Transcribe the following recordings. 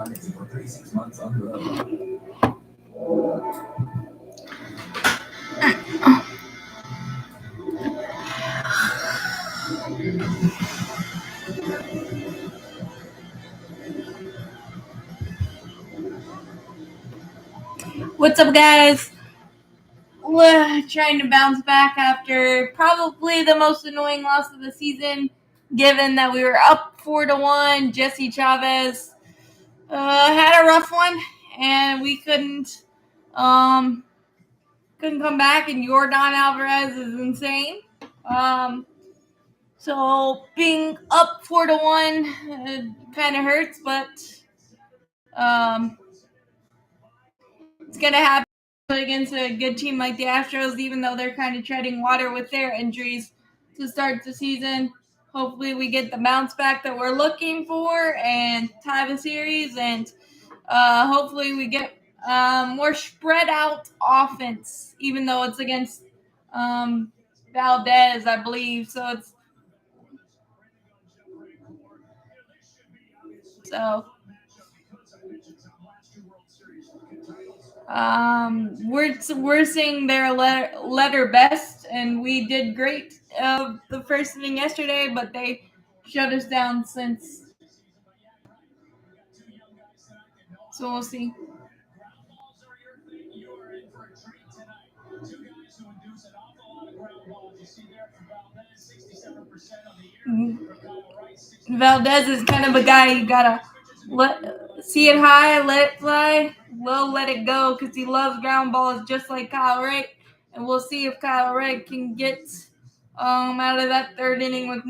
What's up, guys? We're trying to bounce back after probably the most annoying loss of the season, given that we were up 4-1. Jesse Chavez had a rough one, and we couldn't come back. And Jordan Alvarez is insane. So being up 4-1 kind of hurts, but it's gonna happen against a good team like the Astros, even though they're kind of treading water with their injuries to start the season. Hopefully we get the bounce back that we're looking for and tie the series, and hopefully we get more spread out offense, even though it's against Valdez, I believe. So we're seeing their letter best, and we did great the first inning yesterday, but they shut us down since. So we'll see. Valdez is kind of a guy you gotta see it high, let it fly, low, let it go, because he loves ground balls just like Kyle Wright. And we'll see if Kyle Wright can get out of that third inning with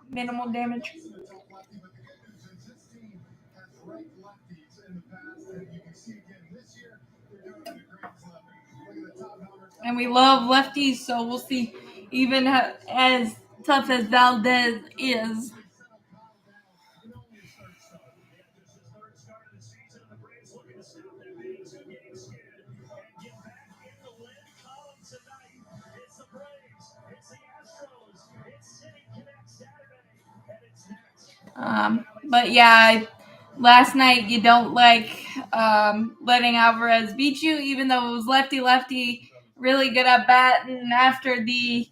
minimal damage. And we love lefties, so we'll see. Even as tough as Valdez is. But yeah, last night you don't like letting Alvarez beat you, even though it was lefty, really good at bat. And after the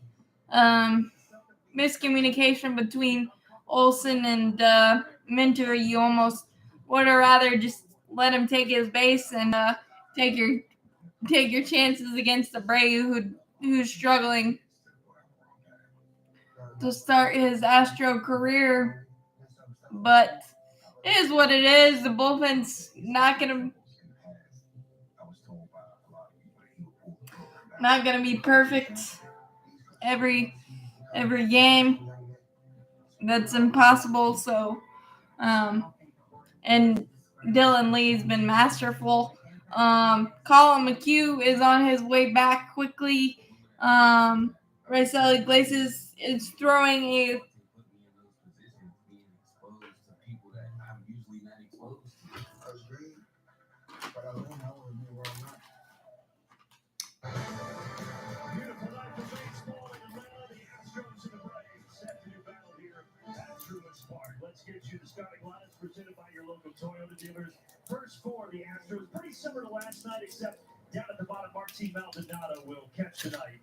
miscommunication between Olsen and Minter, you almost would have rather just let him take his base and take your chances against the Brave, who's struggling to start his Astro career. But it is what it is. The bullpen's not gonna be perfect every game. That's impossible. So, and Dylan Lee's been masterful. Colin McHugh is on his way back quickly. Raisel Iglesias is throwing a Let's get you the starting lineups presented by your local Toyota dealers. First for the Astros, pretty similar to last night, except down at the bottom, Martin Maldonado will catch tonight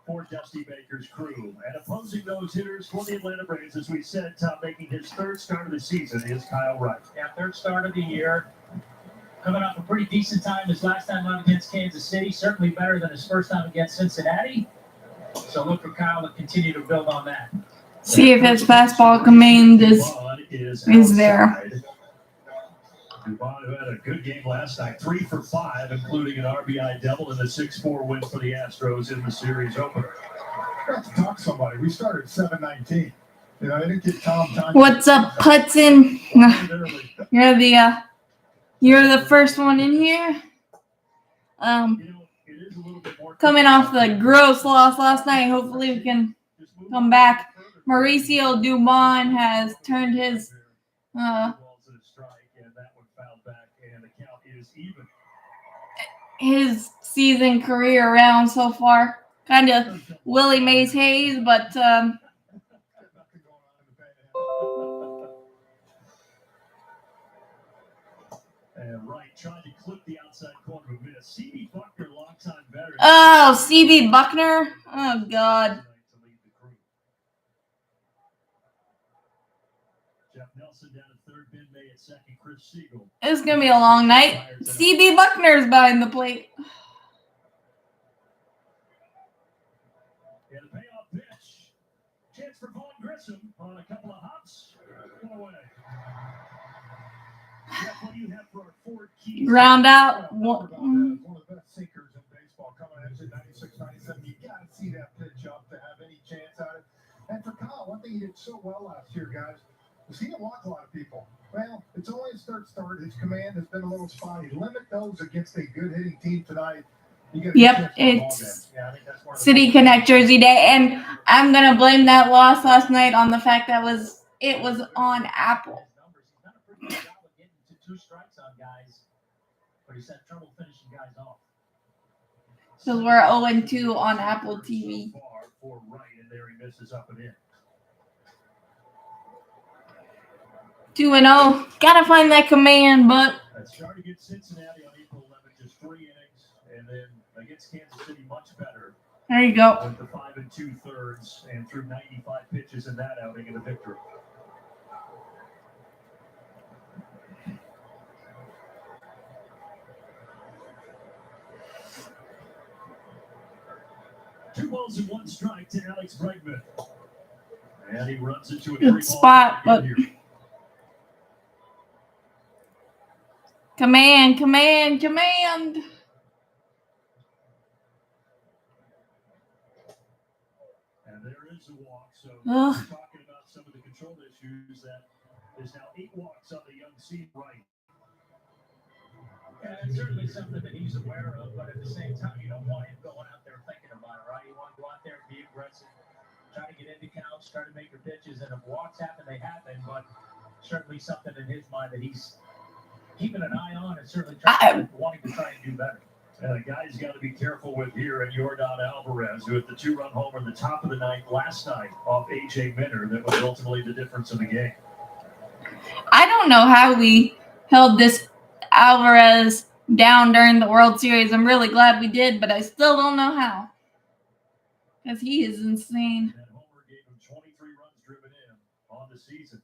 for Dusty Baker's crew. And opposing those hitters for the Atlanta Braves, as we said, making his third start of the season is Kyle Wright. Yeah, third start of the year. Coming off a pretty decent time his last time out against Kansas City. Certainly better than his first time against Cincinnati. So look for Kyle to continue to build on that. See if his fastball command is there. Dubon, who had a good game last night, 3 for 5, including an RBI double and a 6-4 win for the Astros in the series opener. I got to talk to somebody. We started at 7:19. You know, I didn't get Tom time. What's up, Hudson? You're the first one in here. Coming off the gross loss last night, hopefully we can come back. Mauricio Dubon has turned his season career around so far. Kind of Willie Mays Hayes, but And Wright tried to clip the outside corner of miss. C.B. Buckner, longtime veteran. Oh, C.B. Buckner. Oh, God. Jeff Nelson down at third, Ben May at second, Chris Siegel. It's going to be a long night. C.B. Buckner's behind the plate. And a payoff pitch. Chance for Vaughn Grissom on a couple of hops. One away. Jeff, what do you have for our Ford Keys? Ground out. One of the best sinkers in baseball coming into 96, 97. You got to see that pitch up to have any chance at it. And for Kyle, one thing he did so well last year, guys, was he didn't walk a lot of people. Well, it's only his third start. His command has been a little spotty. Limit those against a good hitting team tonight. Yep, it's City Connect Jersey Day, and I'm gonna blame that loss last night on the fact that it was on Apple. He's done a pretty good job of getting to 2 strikes on guys, but he's had trouble finishing guys off. Because we're 0-2 on Apple TV. For Wright, and there he misses up and in. 2-0. Gotta find that command, but Started against Cincinnati on April 11th, just 3 innings, and then against Kansas City, much better. there you go. With the 5 2/3 and threw 95 pitches in that outing in the victory. Two balls and 1 strike to Alex Bregman. And he runs into a Good spot, but command. And there is a walk. So we're talking about some of the control issues that there's now 8 walks on the young seed right. And it's certainly something that he's aware of, but at the same time, you don't want him going out there thinking about it, right? You want to go out there and be aggressive, try to get into counts, try to make your pitches, and if walks happen, they happen, but certainly something in his mind that he's keeping an eye on and certainly wanting to try and do better. And a guy's got to be careful with here and Yordan Alvarez, who hit the 2-run homer in the top of the 9th last night off A.J. Minter. That was ultimately the difference in the game. I don't know how we held this Alvarez down during the World Series. I'm really glad we did, but I still don't know how. Because he is insane. That homer gave him 23 runs driven in on the season.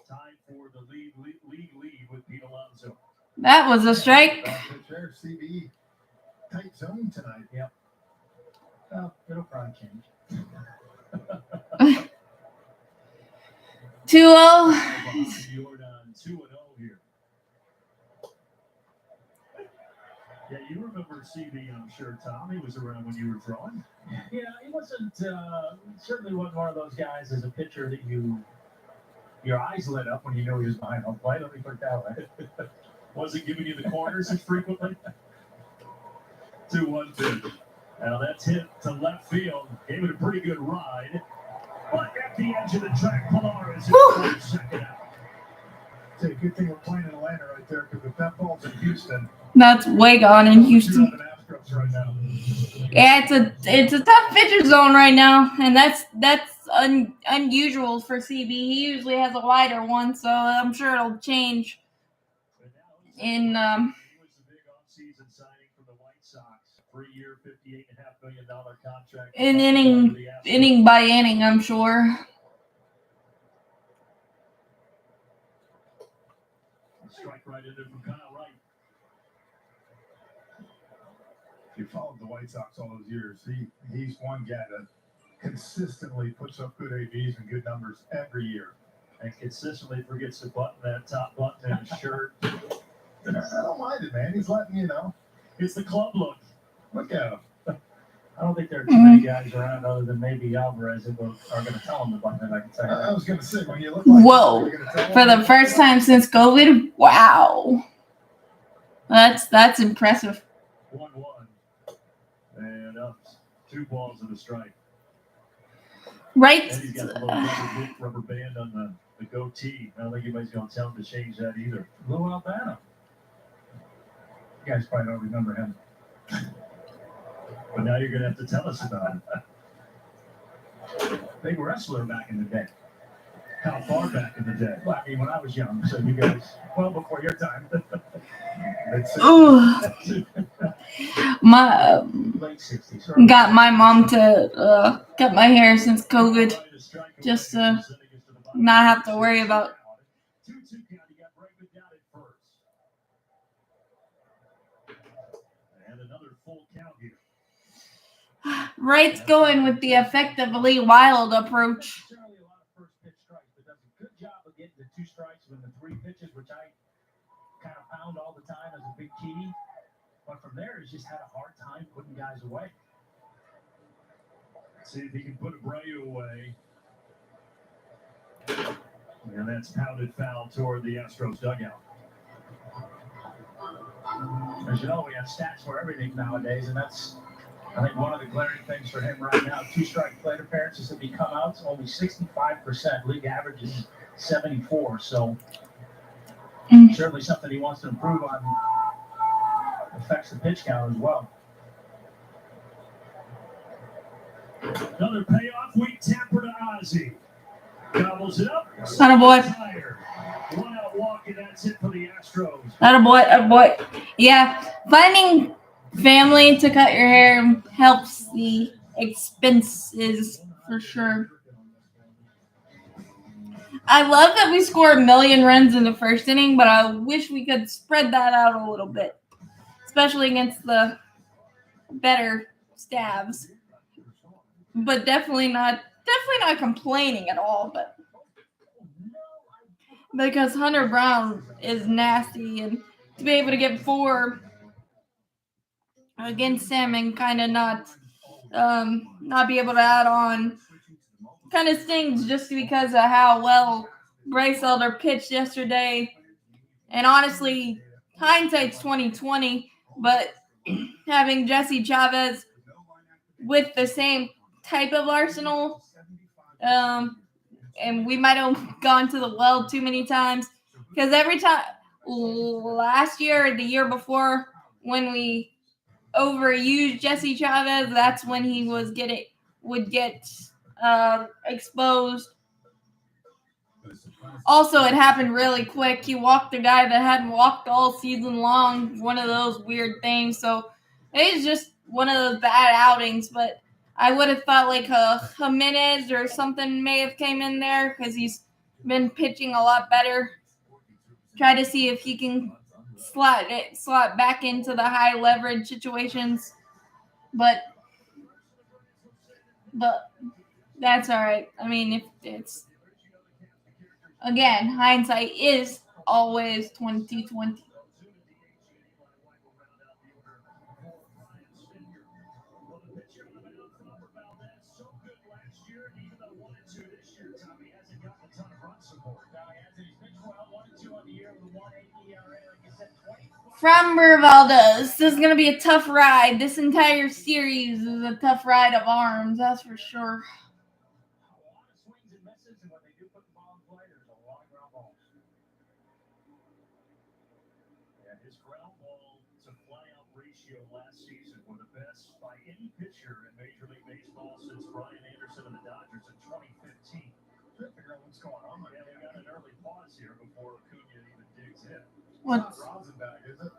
Tied for the league lead with Pete Alonso. That was a strike. There, CB. Tight zone tonight. Yep. Well, it'll probably change. 2-0. Jordan 2-0 here. Yeah, you remember CB, I'm sure, Tom. He was around when you were throwing. Yeah, he wasn't, certainly wasn't one of those guys as a pitcher that your eyes lit up when you knew he was behind home plate. Let me put it that way. Wasn't giving you the corners as frequently. 2-1 pitch. Now that's hit to left field. Gave it a pretty good ride. But at the edge of the track, Pilar is in second out. It's a good thing we're playing in Atlanta right there, because if that ball's in Houston, That's way gone in Houston. Astros right now. Yeah, it's a tough pitcher zone right now, and that's unusual for CB. He usually has a wider one, so I'm sure it'll change in He was the big offseason signing from the White Sox. 3-year, $58.5 million contract. in inning by inning, I'm sure. Strike right into from Kyle Wright. If you followed the White Sox all those years, he's one guy that consistently puts up good ABs and good numbers every year. And consistently forgets to button that top button in his shirt. I don't mind it, man. He's letting you know. It's the club look. Look at him. I don't think there are too many guys around other than maybe Alvarez that are going to tell him the button. I can tell you that. I was going to say, when you look like Whoa. you're gonna tell For him, the first time since COVID, wow. That's impressive. 1-1. And up. 2 balls and a strike. Right. And he's got a little rubber band on the goatee. I don't think anybody's going to tell him to change that either. Lou Albano. You guys probably don't remember him. But now you're going to have to tell us about it. Big wrestler back in the day. How far back in the day? Well, I mean, when I was young, so you guys, well before your time. Ooh. My Late 60s. got my mom to cut my hair since COVID, just to not have to worry about. 2-2 count. You got Bregman down at first. And another full count here. Wright's going with the effectively wild approach. Necessarily a lot of first pitch strikes, but does a good job of getting the 2 strikes with the 3 pitches, which I kind of found all the time as a big key. But from there, he's just had a hard time putting guys away. See if he can put Abreu away. And that's pounded foul toward the Astros dugout. As you know, we have stats for everything nowadays, and that's, I think, one of the glaring things for him right now. 2-strike plate appearances, if he come out, it's only 65%. League average is 74%. So certainly something he wants to improve on. Affects the pitch count as well. Another payoff. Weak tapper to Ozzie. Gobbles it up. Attaboy. One out walk, and that's it for the Astros. Attaboy. Yeah, finding family to cut your hair helps the expenses for sure. I love that we scored 1 million runs in the first inning, but I wish we could spread that out a little bit, especially against the better stabs. But definitely not complaining at all, but because Hunter Brown is nasty, and to be able to get 4 against him and kind of not be able to add on kind of stings just because of how well Bryce Elder pitched yesterday. And honestly, hindsight's 20/20, but having Jesse Chavez with the same type of arsenal, and we might have gone to the well too many times, because every time last year or the year before when we overused Jesse Chavez, that's when he would get exposed. Also, it happened really quick. He walked a guy that hadn't walked all season long. One of those weird things. So it's just one of those bad outings. But I would have thought like a Jimenez or something may have came in there because he's been pitching a lot better. Try to see if he can slot back into the high leverage situations. But that's all right. I mean, if it's again, hindsight is always 20/20. Framber Valdez, this is going to be a tough ride. This entire series is a tough ride of arms, that's for sure. His ground ball to flyout ratio last season were the best by any pitcher in Major League Baseball since Brian Anderson of the Dodgers in 2015. Trying to figure out what's going on. Yeah, we got an early pause here before Acuna even digs in. What's Rosenbach, is it?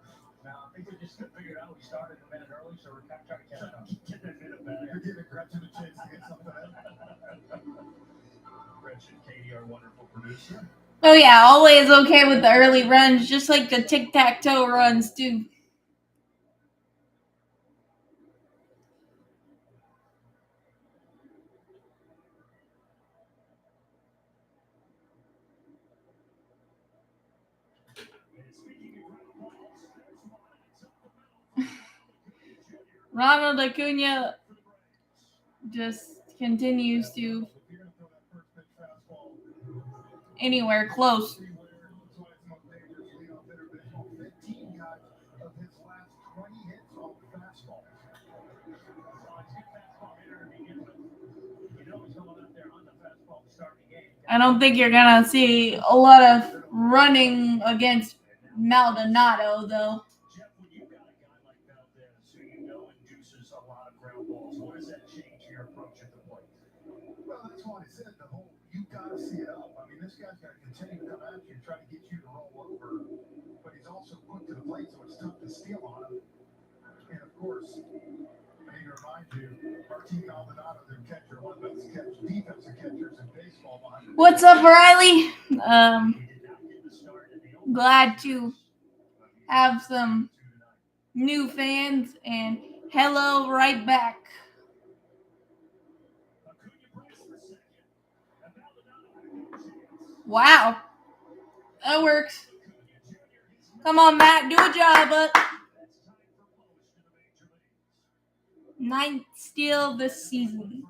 Now, I think we just figured out we started a minute early, so we're kind of trying to catch up. Get that minute back. You're giving Gretchen a chance to get something in. Gretchen, Katie, our wonderful producer. Oh yeah, always okay with the early runs, just like the tic-tac-toe runs too. Ronald Acuna just continues to anywhere close. I don't think you're going to see a lot of running against Maldonado, though. Jeff, when you got a guy like Valdez who you know induces a lot of ground balls, what does that change your approach at the plate? Well, that's why I said the whole, you got to see it up. I mean, this guy's got to continue to come at you and try to get you to roll over, but he's also quick to the plate, so it's tough to steal on him. And of course, I need to remind you, Martin Maldonado, their catcher, one of the best defensive catchers in baseball. What's up, Riley? Glad to have some new fans, and hello right back. Wow. That works. Come on, Matt. Do a job, but 9th steal this season.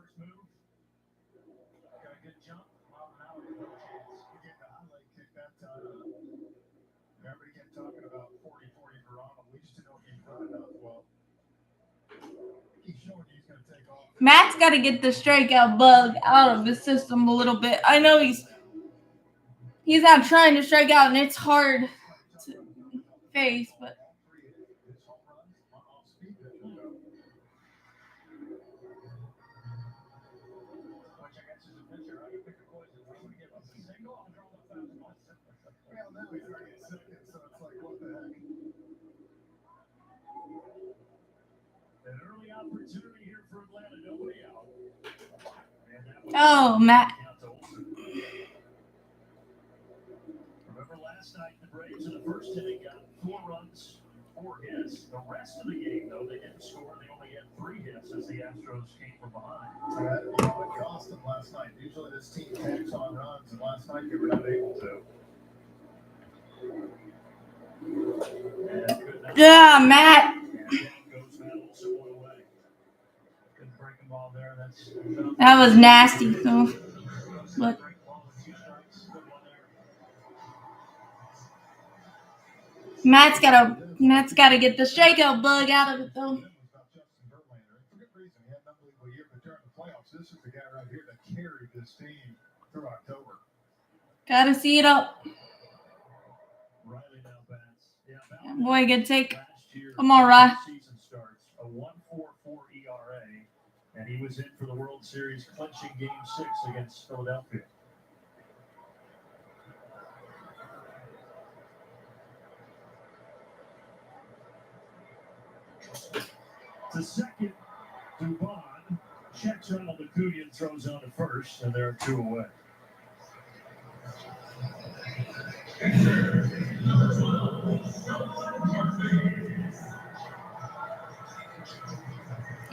Everybody kept talking about 40-40 for Ronald. We just didn't know if he'd run enough. Well, he's showing he's going to take off. Matt's got to get the strikeout bug out of his system a little bit. I know he's not trying to strike out, and it's hard to face, but An early opportunity here for Atlanta. Nobody out. oh, Matt. Remember last night, the Braves in the first inning got 4 runs, 4 hits. The rest of the game, though, they didn't score. They only had 3 hits as the Astros came from behind. It cost them last night. Usually this team takes on runs, and last night they were not able to. Yeah, Matt. That was nasty, though. But Matt's got to get the strikeout bug out of it, though. This is the guy right here that carried this team through October. Got to see it up. Boy, good take. Come on, Rye. Season starts a 1.44 ERA, and he was in for the World Series clinching Game 6 against Philadelphia. To second, Dubon checks Ronald Acuna and throws on to first, and there are 2 away.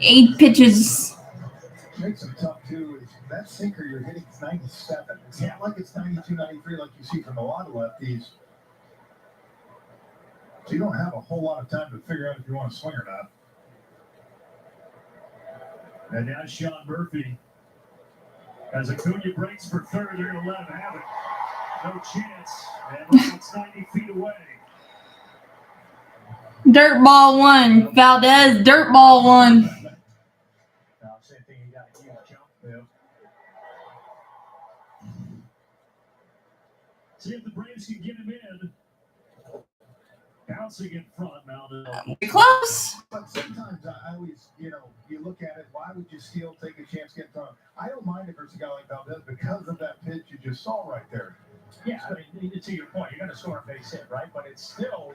Eight pitches. Makes it tough too. Is that sinker you're hitting is 97. It's not like it's 92, 93 like you see from a lot of lefties. So you don't have a whole lot of time to figure out if you want to swing or not. And now Sean Murphy, as Acuna breaks for third, they're going to let him have it. No chance. And it's 90 feet away. Dirt ball 1. Valdez, dirt ball 1. Same thing, you got a huge jump. Yeah. See if the Braves can get him in. Bouncing in front, Maldonado. Close. But sometimes I always, you look at it, why would you steal, take a chance, get thrown? I don't mind if it's a guy like Valdez because of that pitch you just saw right there. Yeah, I mean, to your point, you're going to score a base hit, right? But it still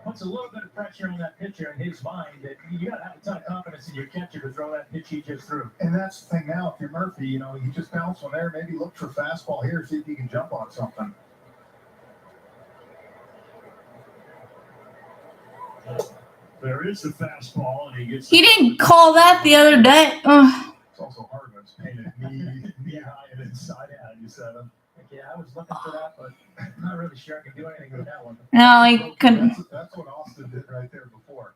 puts a little bit of pressure on that pitcher in his mind that you got to have a ton of confidence in your catcher to throw that pitch he just threw. And that's the thing now, if you're Murphy, you just bounce on there, maybe look for fastball here, see if you can jump on something. There is the fastball, and he gets. He didn't call that the other day. Ugh. It's also hard when it's painted knee high and inside out. You said it. Yeah, I was looking for that, but I'm not really sure I can do anything with that one. No, he couldn't. That's what Austin did right there before.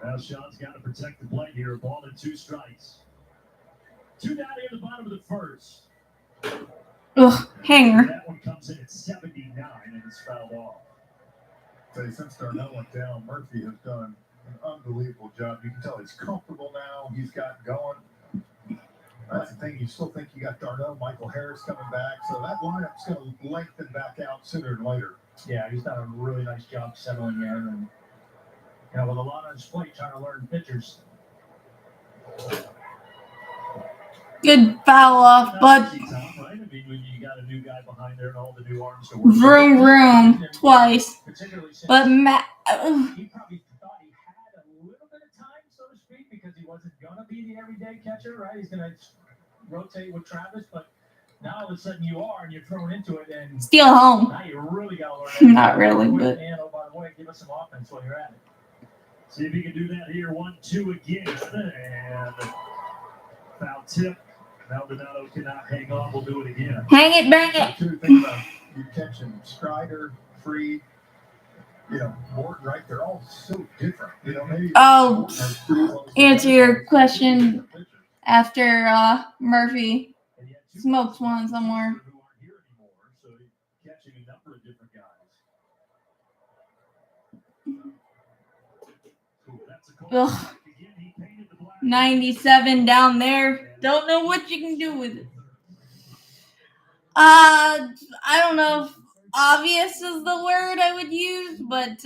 Now Sean's got to protect the plate here. Ball and 2 strikes. 2 down here at the bottom of the first. Ugh, hanger. That one comes in at 79 and it's fouled off. Since Darnell went down, Murphy has done an unbelievable job. You can tell he's comfortable now. He's got going. That's the thing. You still think you got Darnell, Michael Harris coming back. So that lineup's going to lengthen back out sooner than later. Yeah, he's done a really nice job settling in. And, with a lot on his plate, trying to learn pitchers. Good foul off, but Right? I mean, mean, when you got a new guy behind there and all the new arms to work with. Vroom, vroom, twice. Particularly since But he probably thought he had a little bit of time, so to speak, because he wasn't going to be the everyday catcher, right? He's going to rotate with Travis, but now all of a sudden you are, and you're thrown into it, and still home. Now you really got to learn. Not really, but. And oh, by the way, give us some offense while you're at it. See if he can do that here. 1-2 again. And foul tip. Maldonado cannot hang on. We'll do it again. Hang it, bang it. Two things about you catching Strider, Free, Morton, right? They're all so different. Maybe. Oh, answer your question after Murphy smokes one somewhere. Who aren't here anymore, so he's catching a number of different guys. Cool, that's a call. Ugh. 97 down there. Don't know what you can do with it. I don't know if obvious is the word I would use, but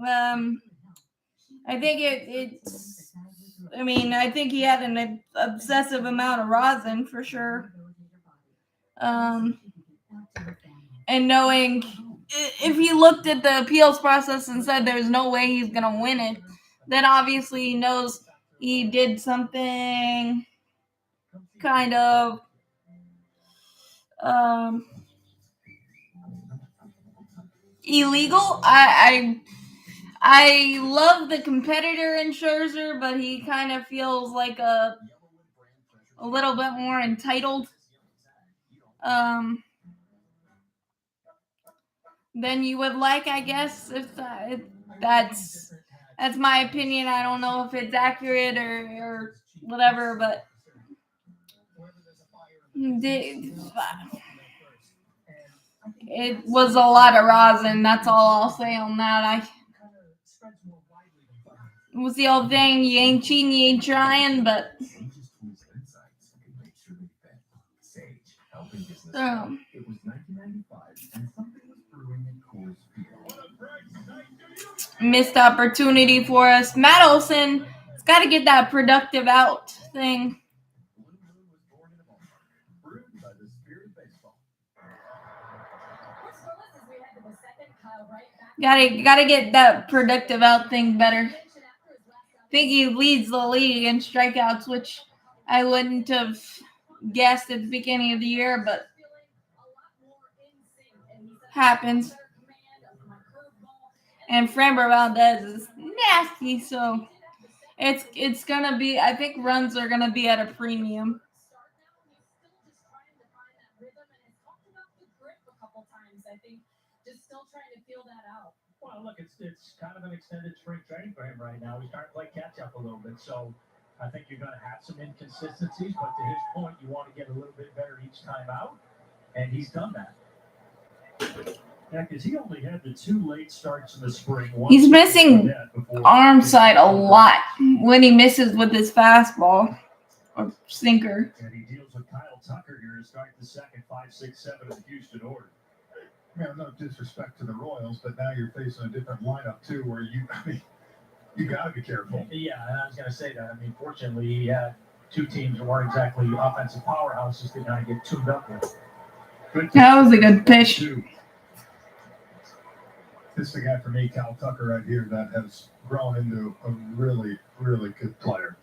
I think it's. I mean, I think he had an obsessive amount of rosin for sure. And knowing if he looked at the appeals process and said there's no way he's gonna win it, then obviously he knows he did something kind of illegal. I love the competitor in Scherzer, but he kind of feels like a little bit more entitled than you would like, I guess. If that's my opinion. I don't know if it's accurate or whatever, but it was a lot of rosin. That's all I'll say on that. It was the old thing, you ain't cheating, you ain't trying, but missed opportunity for us. Matt Olson has got to get that productive out thing. Gotta get that productive out thing better. I think he leads the league in strikeouts, which I wouldn't have guessed at the beginning of the year, but happens. And Framber Valdez is nasty, so it's gonna be. I think runs are gonna be at a premium. Well, look, it's kind of an extended spring training for him right now. He's starting to play catch up a little bit, so I think you're going to have some inconsistencies. But to his point, you want to get a little bit better each time out, and he's done that. Yeah, because he only had the 2 late starts in the spring. He's missing arm side a lot when he misses with his fastball or sinker. And he deals with Kyle Tucker here to start the second, 5, 6, 7 of the Houston order. No disrespect to the Royals, but now you're facing a different lineup too, where you got to be careful. Yeah, and I was going to say that. I mean, fortunately, he had 2 teams that weren't exactly offensive powerhouses to kind of get tuned up with. That was a good pitch. This is the guy for me, Kyle Tucker, right here, that has grown into a really, really good player.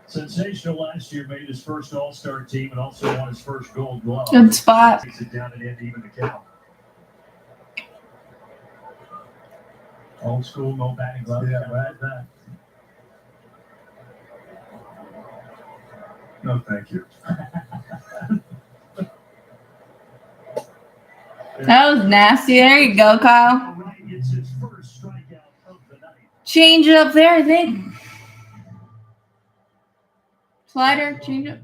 Sensational last year, made his first All-Star team and also won his first Gold Glove. Good spot. Takes it down and in to even the count. Old school, no batting glove. Yeah, right. That. No, thank you. That was nasty. There you go, Kyle. Change it up there, I think. Slider, change up.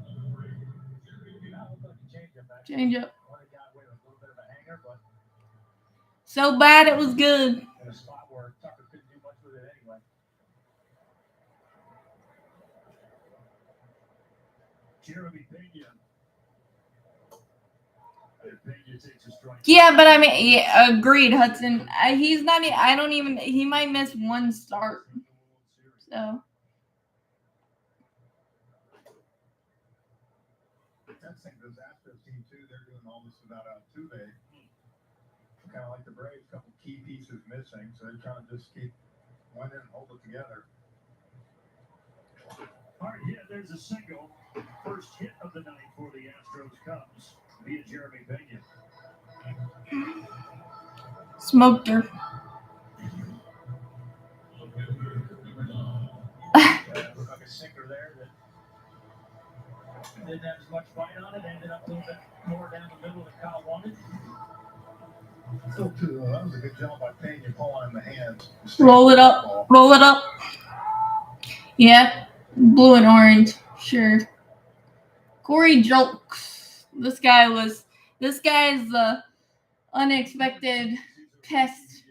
Change up. So bad it was good. In a spot where Tucker couldn't do much with it anyway. Jeremy Pena. Yeah, but I mean, yeah, agreed, Hudson. He's not. I don't even. He might miss one start. So. missing. This Astros team too. They're doing all this without Altuve. Kind of like the Braves, a couple key pieces missing, so they're trying to just keep winning and hold it together. All right, yeah, there's a single. First hit of the night for the Astros comes via Jeremy Pena. Smoked her. Looked like a sinker there that didn't have as much bite on it. Ended up a little bit more down the middle than Kyle wanted. Still, too, that was a good job by Pena pulling in the hands. Roll it up. Roll it up. Yeah. Blue and orange. Sure. Corey Julks. This guy's the unexpected pest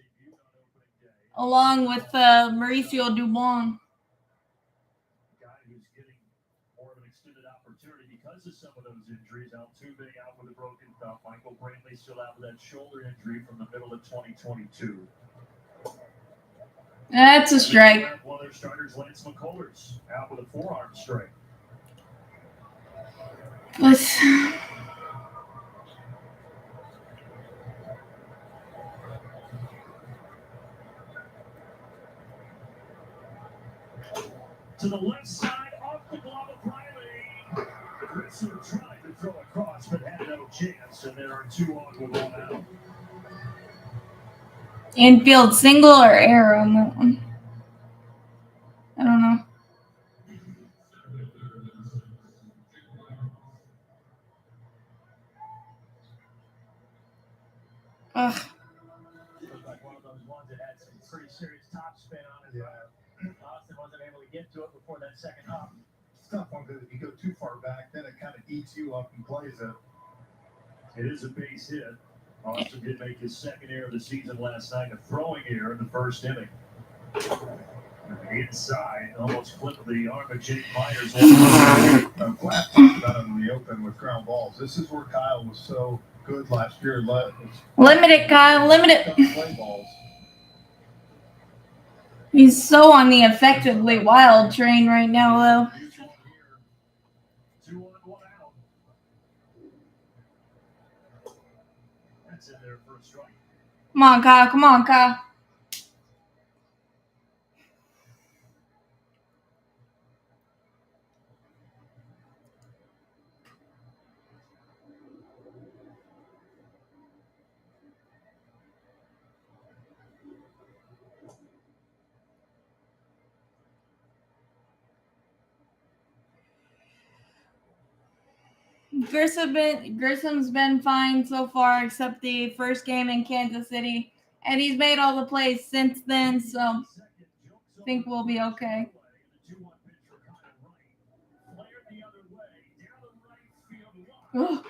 along with Mauricio Dubon. Guy who's getting more of an extended opportunity because of some of those injuries. Altuve out with a broken thumb. Michael Brantley still out with that shoulder injury from the middle of 2022. That's a strike. One of their starters, Lance McCullers, out with a forearm strike. Let's. To the left side, off the glove of Riley. Grissom tried to throw across, but had no chance, and there are 2 on with 1 out. Infield single or error on that one? I don't know. Ugh. Looked like one of those ones that had some pretty serious top spin on it. Yeah. Austin wasn't able to get to it before that second hop. It's tough one because if you go too far back, then it kind of eats you up and plays it. It is a base hit. Austin did make his second error of the season last night, a throwing error in the first inning. Inside, almost flipped the arm of Jake Myers. Flat talked about him in the open with ground balls. This is where Kyle was so good last year. Limit it, Kyle. Limit it. Play balls. He's so on the effectively wild train right now, though. 2 on, 1 out. That's in there for a strike. Come on, Kyle. Come on, Kyle. Grissom's been fine so far, except the first game in Kansas City, and he's made all the plays since then, so I think we'll be okay. Ugh.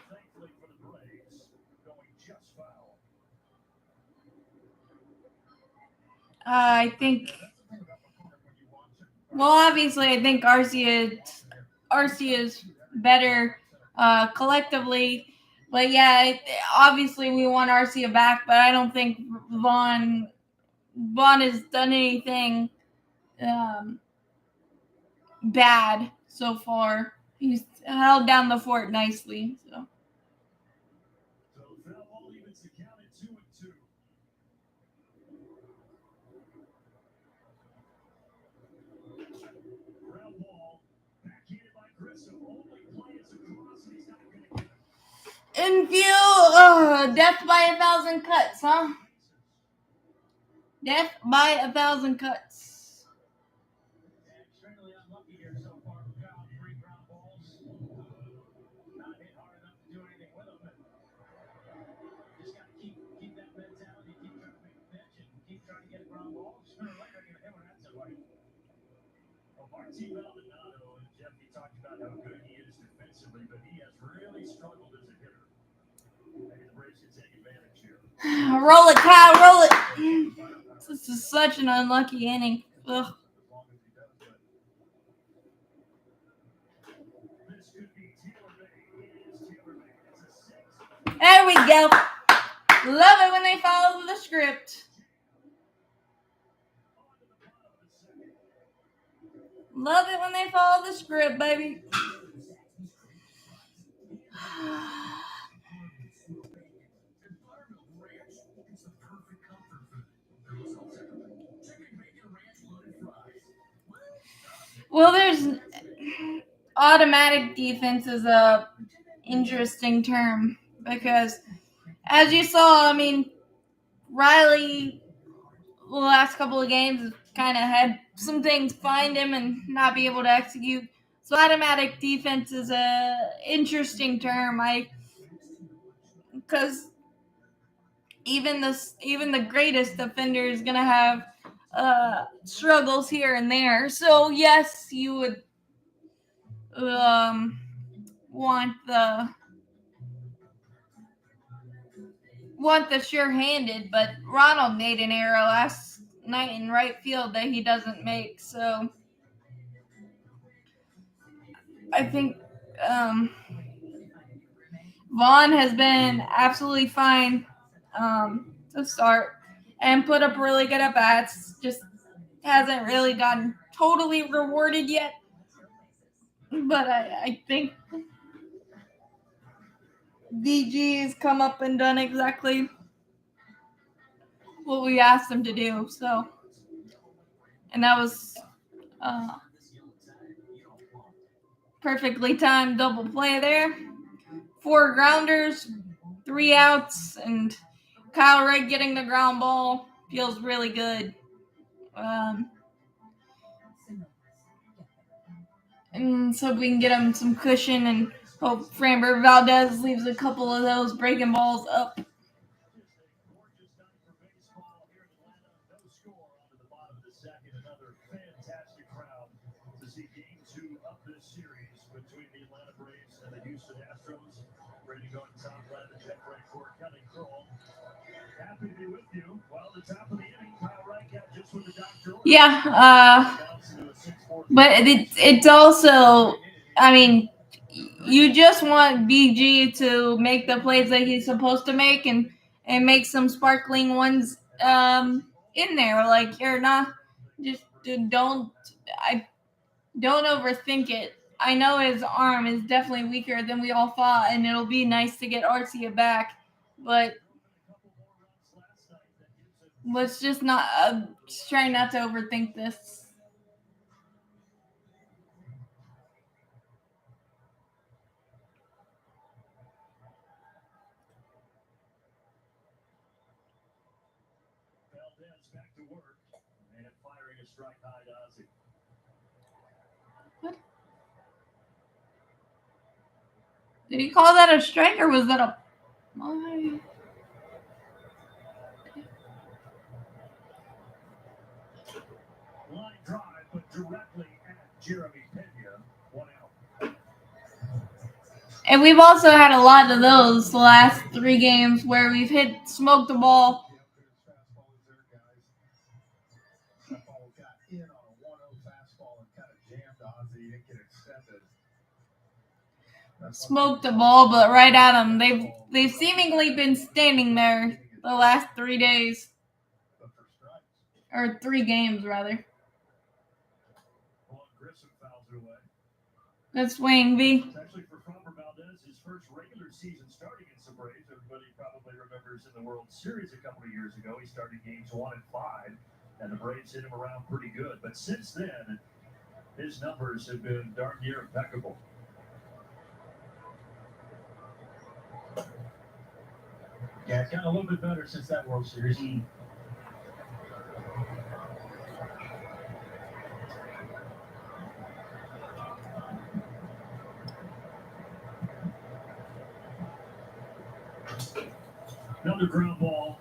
I think. Well, obviously, I think RC is better collectively, but yeah, obviously we want Arcia back. But I don't think Vaughn has done anything bad so far. He's held down the fort nicely. So. Infield, death by 1,000 cuts, huh? Death by 1,000 cuts. Extremely unlucky here so far. Kyle, 3 ground balls. Not hit hard enough to do anything with them. Just got to keep that mentality, keep trying to make a pitch, and keep trying to get a ground ball. Sooner or later, you're going to hit one at somebody. Well, Martin Maldonado, and Jeff, you talked about how good he is defensively, but he has really struggled as a hitter. Maybe the Braves can take advantage here. Roll it, Kyle, roll it. This is such an unlucky inning. Ugh. There we go. Love it when they follow the script. Love it when they follow the script, baby. Well, there's automatic defense is a interesting term because, as you saw, I mean, Riley the last couple of games kind of had some things find him and not be able to execute. So automatic defense is a interesting term. Because even the greatest defender is gonna have struggles here and there. So yes, you would want the sure-handed, but Ronald made an error last night in right field that he doesn't make. So I think Vaughn has been absolutely fine to start and put up really good at-bats. Just hasn't really gotten totally rewarded yet. But I think DG has come up and done exactly what we asked him to do. So, and that was perfectly timed double play there. 4 grounders, 3 outs, and Kyle Wright getting the ground ball feels really good. And so we can get him some cushion and hope Framber Valdez leaves a couple of those breaking balls up. Another fantastic crowd to see game 2 of this series between the Atlanta Braves and the Houston Astros. Ready to go to top left and check right for Kelly Kroll. Happy to be with you. While the top of the inning, Kyle Wright got just what the doctor ordered. Yeah, but it's also, I mean, you just want BG to make the plays that he's supposed to make and make some sparkling ones in there. Like, you're not just don't overthink it. I know his arm is definitely weaker than we all thought, and it'll be nice to get Arcia back, but let's just not try not to overthink this. Valdez back to work and firing a strike high to Ozzie. What? Did he call that a strike or was that a... Line drive, but directly at Jeremy Pena. 1 out. And we've also had a lot of those the last 3 games where we've smoked the ball. That ball got in on a 1-0 fastball and kind of jammed Ozzie. He didn't get extended. Smoked the ball, but right at him. They've seemingly been standing there the last 3 days. Or 3 games, rather. Good swing, V. It's actually for Framber Valdez, his first regular season starting in some Braves. Everybody probably remembers in the World Series a couple of years ago, he started games 1 and 5, and the Braves hit him around pretty good. But since then, his numbers have been darn near impeccable. Yeah, it's gotten a little bit better since that World Series. Another ground ball.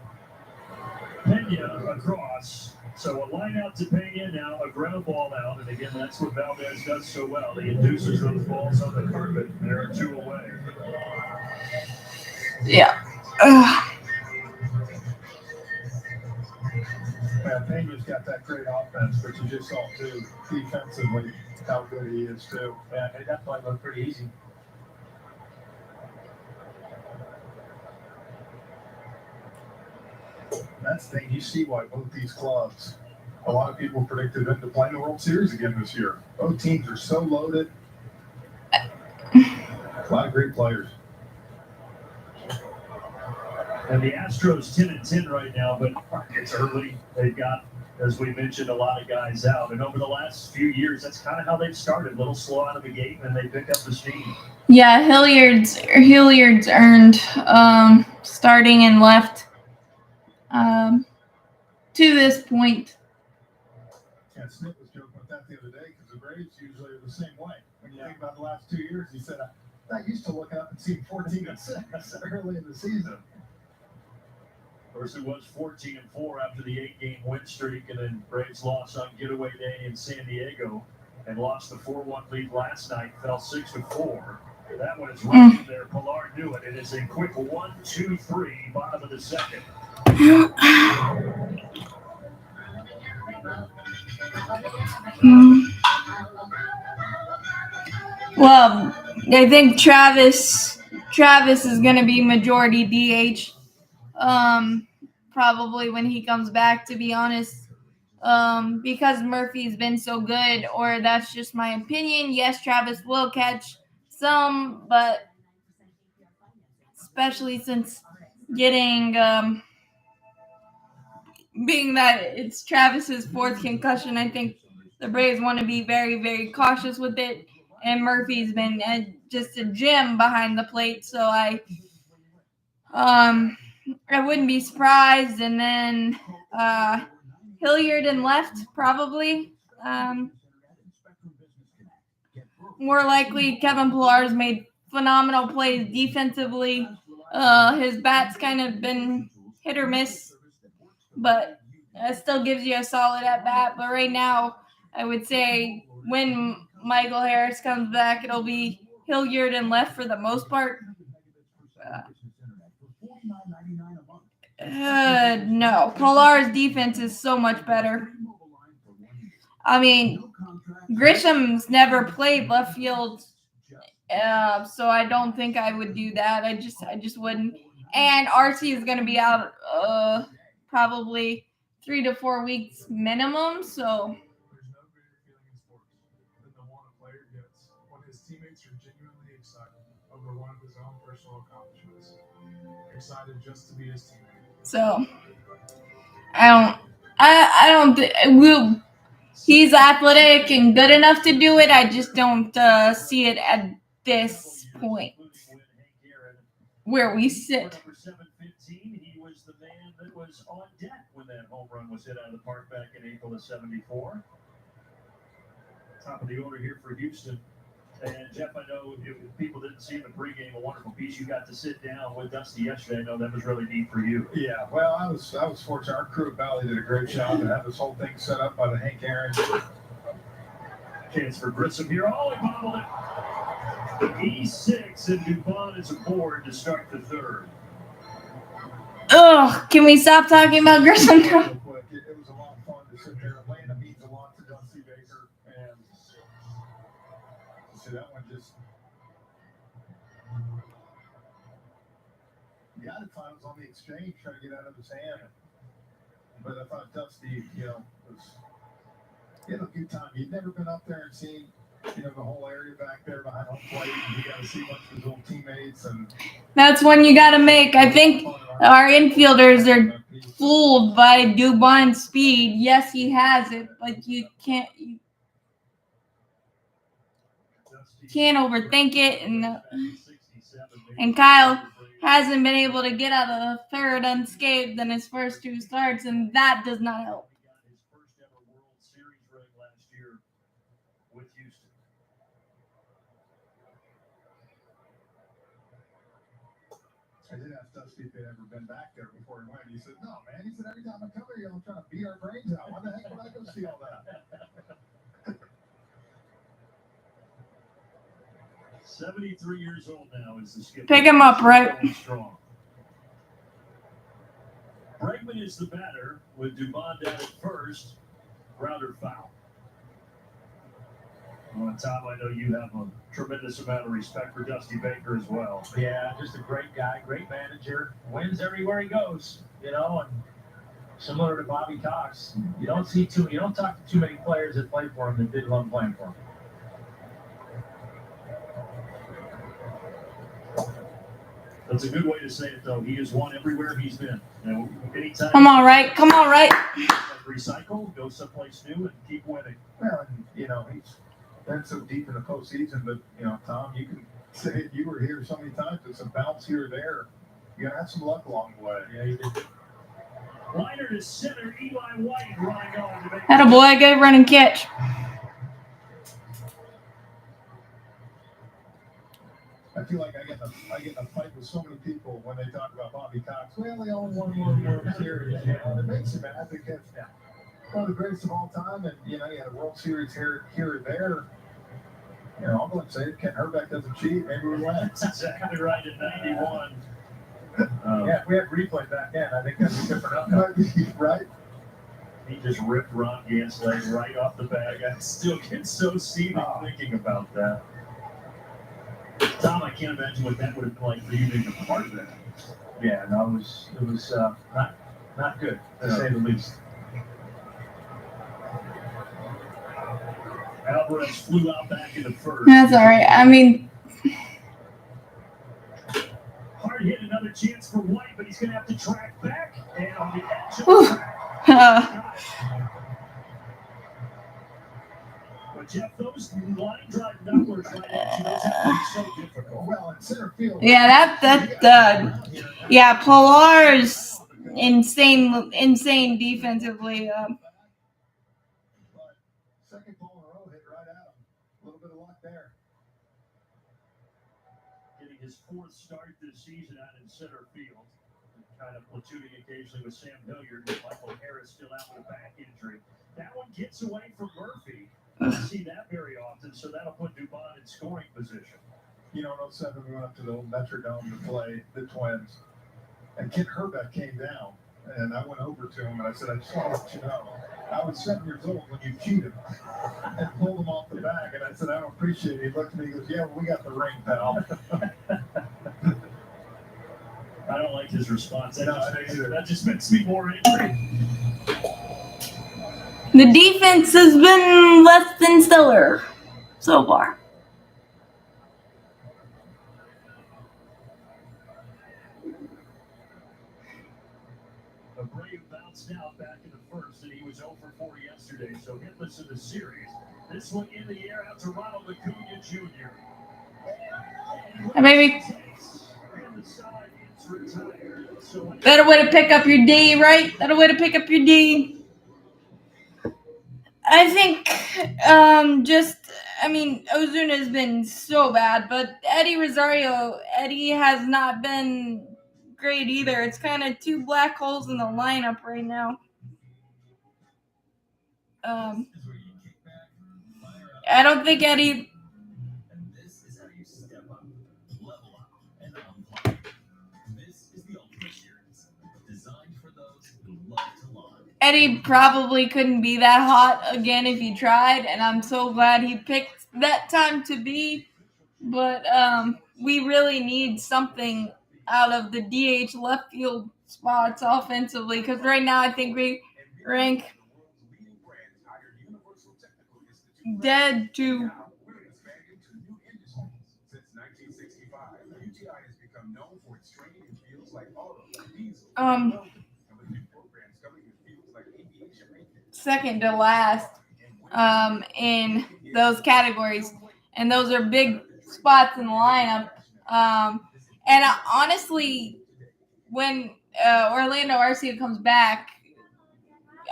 Pena across. So a line out to Pena, now a ground ball out. And again, that's what Valdez does so well. He induces those balls on the carpet. There are 2 away. Yeah. Yeah, Pena's got that great offense, but you just saw, too, defensively, how good he is, too. Yeah, that play looked pretty easy. That's the thing. You see why both these clubs, a lot of people predicted them to play in the World Series again this year. Both teams are so loaded. A lot of great players. And the Astros 10-10 right now, but it's early. They've got, as we mentioned, a lot of guys out. And over the last few years, that's kind of how they've started. A little slow out of the gate, and they pick up the steam. Yeah, Hilliard's earned starting and left to this point. Yeah, Snip was joking with that the other day because the Braves usually are the same way. When you think about the last 2 years, he said, I used to look up and see 14-6 early in the season. Of course, it was 14-4 after the 8-game win streak, and then Braves lost on getaway day in San Diego and lost the 4-1 lead last night, fell 6-4. That one is right in there. Pilar knew it. It is a quick 1-2-3, bottom of the second. Well, I think Travis is going to be majority DH. Probably when he comes back, to be honest. Because Murphy's been so good, or that's just my opinion. Yes, Travis will catch some, but especially since getting being that it's Travis's fourth concussion, I think the Braves want to be very, very cautious with it. And Murphy's been just a gem behind the plate, so I wouldn't be surprised. And then Hilliard and left, probably. More likely, Kevin Pillar's made phenomenal plays defensively. His bat's kind of been hit or miss, but it still gives you a solid at bat. But right now, I would say when Michael Harris comes back, it'll be Hilliard and left for the most part. No, Pillar's defense is so much better. I mean, Grisham's never played left field, so I don't think I would do that. I just wouldn't. And RC is going to be out probably 3 to 4 weeks minimum. So there's no greater feeling in sports than the one a player gets when his teammates are genuinely excited over one of his own personal accomplishments. Excited just to be his teammate. So I don't think he's athletic and good enough to do it. I just don't see it at this point where we sit. He was the man that was on deck when that home run was hit out of the park back in April of '74. Top of the order here for Houston. And Jeff, I know if people didn't see in the pregame, a wonderful piece. You got to sit down with Dusty yesterday. I know that was really neat for you. Yeah, well, I was fortunate. Our crew at Valley did a great job to have this whole thing set up by the Hank Aaron. Chance for Grissom here. Oh, he bobbled it. E6, and Dubon is aboard to start the third. Ugh, can we stop talking about Grissom now? Real quick, it was a lot of fun to sit there. Atlanta means a lot to Dusty Baker, and see that one just. The other time was on the exchange trying to get out of his hand, but I thought Dusty, he had a good time. He'd never been up there and seen, the whole area back there behind home plate. And he got to see a bunch of his old teammates, and That's one you got to make. I think our infielders are fooled by Dubon's speed. Yes, he has it, but you can't overthink it. And Kyle hasn't been able to get out of the third unscathed in his first 2 starts, and that does not help. His first ever World Series ring last year with Houston. I did ask Dusty if he'd ever been back there before he went. He said, "No, man." He said, "Every time I come here, I'm trying to beat our brains out. Why the heck would I go see all that?" 73 years old now is the skipper. Pick him up, right? Strong. Bregman is the batter with Dubon down at first. Grounder foul. On top, I know you have a tremendous amount of respect for Dusty Baker as well. Yeah, just a great guy, great manager, wins everywhere he goes, and similar to Bobby Cox, you don't talk to too many players that play for him that did love playing for him. The That's a good way to say it, though. He has won everywhere he's been. Anytime. Come on, right? Come on, right? Recycle, go someplace new, and keep winning. Well, and, he's been so deep in the postseason, but, Tom, you can say it. You were here so many times. It's a bounce here or there. You gotta have some luck along the way. Yeah, you did. Liner to center, Eli White running on to make Atta boy, good run and catch. I feel like I get in a fight with so many people when they talk about Bobby Cox. Well, they only won one World Series. It makes you mad because one of the greatest of all time, and you had a World Series here or there. I'll go and say it. Ken Herbeck doesn't cheat. Maybe we win. That's exactly right at 91. Yeah, if we had replay back then, I think that's a different outcome. Right? He just ripped Ron Gant's leg right off the bag. I still get so seething thinking about that. Tom, I can't imagine what that would have been like for you being a part of that. Yeah, no, it was not good, to say the least. Alvarez flew out back into first. That's all right. I mean, hard hit, another chance for White, but he's going to have to track back. And on the edge of the track. But Jeff, those line drive numbers right at you, those have to be so difficult. Well, in center field. yeah, yeah, Pilar's insane defensively. Second ball in a row hit right at him. A little bit of luck there. Getting his fourth start this season out in center field. Kind of platooning occasionally with Sam Hilliard, with Michael Harris still out with a back injury. That one gets away from Murphy. I don't see that very often, so that'll put Dubon in scoring position. In 07, we went up to the old Metrodome to play the Twins, and Ken Herbeck came down, and I went over to him, and I said, I just want to let you know, I was 7 years old when you cheated and pulled him off the bag, and I said, I don't appreciate it. He looked at me and goes, yeah, well, we got the ring, pal. I don't like his response. That No, just makes me more angry. The defense has been less than stellar so far. Abreu bounced out back in the first, and he was 0 for 4 yesterday, so hitless in the series. This one in the air out to Ronald Acuna Jr. Hey, baby. Better way to pick up your D, right? Better way to pick up your D. I think Ozuna has been so bad, but Eddie has not been great either. It's kind of two black holes in the lineup right now. I don't think Eddie. Eddie probably couldn't be that hot again if he tried, and I'm so glad he picked that time to be. But we really need something out of the DH left field spots offensively, because right now I think we rank dead to. Second to last in those categories, and those are big spots in the lineup. Honestly, when Orlando Arcia comes back,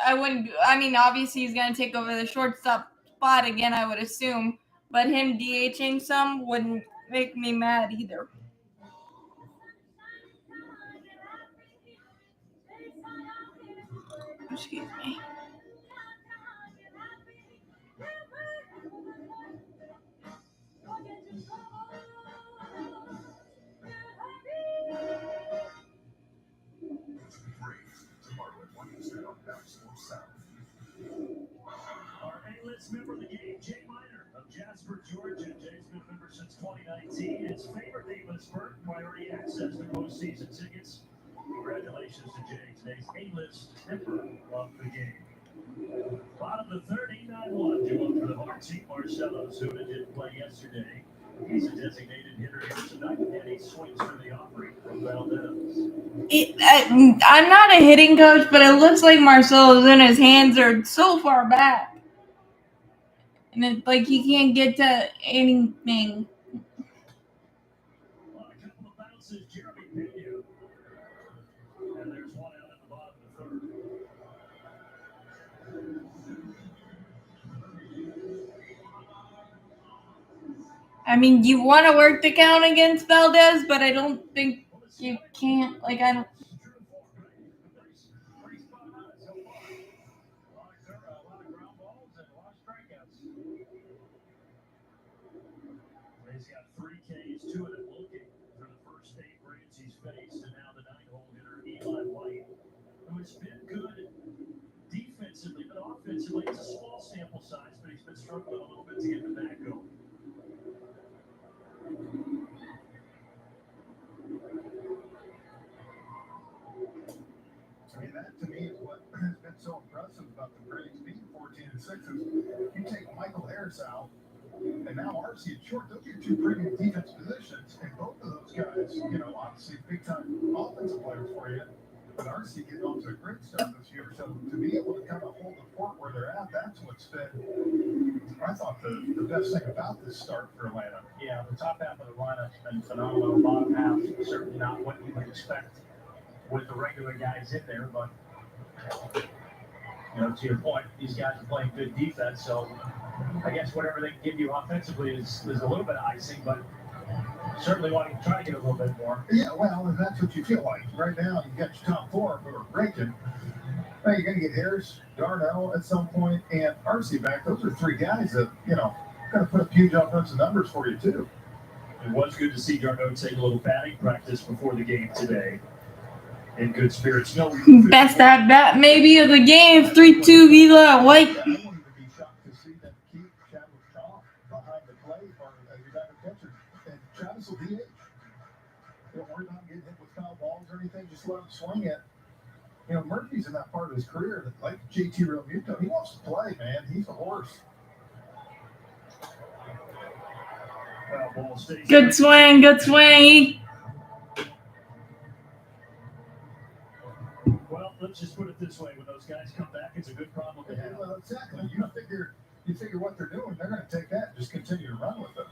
obviously he's going to take over the shortstop spot again, I would assume, but him DHing some wouldn't make me mad either. Excuse me. Our A-list member of the game, Jay Miner of Jasper, Georgia. Jay's been a member since 2019. His favorite A-list perk, priority access to postseason tickets. Congratulations to Jay, today's A-list member of the game. Bottom of the third, 8-9-1. Due up for the hard seat, Marcelo Zuna didn't play yesterday. He's a designated hitter here tonight, and he swings for the offering from Valdez. I'm not a hitting coach, but it looks like Marcelo Zuna's hands are so far back. And it's like he can't get to anything. On a couple of bounces, Jeremy Pena. And there's one out at the bottom of the third. I mean, you want to work the count against Valdez, but I don't think you can't. Like, I don't. He's got 3 Ks, 2 of them looking for the first 8 Braves he's faced, and now the 9-hole hitter Eli White, who has been good defensively, but offensively it's a small sample size, but he's been struggling a little bit to get the back going. I mean, that to me is what has been so impressive about the Braves being 14-6 is you take Michael Harris out, and now RC at short. Those are your 2 premium defense positions, and both of those guys, obviously big-time offensive players for you. But RC getting off to a great start this year. So to be able to kind of hold the fort where they're at, that's what's been, I thought, the best thing about this start for Atlanta. Yeah, the top half of the lineup's been phenomenal. Bottom half, certainly not what you would expect with the regular guys in there, but to your point, these guys are playing good defense, so I guess whatever they can give you offensively is a little bit of icing, but certainly wanting to try to get a little bit more. Yeah, well, and that's what you feel like. Right now, you got your top 4 who are breaking. Now you're going to get Harris, Darnell at some point, and RC back. Those are 3 guys that, going to put up huge offensive numbers for you, too. It was good to see Darno take a little batting practice before the game today. In good spirits. No, Best at bat maybe of the game. 3-2 Eli White. I wouldn't even be shocked to see them keep Travis Shaw behind the plate or your batting catcher. And Travis will DH. Don't worry about getting hit with foul balls or anything. Just let him swing it. Murphy's in that part of his career that, like JT Realmuto, he wants to play, man. He's a horse. Good swing, good swing. Well, let's just put it this way: when those guys come back, it's a good problem to have. Well, exactly. You figure what they're doing. They're going to take that and just continue to run with it.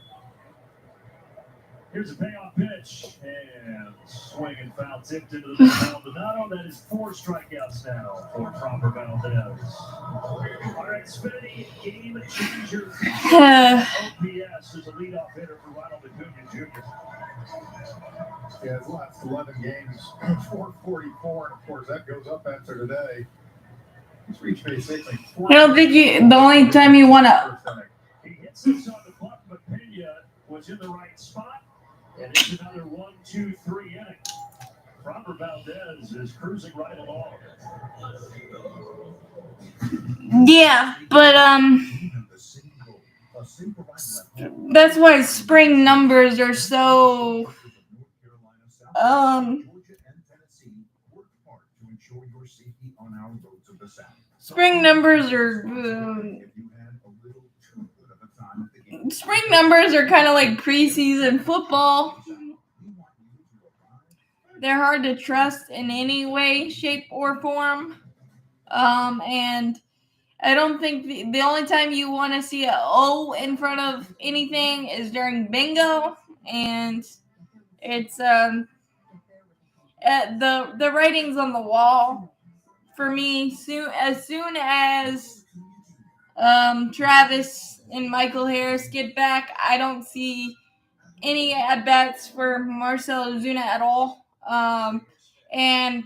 Here's a payoff pitch, and swing and foul tipped into the Maldonado. That is 4 strikeouts now for Proper Valdez. All right, Spenny, game changer. OPS is a leadoff hitter for Ronald Acuna Jr. Yeah, his last 11 games, 444, and of course that goes up after today. He's reached base 6. I don't think the only time you want to. He hits this on the button, but Pena was in the right spot, and it's another 1-2-3 inning. Robert Valdez is cruising right along. Yeah, but that's why spring numbers are so spring numbers are kind of like preseason football. They're hard to trust in any way, shape, or form. And I don't think the only time you want to see an O in front of anything is during bingo, and it's the writing's on the wall for me. As soon as Travis and Michael Harris get back, I don't see any at bats for Marcell Ozuna at all, and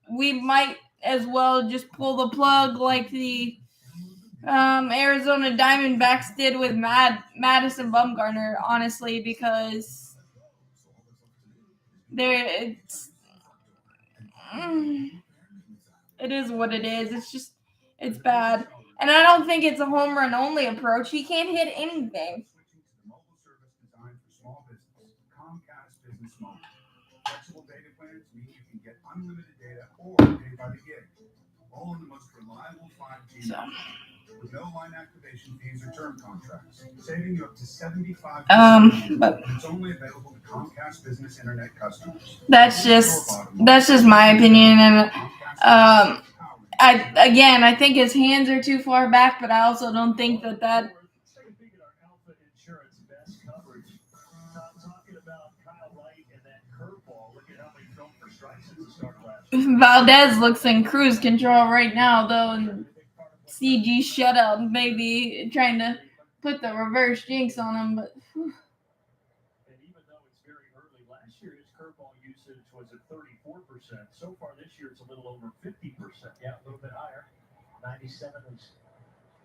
we might as well just pull the plug like the Arizona Diamondbacks did with Madison Bumgarner, honestly, because it is what it is. It's bad. And I don't think it's a home run only approach. He can't hit anything. Flexible data plans mean you can get unlimited data or pay by the gig. All in the most reliable 5G. with no line activation fees or term contracts, saving you up to 75%. But It's only available to Comcast Business Internet customers. that's just my opinion, and I think his hands are too far back, but I also don't think that. Let's take a peek at our Alpha Insurance best coverage. Talking about Kyle Wright and that curveball. Look at how many thrown for strikes since the start of last year. Valdez looks in cruise control right now, though, and CG shutout, maybe trying to put the reverse jinx on him, but. Whew. And even though it's very early, last year his curveball usage was at 34%. So far this year it's a little over 50%. Yeah, a little bit higher. 97 was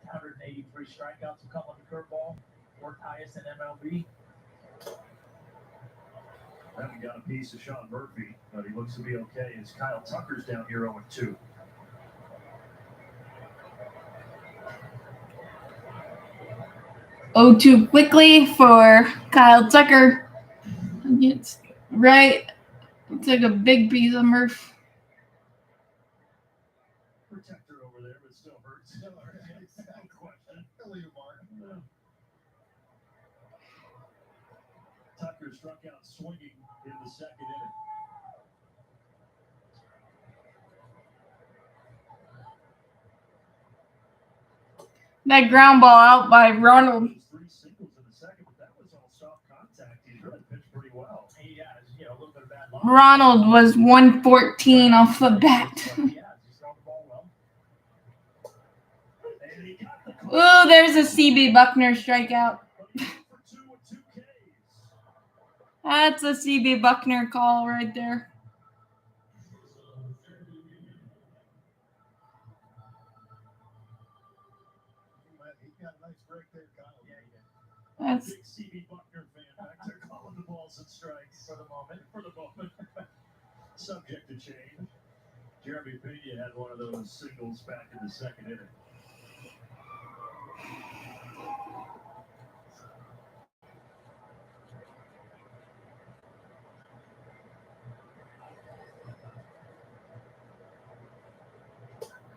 183 strikeouts, a couple on the curveball, fourth highest in MLB. Haven't got a piece of Sean Murphy, but he looks to be okay as Kyle Tucker's down here 0-2. Oh, too quickly for Kyle Tucker. It's right. Took a big piece of Murph. Protector over there, but still hurts. No question. Tucker struck out swinging in the second inning. That ground ball out by Ronald. 3 singles in the second, but that was all soft contact. He's really pitched pretty well. He has, a little bit of bad luck. Ronald was 114 off the bat. He's thrown the ball well. And he got the Oh, there's a CB Buckner strikeout. but he went for 2 with 2 Ks. That's a CB Buckner call right there. He got a nice break there, Kyle. Yeah, he did. That's Big CB Buckner fan back there calling the balls and strikes for the moment. Subject to change. Jeremy Pena had one of those singles back in the second inning.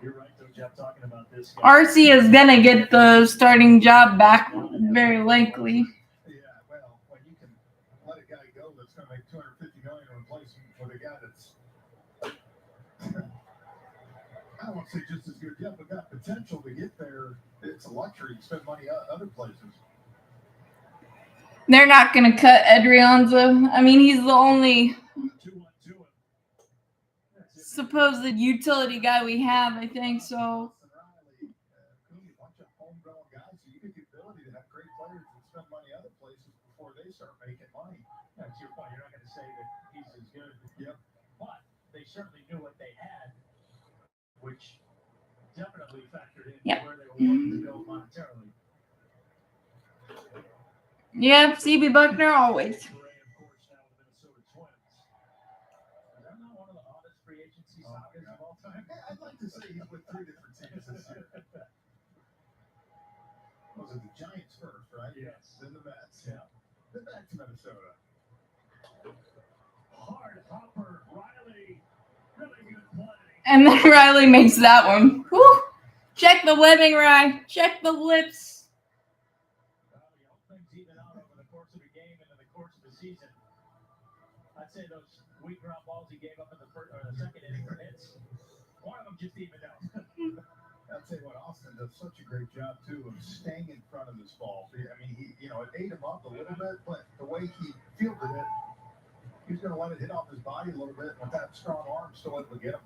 You're right, though, Jeff, talking about this guy. RC is gonna get the starting job back, very likely. Yeah, well, when you can let a guy go that's going to make $250 million to replace him with a guy that's, I don't want to say just as good yet, but got potential to get there. It's a luxury to spend money other places. They're not gonna cut Adrianza. I mean, he's the only 2-1-2. That's it. supposed utility guy we have, I think. So Riley, a bunch of homegrown guys, so you get the ability to have great players and spend money other places before they start making money. That's your point. You're not going to say that he's as good. Yep. But they certainly knew what they had, which definitely factored in Yep. where they were wanting to go monetarily. yeah, CB Buckner always. Ray, of course, now with the Minnesota Twins. Is that not one of the oddest free agency Oh, sagas yeah. of all time? Hey, I'd like to say he's with 3 different teams this year. Was it the Giants first, right? Yes. Then the Mets. Yeah. Then back to Minnesota. Hard hopper, Riley. Really good play. And then Riley makes that one. Whew. Check the webbing, Rye. Check the lips. Well, you hope things even out over the course of a game and in the course of the season. I'd say those weak ground balls he gave up in the first or the second inning for hits, one of them just evened out. I'll tell you what, Austin does such a great job too of staying in front of this ball. I mean, it ate him up a little bit, but the way he fielded it, he was going to let it hit off his body a little bit, and with that strong arm, still able to get him.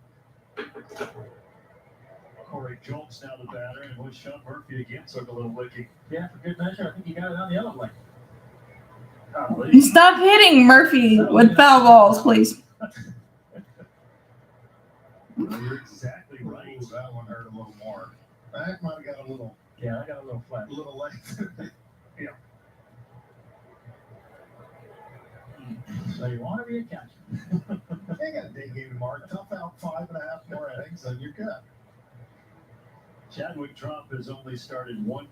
Corey Jones now the batter, and with Sean Murphy again took a little licking. Yeah, for good measure, I think he got it on the other leg. Golly. Stop hitting Murphy with foul balls, please. You're exactly right. Ooh, that one hurt a little more. That might have got a little Yeah, I got a little flat. late. So you want to be a catcher. They got a day game tomorrow. Tough out 5.5 more innings, and you're good. Chadwick Trump has only started one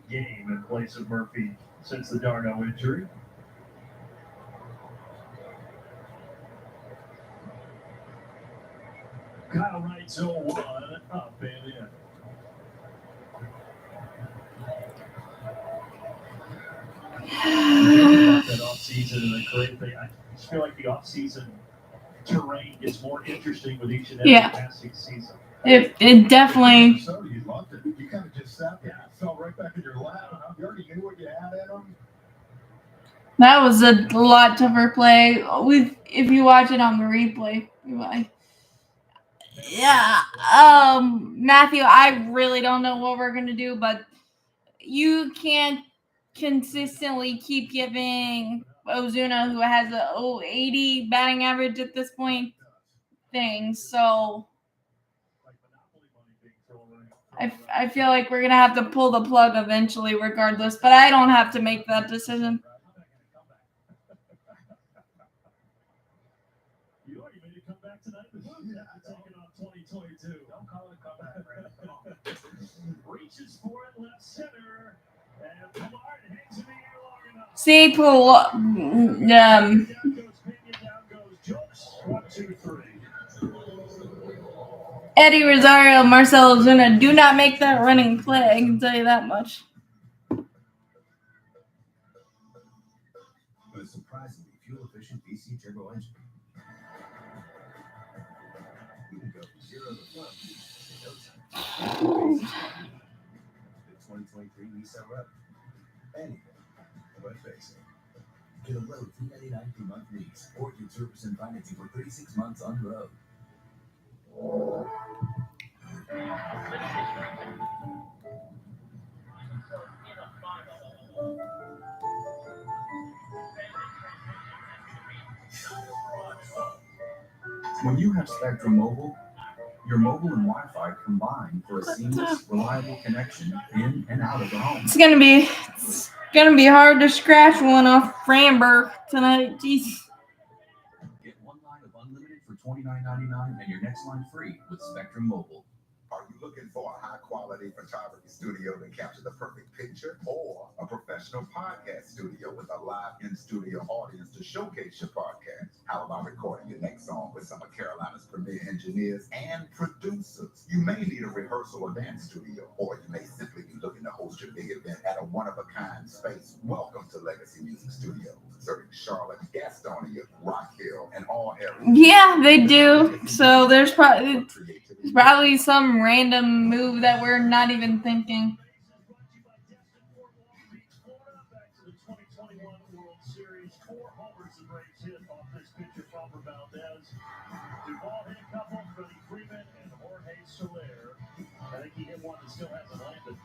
game in place of Murphy since the Darno injury. Kyle Wright's 0-1, up and in. season and a great thing. I just feel like the off-season terrain gets more interesting with each and every passing season. It definitely. So you loved it. You kind of just sat there and fell right back in your lap. You already knew what you had in them. That was a lot tougher play. If you watch it on the replay, Matthew, I really don't know what we're gonna do, but you can't consistently keep giving Ozuna, who has a 80 batting average at this point, things. So I feel like we're gonna have to pull the plug eventually, regardless. But I don't have to make that decision. You already made a comeback tonight. Yeah, taking on 2022. Don't call it a comeback, Brad. Reaches for it, left center, and Pillard hangs in the air long enough. See, Down goes Pena, down goes Jokes. 1, 2, 3. Eddie Rosario, Marcell Ozuna do not make that running play. I can tell you that much. With a surprisingly fuel-efficient VC turbo engine, you can go from 0 to 1 in no time. The 2023 Nissan Rogue. Anything but basic. Get a low $299 per month lease or get 0% financing for 36 months on the road. When you have Spectrum Mobile, your mobile and Wi-Fi combine for a seamless, reliable connection in and out of the home. It's gonna be hard to scratch one off Framber tonight. Jeez. Get one line of unlimited for $29.99 and your next line free with Spectrum Mobile. Are you looking for a high-quality photography studio to capture the perfect picture, or a professional podcast studio with a live in-studio audience to showcase your podcast? How about recording your next song with some of Carolina's premier engineers and producers? You may need a rehearsal or dance studio, or you may simply be looking to host your big event at a one-of-a-kind space. Welcome to Legacy Music Studios, serving Charlotte, Gastonia, Rock Hill, and all areas. Yeah, they do. So there's probably some random move that we're not even thinking. Back to the 2021 World Series. 4 homers the Braves hit off this pitcher, Robert Valdez. Duvall hit a couple, Freddie Freeman, and Jorge Soler. I think he hit one that still hasn't landed.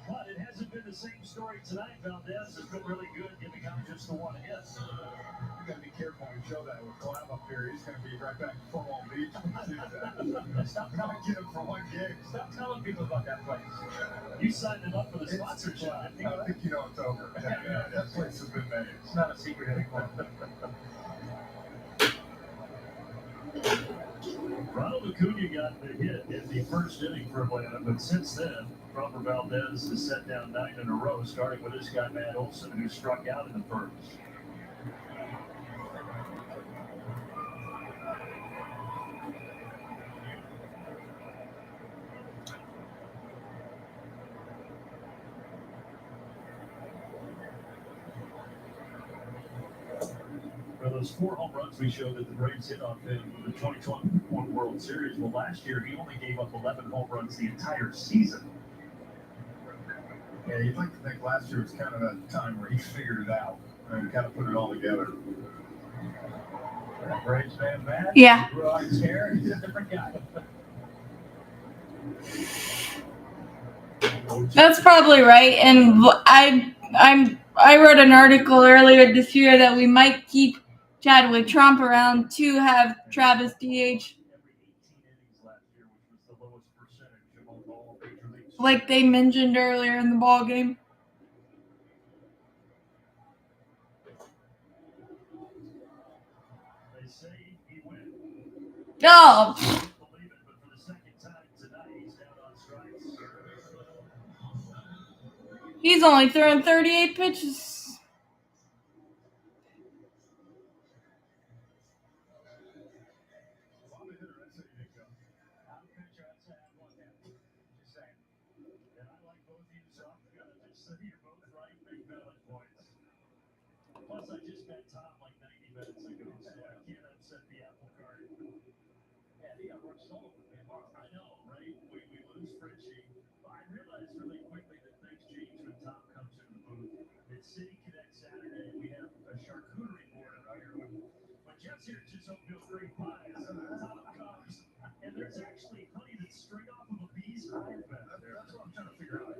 But it hasn't been the same story tonight. Valdez has been really good, giving up just the one hit. You got to be careful when you show that with Cloud up here. He's going to be right back in Fort Walton Beach. Stop telling get him for one gig. Stop telling people about that place. You signed him up for the sponsorship. I think you know it's over. That place has been made. It's not a secret anymore. Ronald Acuna got the hit in the first inning for Atlanta, but since then, Robert Valdez has set down 9 in a row, starting with this guy, Matt Olson, who struck out in the first. For those 4 home runs we showed that the Braves hit off in the 2021 World Series, well, last year he only gave up 11 home runs the entire season. Yeah, you'd like to think last year was kind of a time where he figured it out and kind of put it all together. That Braves fan, Matt? Yeah. He grew out his hair, he's a different guy. That's probably right. And I wrote an article earlier this year that we might keep Chadwick Trump around to have Travis DH. Like they mentioned earlier in the ball game. They say he went. Oh. Believe it, but for the second time tonight, he's down on strikes. He's only thrown 38 pitches. met Tom like 90 minutes ago, so I can't upset the apple cart. Yeah, they got Mark Sullivan. I know, right? We lose Fritchie. I realized really quickly that things change when Tom comes into the booth. At City Connect Saturday, we have a charcuterie board out here. When Jeff's here, it's just oatmeal cream pies. Tom comes, and there's actually honey that's straight off of a bee's hive back there. That's what I'm trying to figure out.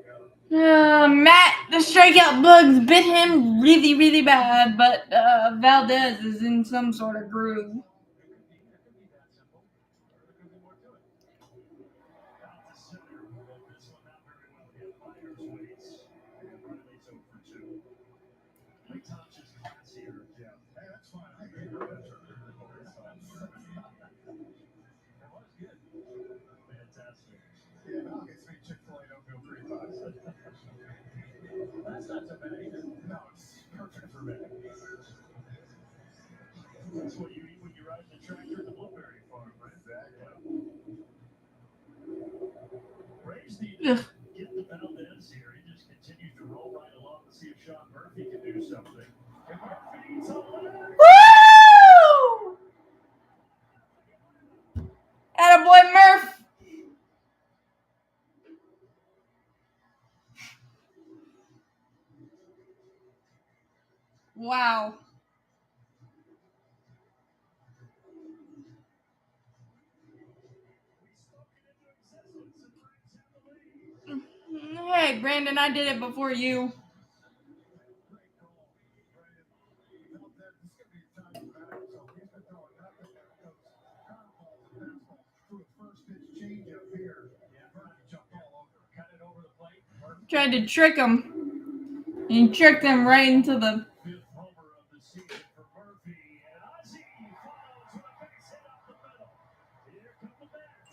Matt, the strikeout bugs bit him really, really bad, but Valdez is in some sort of groove. It could be that simple. Or there could be more to it. Out to center. This one not very well hit. Myers waits. And Riley's 0 for 2. Mike Tom's just classier. Yeah. Hey, that's fine. I hate her better. That was good. Fantastic. Yeah, now gets me Chick-fil-A oatmeal cream pies. That's not so bad either. No, it's perfect for me. That's what you eat when you ride the tractor at the blueberry farm, right? Exactly. Braves need to get the Valdez here. He just continues to roll right along to see if Sean Murphy can do something. And Murphy's on. Woo! Attaboy Murph! Wow. Hey, Brandon, I did it before you. Tried to trick him. He tricked him right into the... Fifth homer of the season for Murphy. And Ozzie follows with a base hit up the middle. Here come the bats.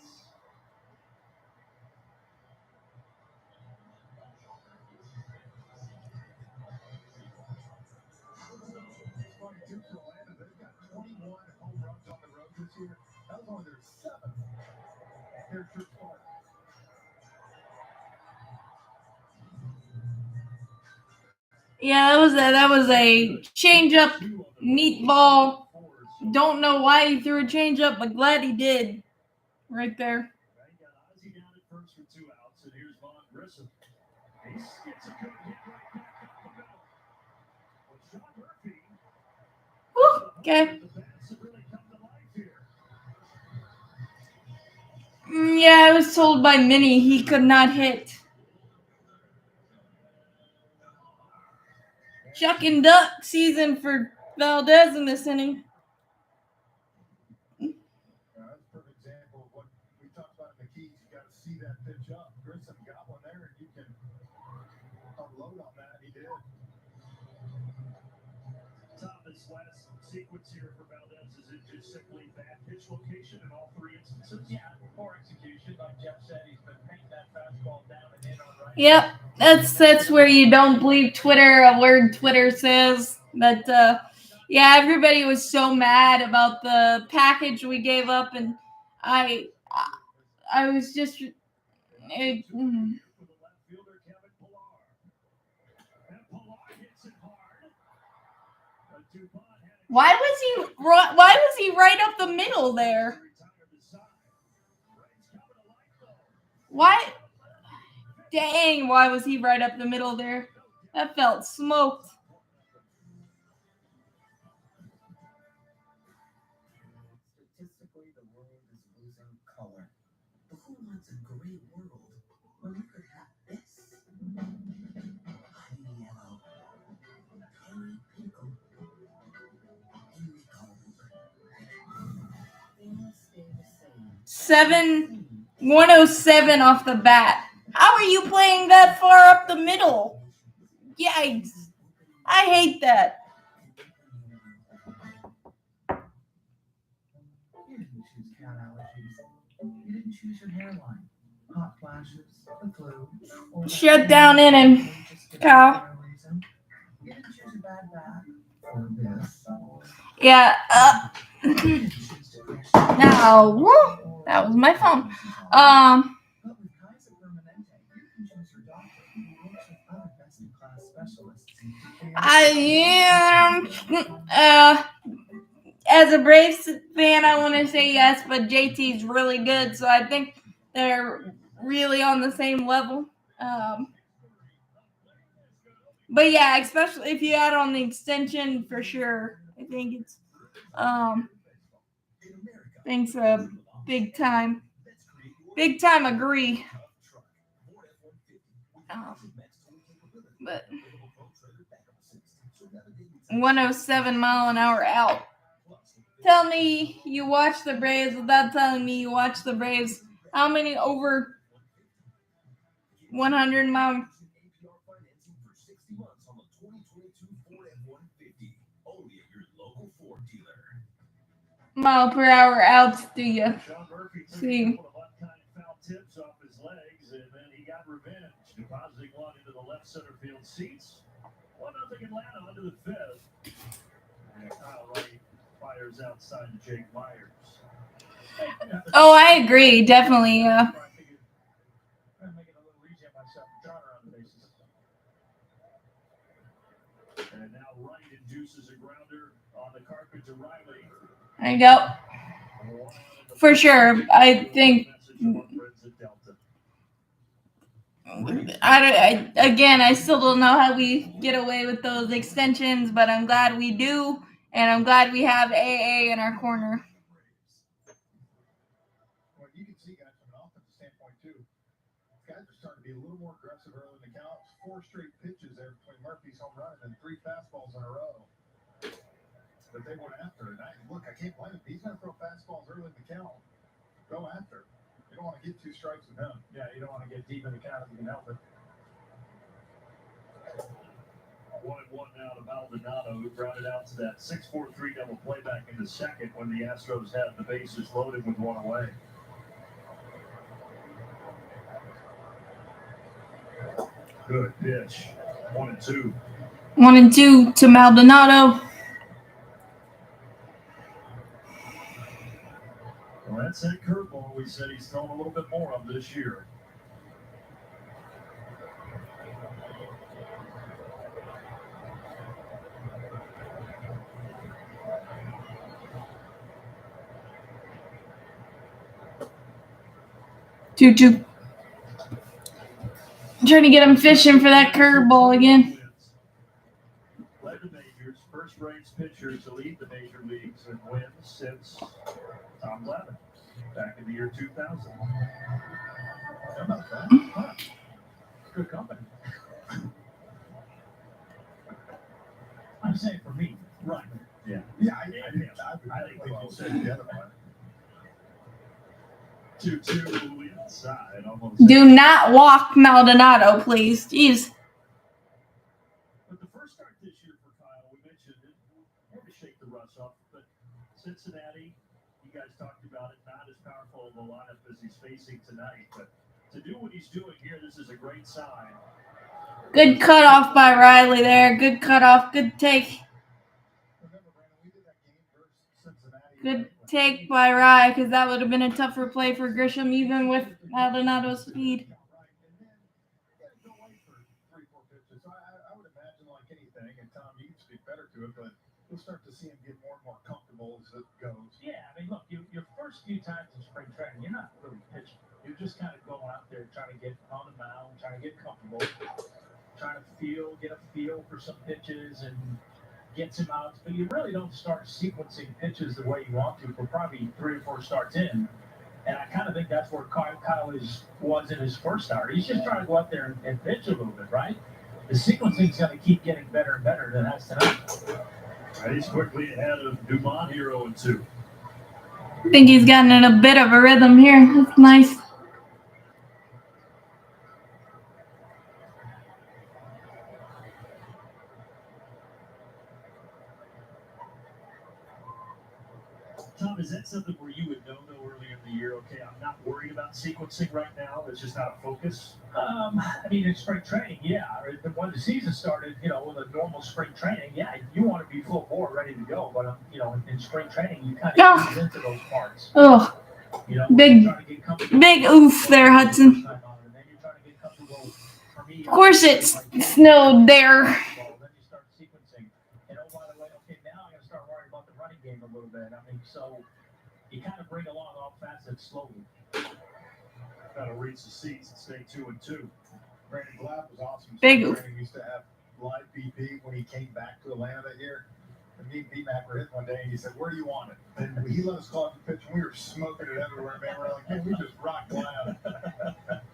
They've got 21 home runs on the road this year. That was only their 7th. Here's Chris Clark. Yeah, that was a change-up meatball. Don't know why he threw a change-up, but glad he did. Right there. Right, got Ozzie down at first for 2 outs, and here's Vaughn Grissom. He gets a good hit right back up the middle. With Sean Murphy. Woo, okay. The bats have really come to life here. Yeah, I was told by Minnie he could not hit. Chuck and duck season for Valdez in this inning. That's a perfect example of what we talked about in the Keys. You got to see that pitch up. Grissom got one there, and you can unload on that. He did. Top this last sequence here for Valdez, is it just simply bad pitch location in all 3 instances? Yeah, poor execution. Like Jeff said, he's been painting that fastball down and in on right. Yep, that's where you don't believe Twitter, a word Twitter says. But yeah, everybody was so mad about the package we gave up, and I was just. For the left fielder, Kevin Pillar. And Pillar hits it hard. But Dupont had a Why was he right up the middle there? Why? Dang, why was he right up the middle there? That felt smoked. Statistically, the world is losing color. But who wants a gray world when we could have this? Honey yellow, berry pickle, indigo. Things stay the same. 107 off the bat. How are you playing that far up the middle? Yikes. I hate that. You didn't choose cat allergies. You didn't choose your hairline, hot flashes, the flu, or Shut down in him, Kyle. You didn't choose a bad back or this. Yeah, You didn't choose to crash. now, woo, that was my phone. But with Kaiser Permanente, you can choose your doctor who works with other best-in-class specialists in As a Braves fan, I want to say yes, but JT's really good, so I think they're really on the same level. But yeah, especially if you add on the extension, for sure. I think it's a big time agree. But 107 mile an hour out. Tell me you watch the Braves without telling me you watch the Braves. How many over 100 mile per hour outs do you see? Foul tips off his legs, and then he got revenge, depositing one into the left center field seats. 1-0 Atlanta under the fifth. And Kyle Wright fires outside to Jake Myers. Oh, I agree, definitely. I'm making a little regen myself and John around the bases. And now Wright induces a grounder on the carpet to Riley. There you go. For sure, I think. I still don't know how we get away with those extensions, but I'm glad we do, and I'm glad we have AA in our corner. Well, you can see, guys, from an offensive standpoint, too. Guys are starting to be a little more aggressive early in the count. 4 straight pitches there between Murphy's home run and 3 fastballs in a row that they went after. And I can't blame him. He's going to throw fastballs early in the count. Go after him. You don't want to get 2 strikes with him. Yeah, you don't want to get deep in the count if you can help it. 1-1 now to Maldonado, who brought it out to that 6-4-3 double play back in the second when the Astros had the bases loaded with 1 away. Good pitch. 1-2. 1-2 to Maldonado. Well, that's that curveball we said he's thrown a little bit more of this year. Choo-choo. I'm trying to get him fishing for that curveball again. Led the majors, first Braves pitcher to lead the major leagues in wins since Tom Glavine back in the year 2000. How about that? Huh. Good company. I'm saying for me. Right. Yeah. I think they can say the other one. 2-2 inside. Almost. Do not walk Maldonado, please. Jeez. But the first start this year for Kyle, we mentioned it, had to shake the rust off. But Cincinnati, you guys talked about it, not as powerful of a lineup as he's facing tonight. But to do what he's doing here, this is a great sign. Good cutoff by Riley there. Good cutoff. Good take. Good take by Rye, because that would have been a tougher play for Grisham, even with Maldonado's speed. I would imagine, like anything, and Tom, you can speak better to it, but you'll start to see him get more and more comfortable as it goes. Yeah, I mean, look, your first few times in spring training, you're not really pitching. You're just kind of going out there trying to get on the mound, trying to get comfortable, trying to get a feel for some pitches and get some outs. But you really don't start sequencing pitches the way you want to for probably 3 or 4 starts in. And I kind of think that's where Kyle was in his first start. He's just trying to go out there and pitch a little bit, right? The sequencing's going to keep getting better and better than that's tonight. He's quickly ahead of Dumont here 0-2. I think he's gotten in a bit of a rhythm here. That's nice. Tom, is that something where you would know earlier in the year, okay, I'm not worried about sequencing right now, it's just not a focus? I mean, in spring training, yeah. When the season started, with a normal spring training, yeah, you want to be full bore, ready to go. But, in spring training, you kind of ease into those parts. Oh, big oof there, Hudson. Of course it snowed there. a little bit. I mean, so you kind of bring along all facets slowly. Got to reach the seats and stay 2-2. Brandon Glad was awesome. Big. Training used to have live BP when he came back to Atlanta that year. And me and B-Mac were hitting one day, and he said, "Where do you want it?" And he let us call up the pitch, and we were smoking it everywhere, man. We're like, "Man, we just rock Glad."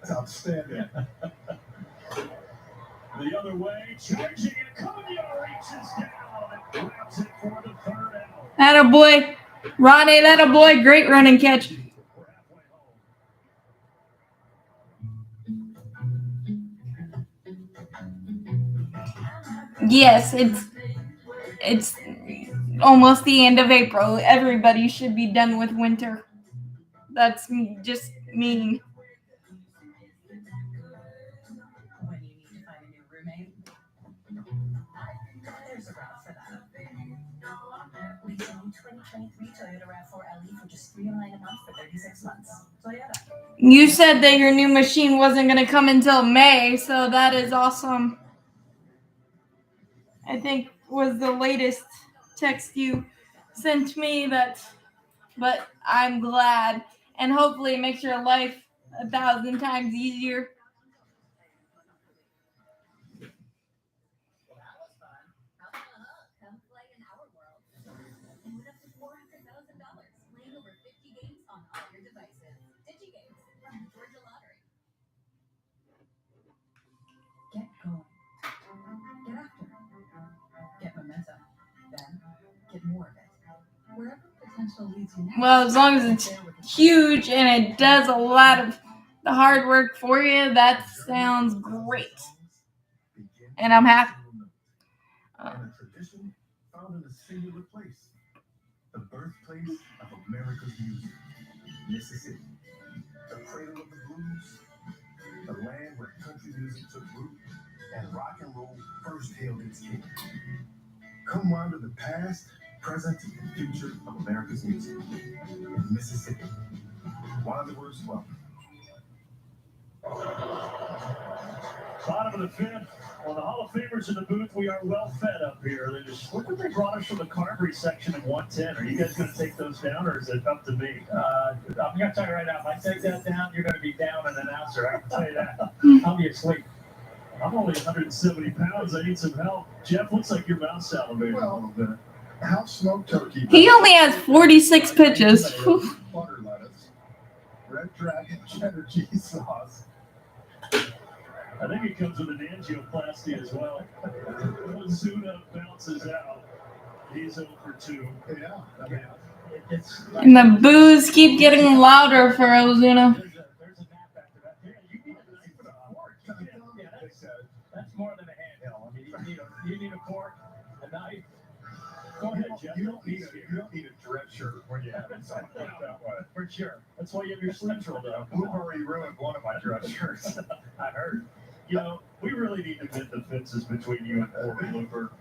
It's outstanding. The other way, charging it, Cunha reaches down and grabs it for the third out. Attaboy. Ronnie, attaboy. Great running catch. We're halfway home. Yes, it's almost the end of April. Everybody should be done with winter. That's just mean. When you need to find a new roommate, there's a route for that. Lease a new 2023 Toyota RAV4 LE for just $309 a month for 36 months. Toyota. You said that your new machine wasn't going to come until May, so that is awesome. I think was the latest text you sent me but I'm glad, and hopefully it makes your life 1,000 times easier. Well, that was fun. Come play in our world. And with up to $400,000, playing over 50 games on all your devices. DigiGames from the Georgia Lottery. Get going. Get after it. Get momentum. Then get more of it. Wherever potential leads you next. Well, as long as it's huge and it does a lot of the hard work for you, that sounds great. And I'm happy. And a tradition found in a singular place, the birthplace of America's music, Mississippi, the cradle of the blues, the land where country music took root and rock and roll first hailed its king. Come wander the past, present, and future of America's music in Mississippi. Wanderers welcome. Bottom of the fifth. Well, the Hall of Famers in the booth, we are well fed up here. They just look what they brought us from the Carberry section in 110. Are you guys going to take those down, or is it up to me? I'm going to tell you right now, if I take that down, you're going to be down an announcer. I can tell you that. I'll be asleep. I'm only 170 pounds. I need some help. Jeff, looks like your mouth salivating a little bit. House smoked turkey. He only has 46 pitches. Butter lettuce, red dragon cheddar cheese sauce. I think it comes with an angioplasty as well. Ozuna bounces out. He's 0 for 2. Yeah, I mean, It's And the boos keep getting louder for Ozuna. There's a nap after that. Yeah, you need a knife and a fork. Yeah, that's more than a handheld. I mean, you need a fork, a knife. Go ahead, Jeff. you don't need a dress shirt when you have something like that way. For sure. That's why you have your sleeves rolled up. Blueberry ruined one of my dress shirts. I heard. You know, we really need to mend the fences between you and Corey Looper.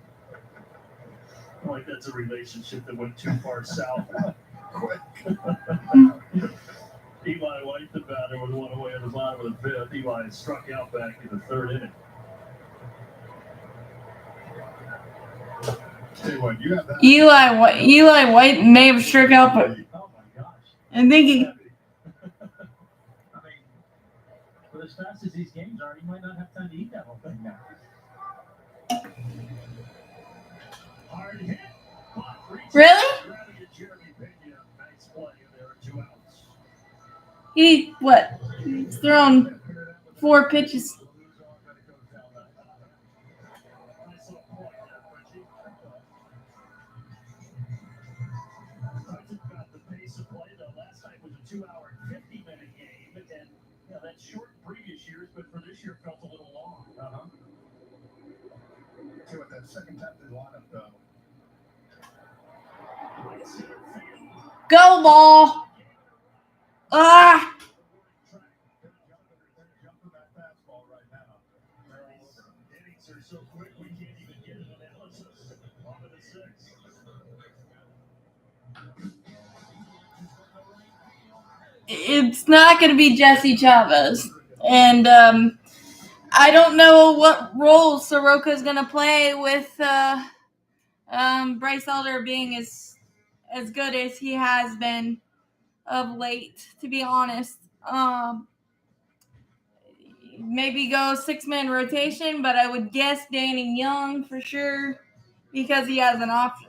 Like that's a relationship that went too far south. Quick. Eli White, the batter, was one away at the bottom of the fifth. Eli struck out back in the third inning. Tell you what, you have that. Eli White may have struck out, but Oh my gosh. I think he. I mean, but as fast as these games are, he might not have time to eat that whole thing now. Hard hit. But reaches Really? grabbing at Jeremy Pena. Nice play, and there are 2 outs. He what? He's thrown 4 pitches. Nice little point there, Frenchie. Talked about the pace of play, though. Last night was a 2-hour, 50-minute game, and you know, that's short in previous years, but for this year felt a little long. See what that second time they line up though. Go ball! Ah! Jumping that fastball right now. Innings are so quick, we can't even get an analysis. On to the 6th. It's not going to be Jesse Chavez, and I don't know what role Soroka's going to play with Bryce Elder being his as good as he has been of late, to be honest. Maybe go 6-man rotation, but I would guess Danny Young for sure because he has an option.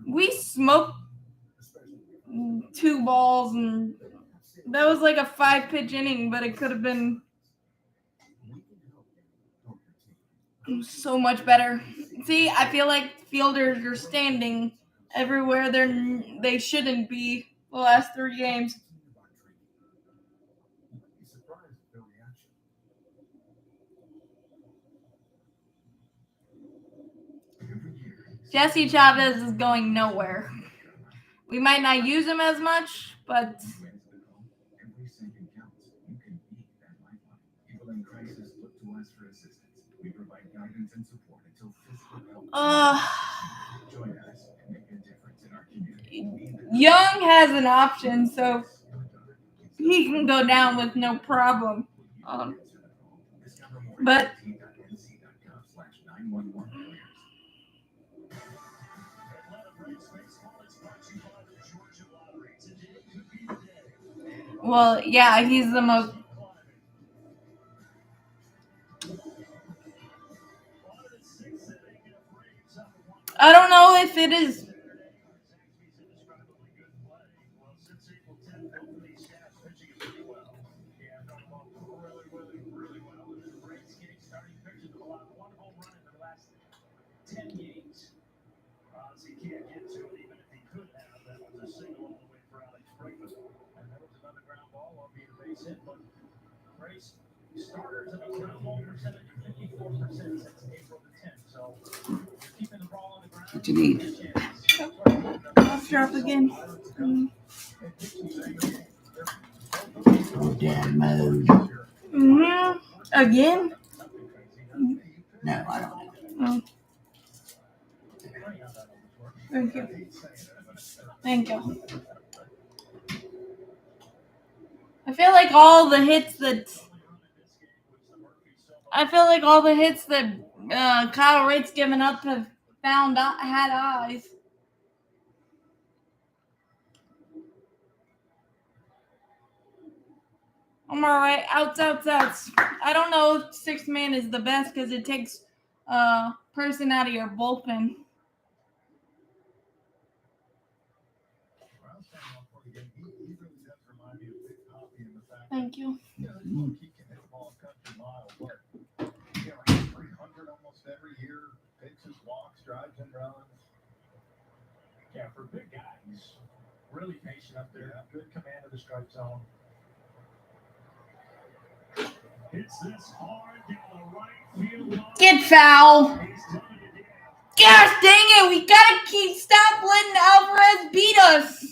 We smoked 2 balls, and that was like a 5-pitch inning, but it could have been so much better. See, I feel like fielders are standing everywhere they shouldn't be the last 3 games. Jesse Chavez is going nowhere. We might not use him as much, but Every second counts. You can be that lifeline. People in crisis look to us for assistance. We provide guidance and support until physical help. Join us and make a difference in our community. Young has an option, so he can go down with no problem. But well, yeah, he's the most. I don't know if it is. Starters and a ground ball percentage of 54% since April the 10th. So you're keeping the ball on the ground. What you need? Off drop again. Oh, dad mode. Again? No, I don't know. Oh. Thank you. Thank you. I feel like all the hits that Kyle Wright's given up have had eyes. I'm all right. Outs. I don't know if 6-man is the best because it takes person out of your bullpen. Thank you. Look, he can hit the ball a country mile, but he's 300 almost every year. Pitches, walks, drives, and runs. Yeah, for a big guy, he's really patient up there. Good command of the strike zone. Hits this hard down the right field line. Get foul. He's coming to the Gosh dang it. We got to stop letting Alvarez beat us.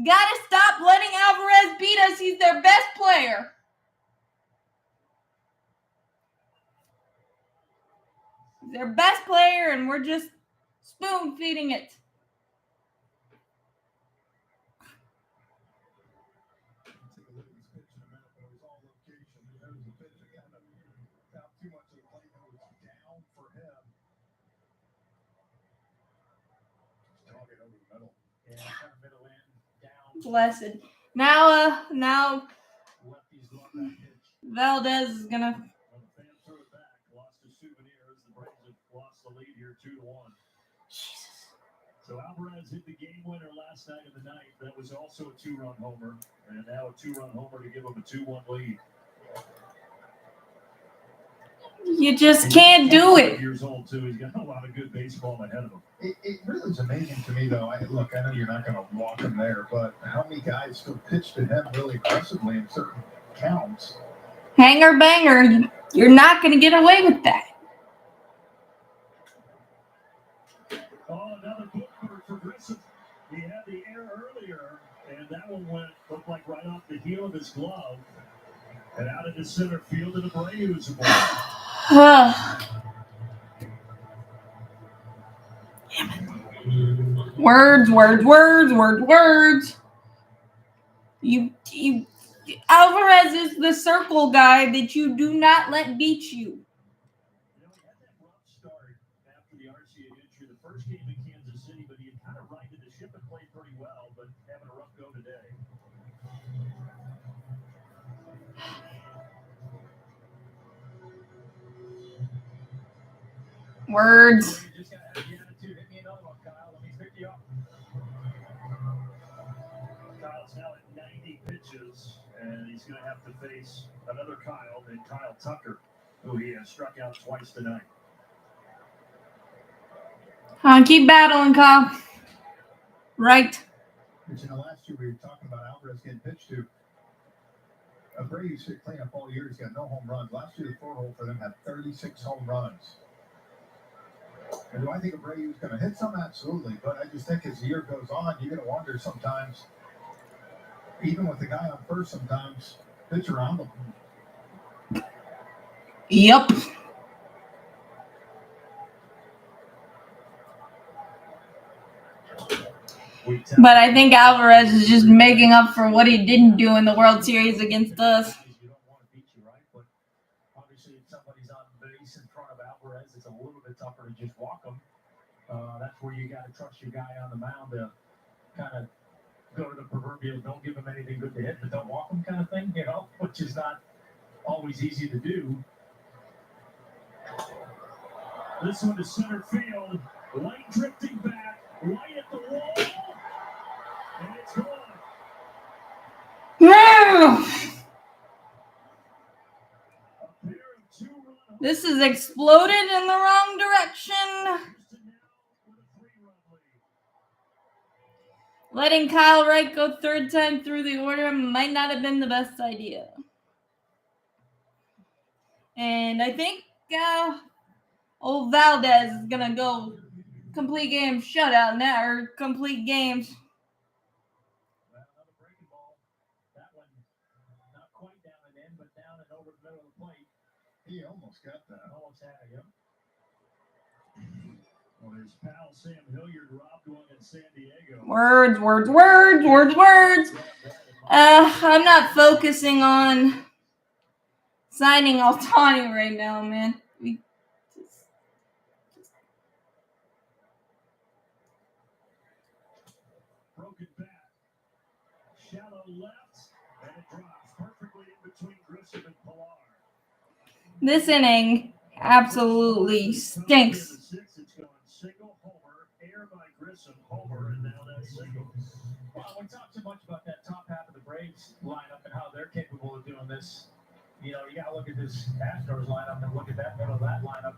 Got to stop letting Alvarez beat us. He's their best player. He's their best player, and we're just spoon feeding it. Take a look at his pitch in a minute, but it was all location. There was a pitch again that found too much of the plate, and it was down for him. Just dog it over the middle. Yeah, kind of middle in, down. Blessed. Now Lefties love that pitch. Valdez is gonna. Well, the fan threw it back. Lost a souvenir as the Braves have lost the lead here 2-1. Jesus. So Alvarez hit the game winner last night of the night. That was also a 2-run homer. And now a 2-run homer to give him a 2-1 lead. You just can't do it. Years old too. He's got a lot of good baseball ahead of him. It really is amazing to me, though. I know you're not going to walk him there, but how many guys still pitch to him really aggressively in certain counts? Hanger banger. You're not going to get away with that. Oh, another book for Grissom. He had the air earlier, and that one looked like right off the heel of his glove. And out into center field to the Braves. Words. You Alvarez is the circle guy that you do not let beat you. the RCA injury the first game in Kansas City, but he had kind of righted the ship and played pretty well, but having a rough go today. Words. You just gotta have the attitude. Hit me another one, Kyle. Let me pick you up. Kyle's now at 90 pitches, and he's going to have to face another Kyle named Kyle Tucker, who he has struck out twice tonight. Keep battling, Kyle. Right. But last year we were talking about Alvarez getting pitched to. Brady's been clean up all year. He's got no home runs. Last year the total for them had 36 home runs. And do I think Brady was going to hit some? Absolutely. But I just think as the year goes on, you're going to wonder sometimes, even with the guy on first, sometimes pitch around him. Yep. But I think Alvarez is just making up for what he didn't do in the World Series against us. You don't want to beat you, right? But obviously, if somebody's on base in front of Alvarez, it's a little bit tougher to just walk them. That's where you got to trust your guy on the mound to kind of go to the proverbial don't give him anything good to hit, but don't walk him kind of thing, which is not always easy to do. This one to center field. Light drifting back. Right at the wall. And it's gone. This is exploded in the wrong direction. Letting Kyle Wright go third time through the order might not have been the best idea. And I think old Valdez is going to go complete game shutout now, or complete games. Well, another breaking ball. That one not quite down and in, but down and over the middle of the plate. He almost got that. Almost had it, yep. Well, his pal Sam Hilliard robbed one in San Diego. Words. I'm not focusing on signing Altani right now, man. Broken bat. Shallow left, and it drops perfectly in between Grissom and Pilar. This inning absolutely stinks. It's going single, homer, air by Grissom, homer, and now that's single. Well, we talked too much about that top half of the Braves lineup and how they're capable of doing this. You got to look at this Astros lineup and look at that middle of that lineup.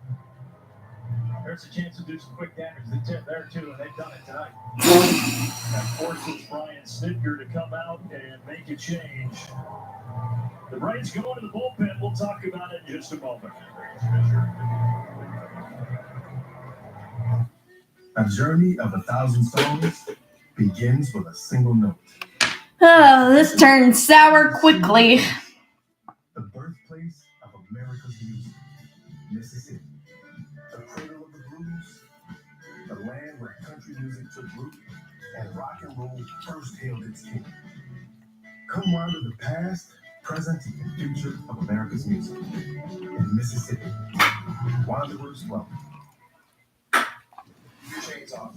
There's a chance to do some quick damage. There too, and they've done it tonight. That forces Brian Snitker to come out and make a change. The Braves go into the bullpen. We'll talk about it in just a moment. A journey of 1,000 songs begins with a single note. Oh, this turned sour quickly. The birthplace of America's music, Mississippi. The cradle of the blues, the land where country music took root and rock and roll first hailed its king. Come wander the past, present, and future of America's music in Mississippi. Wanderers welcome. Your chains off.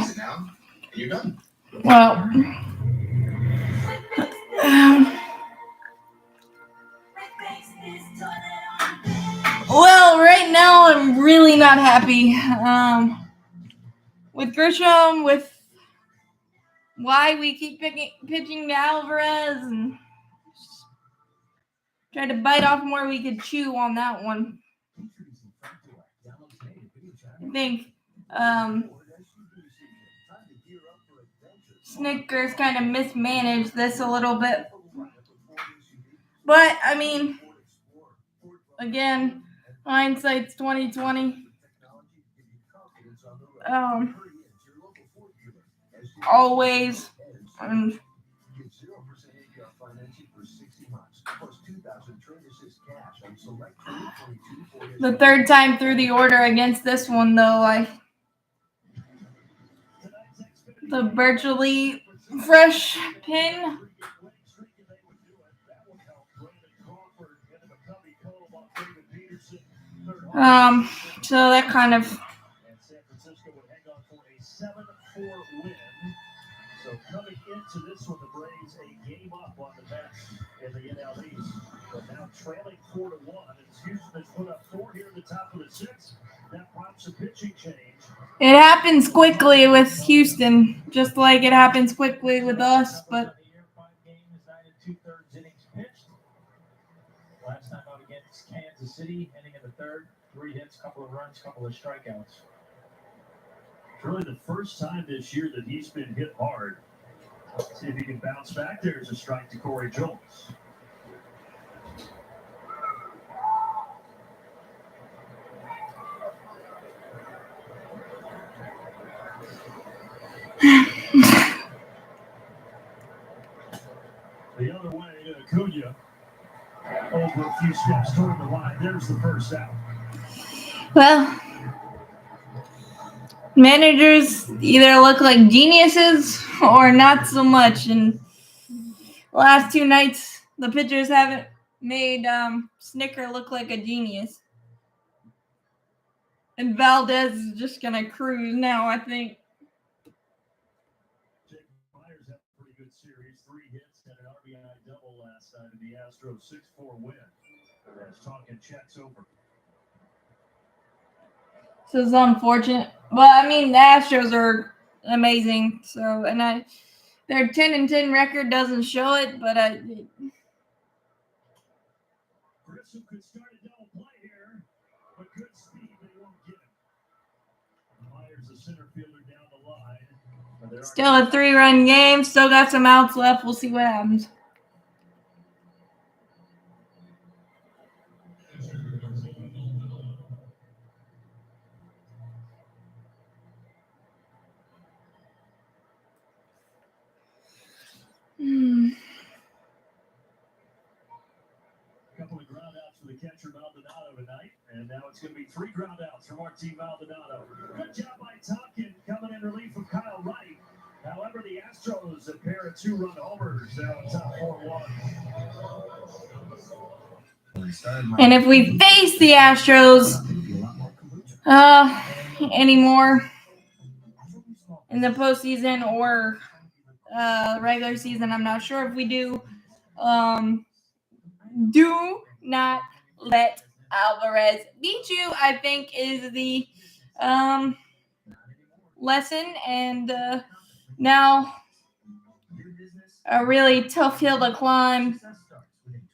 Sit down, and you're done. Well, right now I'm really not happy with Grisham, with why we keep pitching to Alvarez, and try to bite off more we could chew on that one. I think Snickers kind of mismanaged this a little bit. But, I mean, again, hindsight's 20/20. Always. And the third time through the order against this one, though, the virtually fresh pin. So that kind of 7-4 win. So coming into this one, the Braves a game up on the Mets in the NL East. But now trailing 4-1. It's Houston that's put up 4 here at the top of the 6th. That prompts a pitching change. It happens quickly with Houston, just like it happens quickly with us. But 5 games, 9 2/3 innings pitched. Last time out against Kansas City, ending in the 3rd, 3 hits, couple of runs, couple of strikeouts. It's really the first time this year that he's been hit hard. See if he can bounce back. There's a strike to Corey Jones. The other way, Acuna over a few steps toward the line. There's the first out. well, managers either look like geniuses or not so much. And last 2 nights, the pitchers haven't made Snicker look like a genius. And Valdez is just going to cruise now, I think. Jake Myers had a pretty good series. 3 hits and an RBI double last night in the Astros 6-4 win. As talking checks over. So it's unfortunate. But, I mean, the Astros are amazing. So, and their 10-10 record doesn't show it, but Grissom could start a double play here, but good speed they won't get him. Myers, the center fielder, down the line. still a 3-run game. Still got some outs left. We'll see what happens. Couple of ground outs for the catcher Maldonado tonight, and now it's going to be 3 ground outs for Martin Maldonado. Good job by Tonkin coming in relief of Kyle Wright. However, the Astros a pair of 2-run homers. They're on top 4-1. And if we face the Astros anymore in the postseason or regular season, I'm not sure if we do. Do not let Alvarez beat you, I think, is the lesson. And now a really tough hill to climb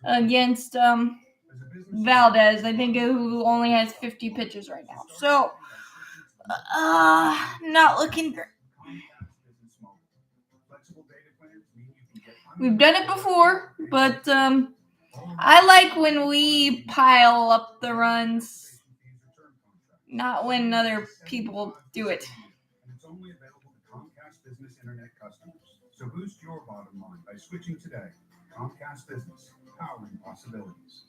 against Valdez, I think, who only has 50 pitches right now. So, not looking great. We've done it before, but I like when we pile up the runs, not when other people do it. And it's only available to Comcast Business Internet customers. So boost your bottom line by switching today. Comcast Business, powering possibilities.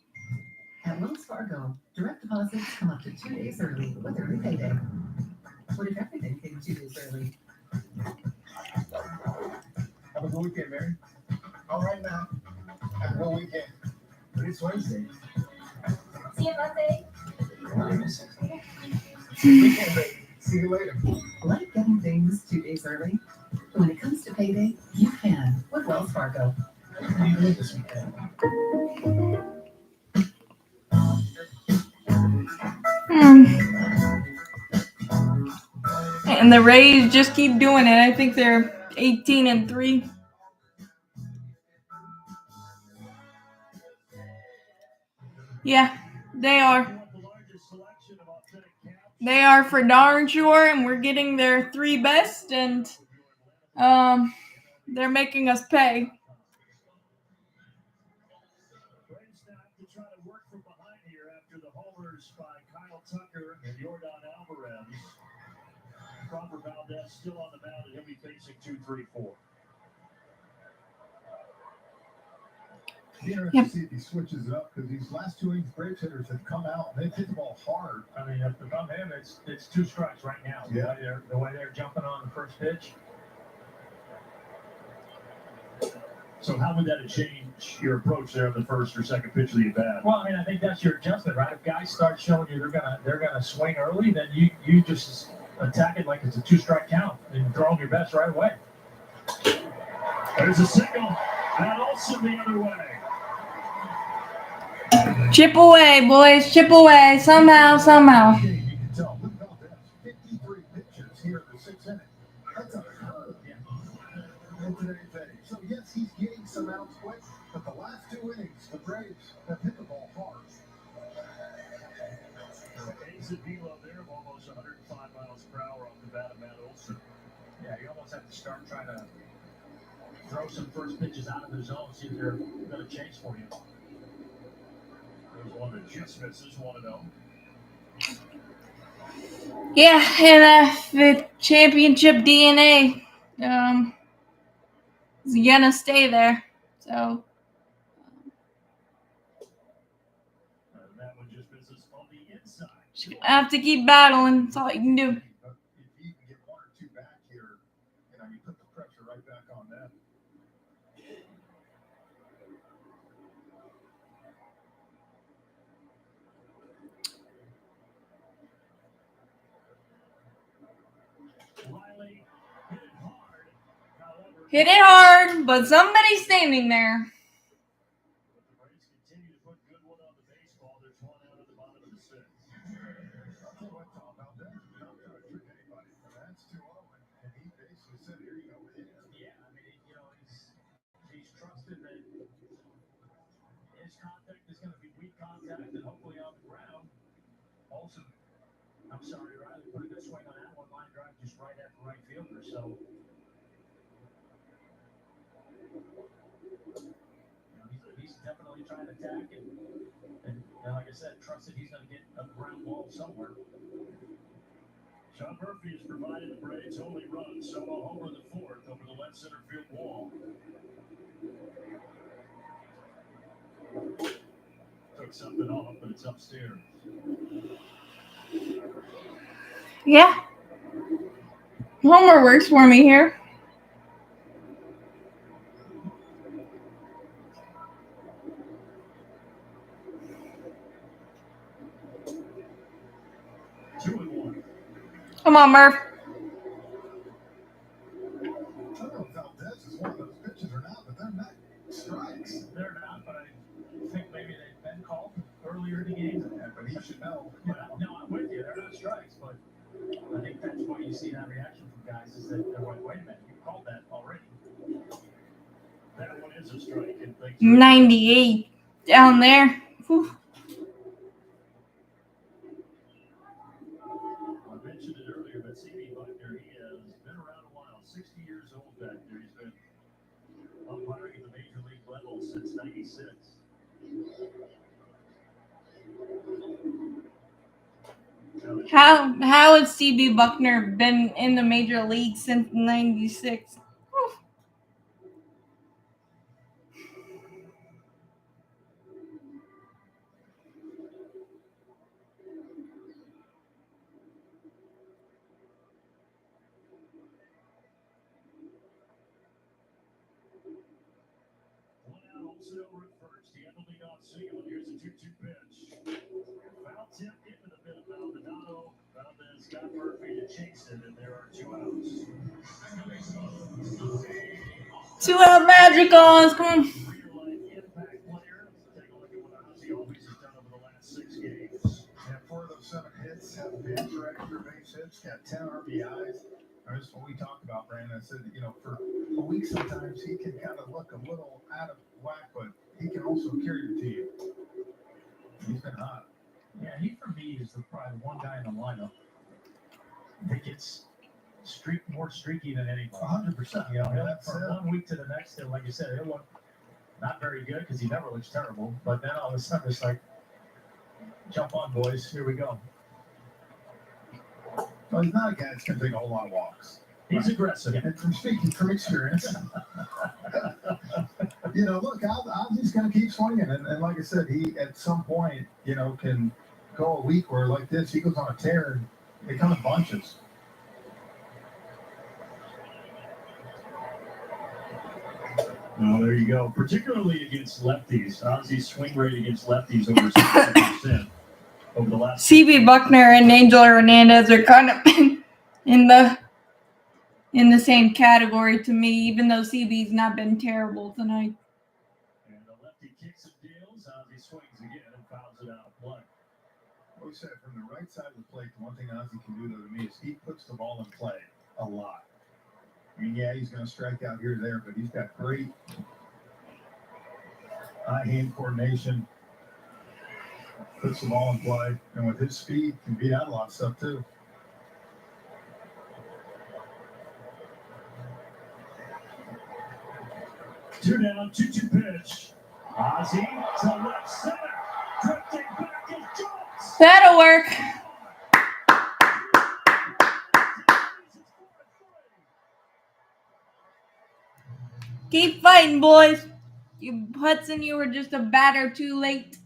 At Wells Fargo, direct deposits come up to 2 days early with early payday. What if everything came 2 days early? Have a good weekend, Mary. All right, now. Have a good weekend. But it's Wednesday. See you Monday. Weekend, baby. See you later. Like getting things 2 days early? When it comes to payday, you can with Wells Fargo. What are you doing this weekend? And the Rays just keep doing it. I think they're 18-3. Yeah, they are. They are for darn sure, and we're getting their 3 best, and they're making us pay. Braves now have to try to work from behind here after the homers by Kyle Tucker and Jordan Alvarez. Robert Valdez still on the mound, and he'll be facing 2-3-4. Be interesting to see if he switches it up because these last 2 innings, Braves hitters have come out and they've hit the ball hard. I mean, if I'm him, it's 2 strikes right now. Yeah. The way they're jumping on the first pitch. So how would that change your approach there on the first or second pitch of the at-bat? Well, I mean, I think that's your adjustment, right? If guys start showing you they're gonna swing early, then you just attack it like it's a 2-strike count and throw them your best right away. There's a single. And also the other way. Chip away, boys. Chip away. Somehow. You can tell. Look about that. 53 pitches here in the 6th inning. That's a curve in today's inning. So, yes, he's getting some outs quick, but the last 2 innings, the Braves have hit the ball hard. A's at Velo there of almost 105 miles per hour off the bat of Matt Olson. Yeah, you almost have to start trying to throw some first pitches out of the zone, see if they're going to chase for you. There's one that just misses, 1-0. Yeah, and the championship DNA is gonna stay there. So And that one just misses on the inside. just gonna have to keep battling. That's all you can do. But if you can get 1 or 2 back here, you put the pressure right back on them. Riley hit it hard. However, Hit it hard, but somebody's standing there. the Braves continue to put good one on the baseball. There's 1 out of the bottom of the 6th. I'll tell you what, Tom, about that. You're not going to trick anybody. That's 2-0, and he basically said, here you go. Yeah, I mean, he's trusted that his contact is going to be weak contact and hopefully on the ground. Also, I'm sorry, Riley put a good swing on that one. Line drive just right at the right fielder. So, he's definitely trying to attack it. And like I said, trusted he's going to get a ground ball somewhere. Sean Murphy has provided the Braves only run. So a homer in the 4th over the left center field wall. Took something off, but it's upstairs. Yeah. Homer works for me here. Two and one. Come on, Murph. I don't know if Valdez is one of those pitches or not, but they're not strikes. They're not, but I think maybe they've been called earlier in the game. Yeah, but he should know. No, I'm with you. They're not strikes, but I think that's why you see that reaction from guys is that they're like, wait a minute, you called that already. That one is a strike. And 98 down there. Whew. I mentioned it earlier, but C.B. Buckner, he has been around a while, 60 years old back there. He's been umpiring at the major league level since 96. How has CB Buckner been in the major league since 96? Whew. One out, Olsen over at first. He had the lead off single. Here's a 2-2 pitch. Foul tip into the middle. Maldonado. Valdez got Murphy to chase it, and there are 2 outs. 2-out magic on. Come on. Real-life impact player. Let's take a look at what Ozzie always has done over the last 6 games. Yeah, 4 of those 7 hits have been for extra base hits, got 10 RBIs. That's what we talked about, Brandon. I said, for a week sometimes he can kind of look a little out of whack, but he can also carry the team. He's been hot. Yeah, he for me is probably the one guy in the lineup that gets more streaky than anybody. 100%. From 1 week to the next, and like you said, it looked not very good because he never looks terrible. But then all of a sudden, it's like, jump on, boys, here we go. Well, he's not a guy that's going to take a whole lot of walks. He's aggressive. And from speaking from experience, look, Ozzy's going to keep swinging. And like I said, he, at some point, can go a week where like this, he goes on a tear and they come in bunches. Oh, there you go. Particularly against lefties. Ozzie's swing rate against lefties over 60% over the last. CB Buckner and Angel Hernandez are kind of in the same category to me, even though CB's not been terrible tonight. And the lefty kicks and deals. Ozzie swings again and fouls it out of play. Like I said, from the right side of the plate, one thing Ozzie can do, though, to me is he puts the ball in play a lot. I mean, yeah, he's going to strike out here or there, but he's got great eye-hand coordination. Puts the ball in play, and with his speed, can beat out a lot of stuff, too. Two down, 2-2 pitch. Ozzie to left center. Drifting back is Jones. That'll work. Keep fighting, boys. Hudson, you were just a batter too late.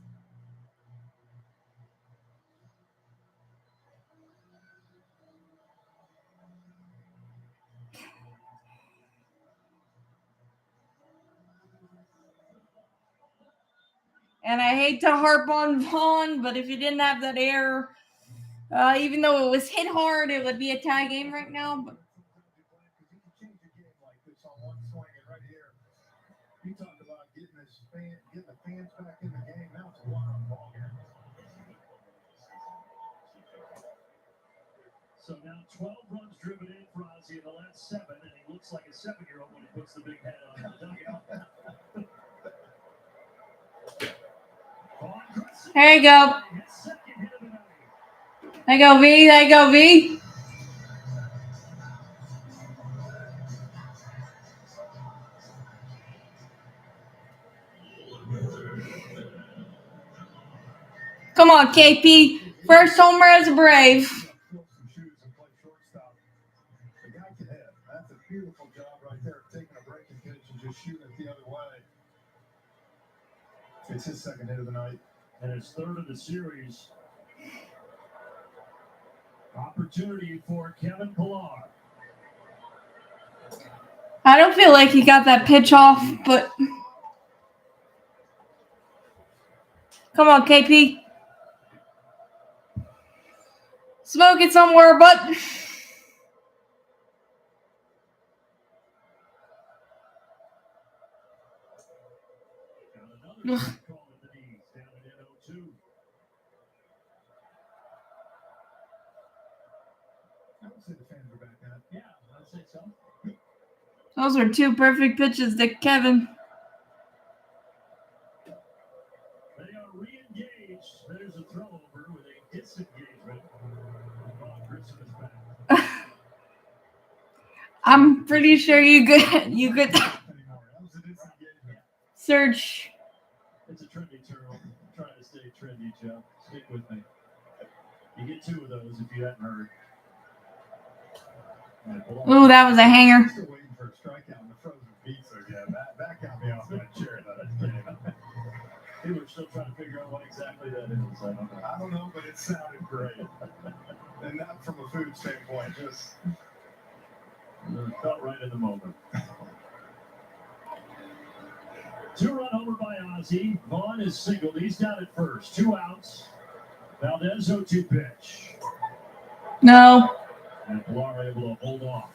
And I hate to harp on Vaughn, but if he didn't have that error, even though it was hit hard, it would be a tie game right now. But He talked about getting the fans back in the game. Now it's a one-run ball game. So now 12 runs driven in for Ozzie in the last 7, and he looks like a 7-year-old when he puts the big head on the dugout. there you go. There you go, V. There you go, V. Come on, KP. First homer as a Brave. The guy can hit. That's a beautiful job right there, taking a breaking pitch and just shooting it the other way. It's his second hit of the night. And his third of the series. Opportunity for Kevin Pillar. I don't feel like he got that pitch off, but come on, KP. Smoke it somewhere, but Another call at the knees down at 0-2. I would say the fans are back at it. Yeah, I'd say so. those are two perfect pitches to Kevin. They are re-engaged. There's a throw over with a disengagement. Grissom is back. I'm pretty sure you could search. It's a trendy term. I'm trying to stay trendy, Joe. Stick with me. You get 2 of those if you hadn't heard. Ooh, that was a hanger. Still waiting for a strikeout in the frozen pizza again. That got me off my chair. People are still trying to figure out what exactly that is. I don't know, but it sounded great. And not from a food standpoint, just felt right in the moment. 2-run homer by Ozzie. Vaughn is singled. He's down at first. 2 outs. Valdez 0-2 pitch. No. And Pillar able to hold off.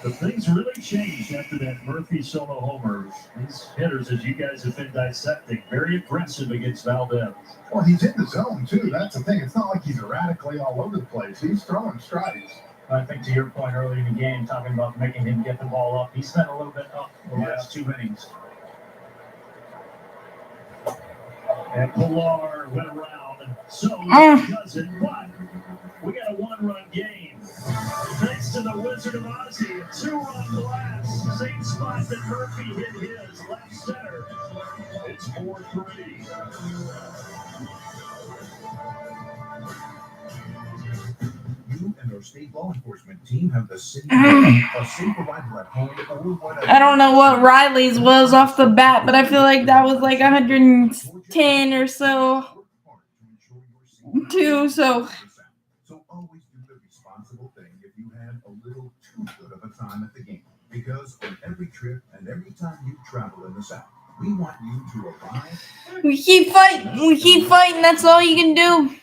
The things really changed after that Murphy solo homer. These hitters, as you guys have been dissecting, very aggressive against Valdez. Well, he's in the zone, too. That's the thing. It's not like he's erratically all over the place. He's throwing strikes. I think to your point earlier in the game, talking about making him get the ball up, he spent a little bit up the last 2 innings. And Pillar went around, so does it, but we got a 1-run game. Thanks to the Wizard of Ozzie, a 2-run blast. Same spot that Murphy hit his, left center. It's 4-3. You and our state law enforcement team have the same a safe arrival at home or whatever. I don't know what Riley's was off the bat, but I feel like that was like 110 or so. Too, so Always do the responsible thing if you had a little too good of a time at the game. Because on every trip and every time you travel in the South, We want you to arrive. We keep fighting. We keep fighting. That's all you can do.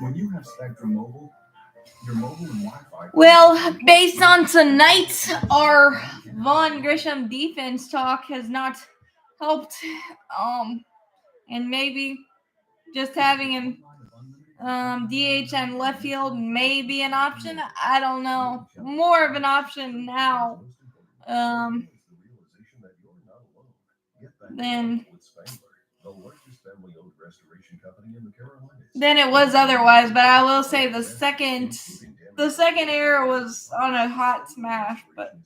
When you have Spectrum Mobile, your mobile and Wi-Fi. Well, based on tonight, our Von Grisham defense talk has not helped. And maybe just having him DH and left field may be an option. I don't know. More of an option now than it was otherwise. But I will say the second error was on a hot smash. But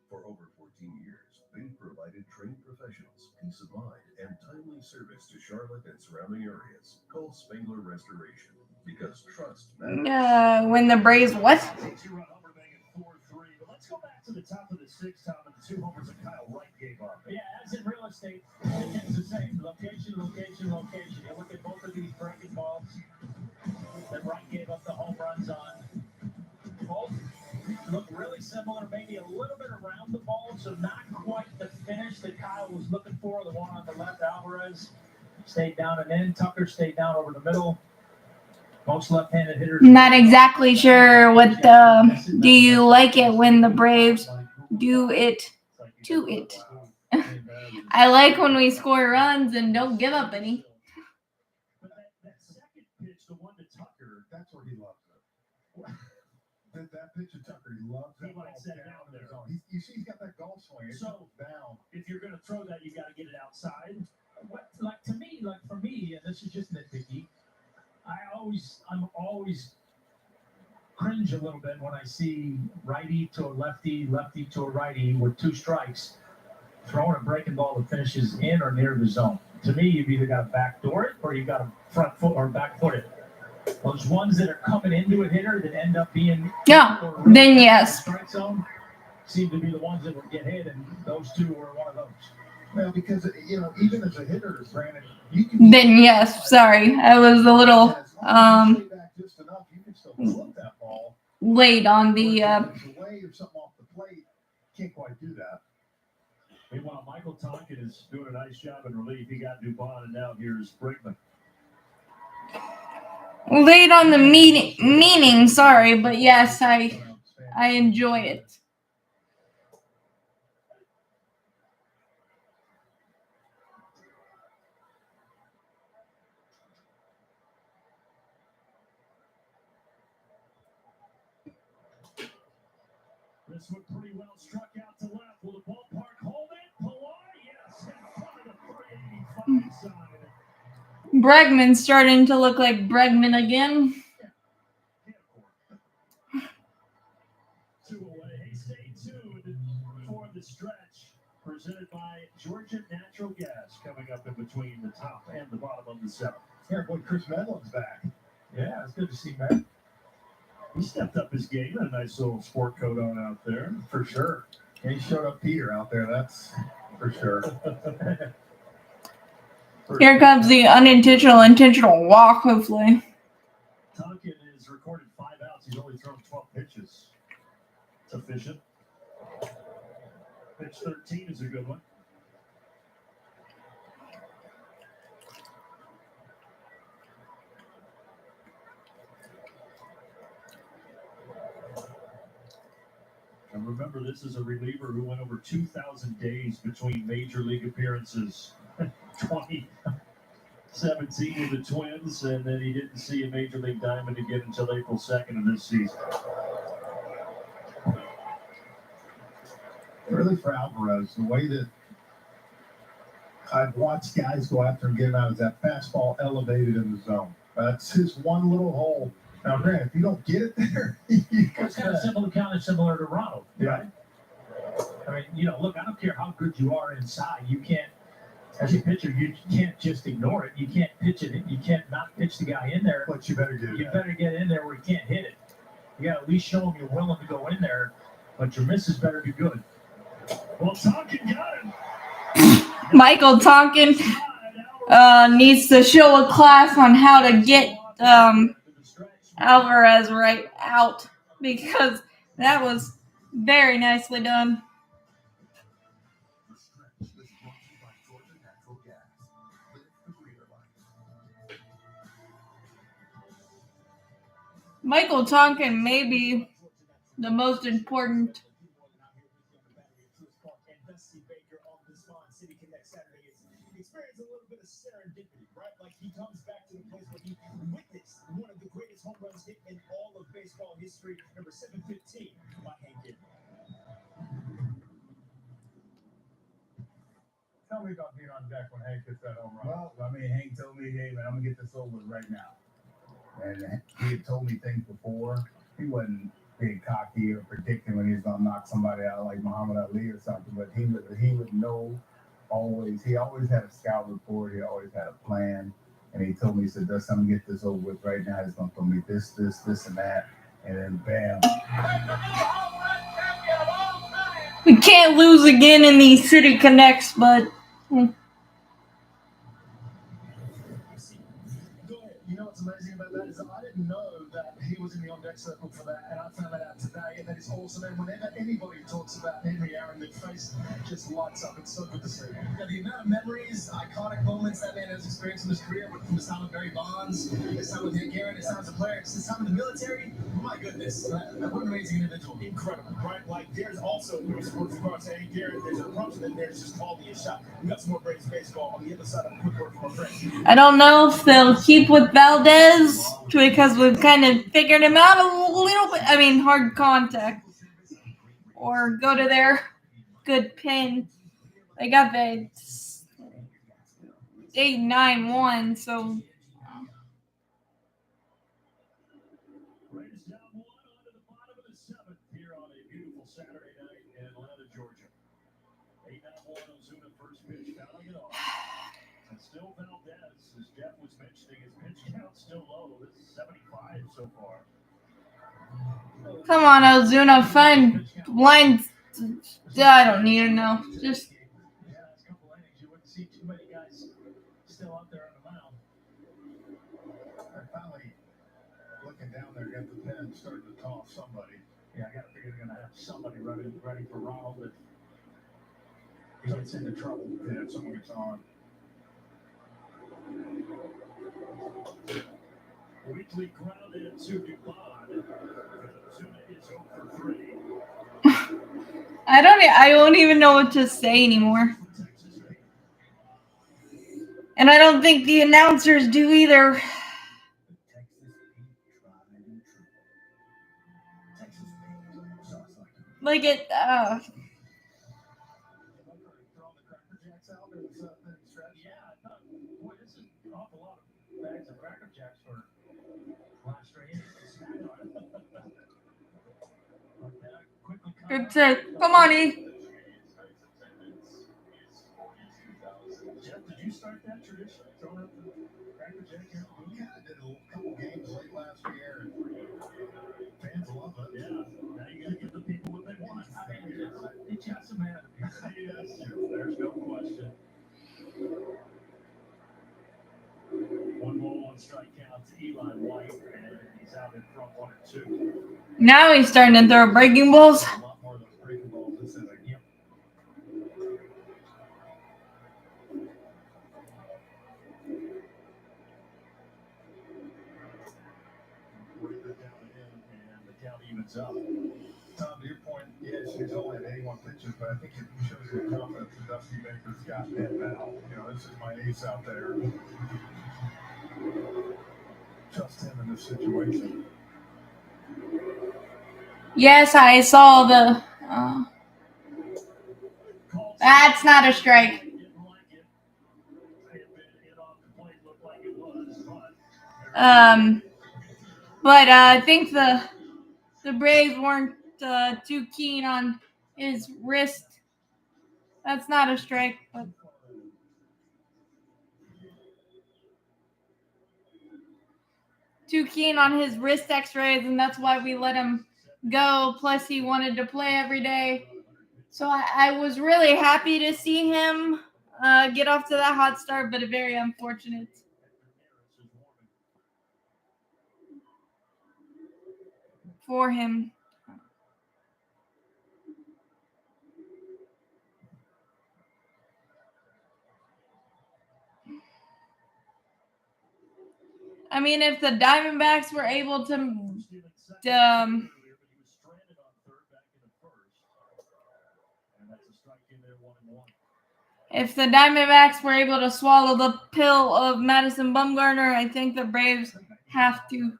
for over 14 years, they've provided trained professionals, peace of mind, and timely service to Charlotte and surrounding areas. Call Spangler Restoration because trust matters. When the Braves what? Let's go back to the top of the sixth, Tom, and the 2 homers that Kyle Wright gave up. Yeah, as in real estate, it's the same. Location. You look at both of these breaking balls that Wright gave up the home runs on. Both look really similar, maybe a little bit around the ball, so not quite the finish that Kyle was looking for. The one on the left, Alvarez, stayed down and in. Tucker stayed down over the middle. Most left-handed hitters. Not exactly sure what do you like it when the Braves do it to it? I like when we score runs and don't give up any. But that second pitch, the one to Tucker, That's where he loves it. That pitch to Tucker, he loves He that might ball set it down out in the there. zone. You see, he's got that golf swing. It's So- down. if you're going to throw that, you got to get it outside. For me, and this is just nitpicky, I'm always cringe a little bit when I see righty to a lefty, lefty to a righty with 2 strikes, throwing a breaking ball that finishes in or near the zone. To me, you've either got to backdoor it or you got to front foot or back foot it. Those ones that are coming into a hitter that end up being Then yes. strike zone seem to be the ones that will get hit, and those 2 were one of those. Well, because, even as a hitter, granted, you can. Then yes. Sorry, I was a little As long as you stay back just enough, you can still flip that ball. late on the. Or if it's away or something off the plate, can't quite do that. Meanwhile, Michael Tonkin is doing a nice job in relief. He got Dubon, and now here's Brickman. Late on the meaning, sorry, but yes, I enjoy it. This one pretty well struck out to left. Will the ballpark hold it? Pilar, yes, in front of the 385 sign. Bregman's starting to look like Bregman again. 2 away. Stay tuned for the stretch presented by Georgia Natural Gas, coming up in between the top and the bottom of the 7th. Here, boy, Chris Medlin's back. Yeah, it's good to see Matt. He stepped up his game in a nice little sport coat on out there. For sure. And he showed up Peter out there, that's for sure. Here comes the intentional walk, hopefully. Tonkin has recorded 5 outs. He's only thrown 12 pitches. It's efficient. Pitch 13 is a good one. And remember, this is a reliever who went over 2,000 days between major league appearances. 2017 with the Twins, and then he didn't see a major league diamond again until April 2nd of this season. Really for Alvarez, the way that I've watched guys go after and get him out is that fastball elevated in the zone. That's his one little hole. Now, granted, if you don't get it there, It's kind of similar to Ronald, yeah. right? I mean, look, I don't care how good you are inside. You can't, as a pitcher, you can't just ignore it. You can't pitch it. You can't not pitch the guy in there. But you better do You that. better get in there where you can't hit it. You got to at least show him you're willing to go in there, but your misses better be good. Well, Tonkin got him. Michael Tonkin needs to show a class on how to get Alvarez right out, because that was very nicely done. The Stretch is brought to you by Georgia Natural Gas. Live the greener life. Michael Tonkin may be the most important Experience a little bit of serendipity, right? Like he comes back to the place where he witnessed one of the greatest home runs hit in all of baseball history, number 715 by Hank Aaron. Tell me about being on deck when Hank hits that home run. Well, I mean, Hank told me, hey, man, I'm going to get this over with right now. And he had told me things before. He wasn't being cocky or predicting when he was going to knock somebody out like Muhammad Ali or something, but he would know always. He always had a scout report. He always had a plan. And he told me, he said, "Does something get this over with right now? He's going to throw me this, and that." And then bam. We can't lose again in these City Connects, but Go ahead. You know what's amazing about that is I didn't know that he was in the on-deck circle for that, and I found that out today, and that is awesome. And whenever anybody talks about Henry Aaron, their face just lights up. It's so good to see. Yeah, the amount of memories, iconic moments that man has experienced in his career, from his time with Barry Bonds, his time with Hank Aaron, his time as a player, his time in the military. Oh my goodness, what an amazing individual. Incredible, right? Like there's also sports regards to Hank Aaron. There's an approach, and then there's just calling a shot. We got some more Braves baseball on the other side of a quick word from our friend. I don't know if they'll keep with Valdez because we've kind of figured him out a little bit. I mean, hard contact. Or go to their good pin. They got the 8-9-1, so. Raiders down one onto the bottom of the seventh here on a beautiful Saturday night in Atlanta, Georgia. 8-9-1, Ozuna first pitch, fouling it off. And still Valdez, as Jeff was mentioning, his pitch count still low. This is 75 so far. Come on, Ozuna, find lines. I don't need to know. Just. Yeah, last couple innings, you wouldn't see too many guys still out there on the mound. Finally, looking down there, got the pen, starting to toss somebody. Yeah, I got to figure they're going to have somebody ready for Ronald if he gets into trouble. Yeah, if someone gets on. Weekly grounded to Dubon. Ozuna is 0 for 3. I won't even know what to say anymore. And I don't think the announcers do either. Like it, Yeah, boy, this is an awful lot of bags of Cracker Jacks for last straight innings. good say. Come on, E. Jeff, did you start that tradition? Throwing up the Cracker Jack here? Yeah, I did a couple games late last year. Fans love it. Yeah, now you got to give the people what they want. I mean, it's just a matter of yes, there's no question. 1 ball, 1 strike count to Eli White, and he's out in front 1-2. Now he's starting to throw breaking balls. A lot more of those breaking balls this inning. Yep. Work that down to him, and the count evens up. Tom, to your point, yes, he's only at 81 pitches, but I think it shows you the confidence that Dusty Baker's got in now. You know, this is my ace out there. Trust him in this situation. Yes, I saw the. That's not a strike. But I think the Braves weren't too keen on his wrist. That's not a strike, but. Too keen on his wrist x-rays, and that's why we let him go. Plus, he wanted to play every day. So I was really happy to see him get off to that hot start, but very unfortunate for him. I mean, if the Diamondbacks were able to if the Diamondbacks were able to swallow the pill of Madison Bumgarner, I think the Braves have to.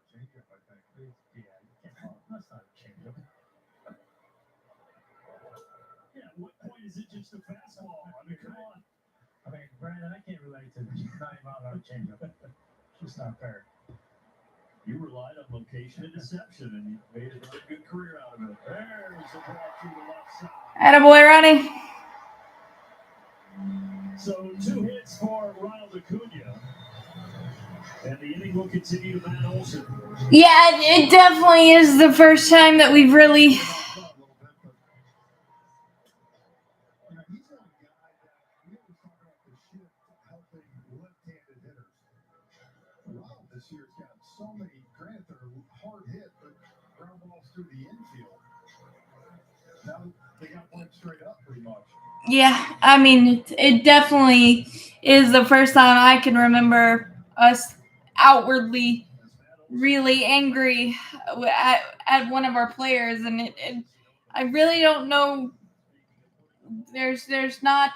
What point is it just a fastball? I mean, come on. I mean, Brandon, I can't relate to 90-mile-an-hour changeup. It's just not fair. You relied on location and deception, and you made a very good career out of it. There's the ball to the left side. Attaboy, Ronnie. So 2 hits for Ronald Acuna. And the inning will continue to Matt Olson. Yeah, it definitely is the first time that we've really. This year's got so many, granted they're hard hit, but ground balls through the infield. Now they got one straight up pretty much. Yeah, I mean, it definitely is the first time I can remember us outwardly really angry at one of our players, and I really don't know. There's not.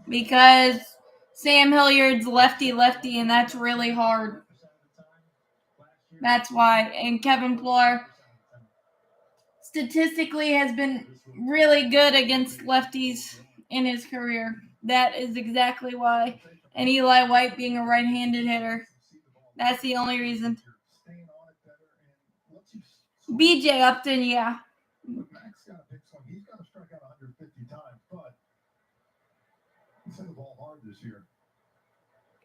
Because Sam Hilliard's lefty, and that's really hard. That's why. And Kevin Pillar statistically has been really good against lefties in his career. That is exactly why. And Eli White being a right-handed hitter. That's the only reason. BJ Upton, yeah. Max got a big swing. He's got to strike out 150 times, but he's hit the ball hard this year.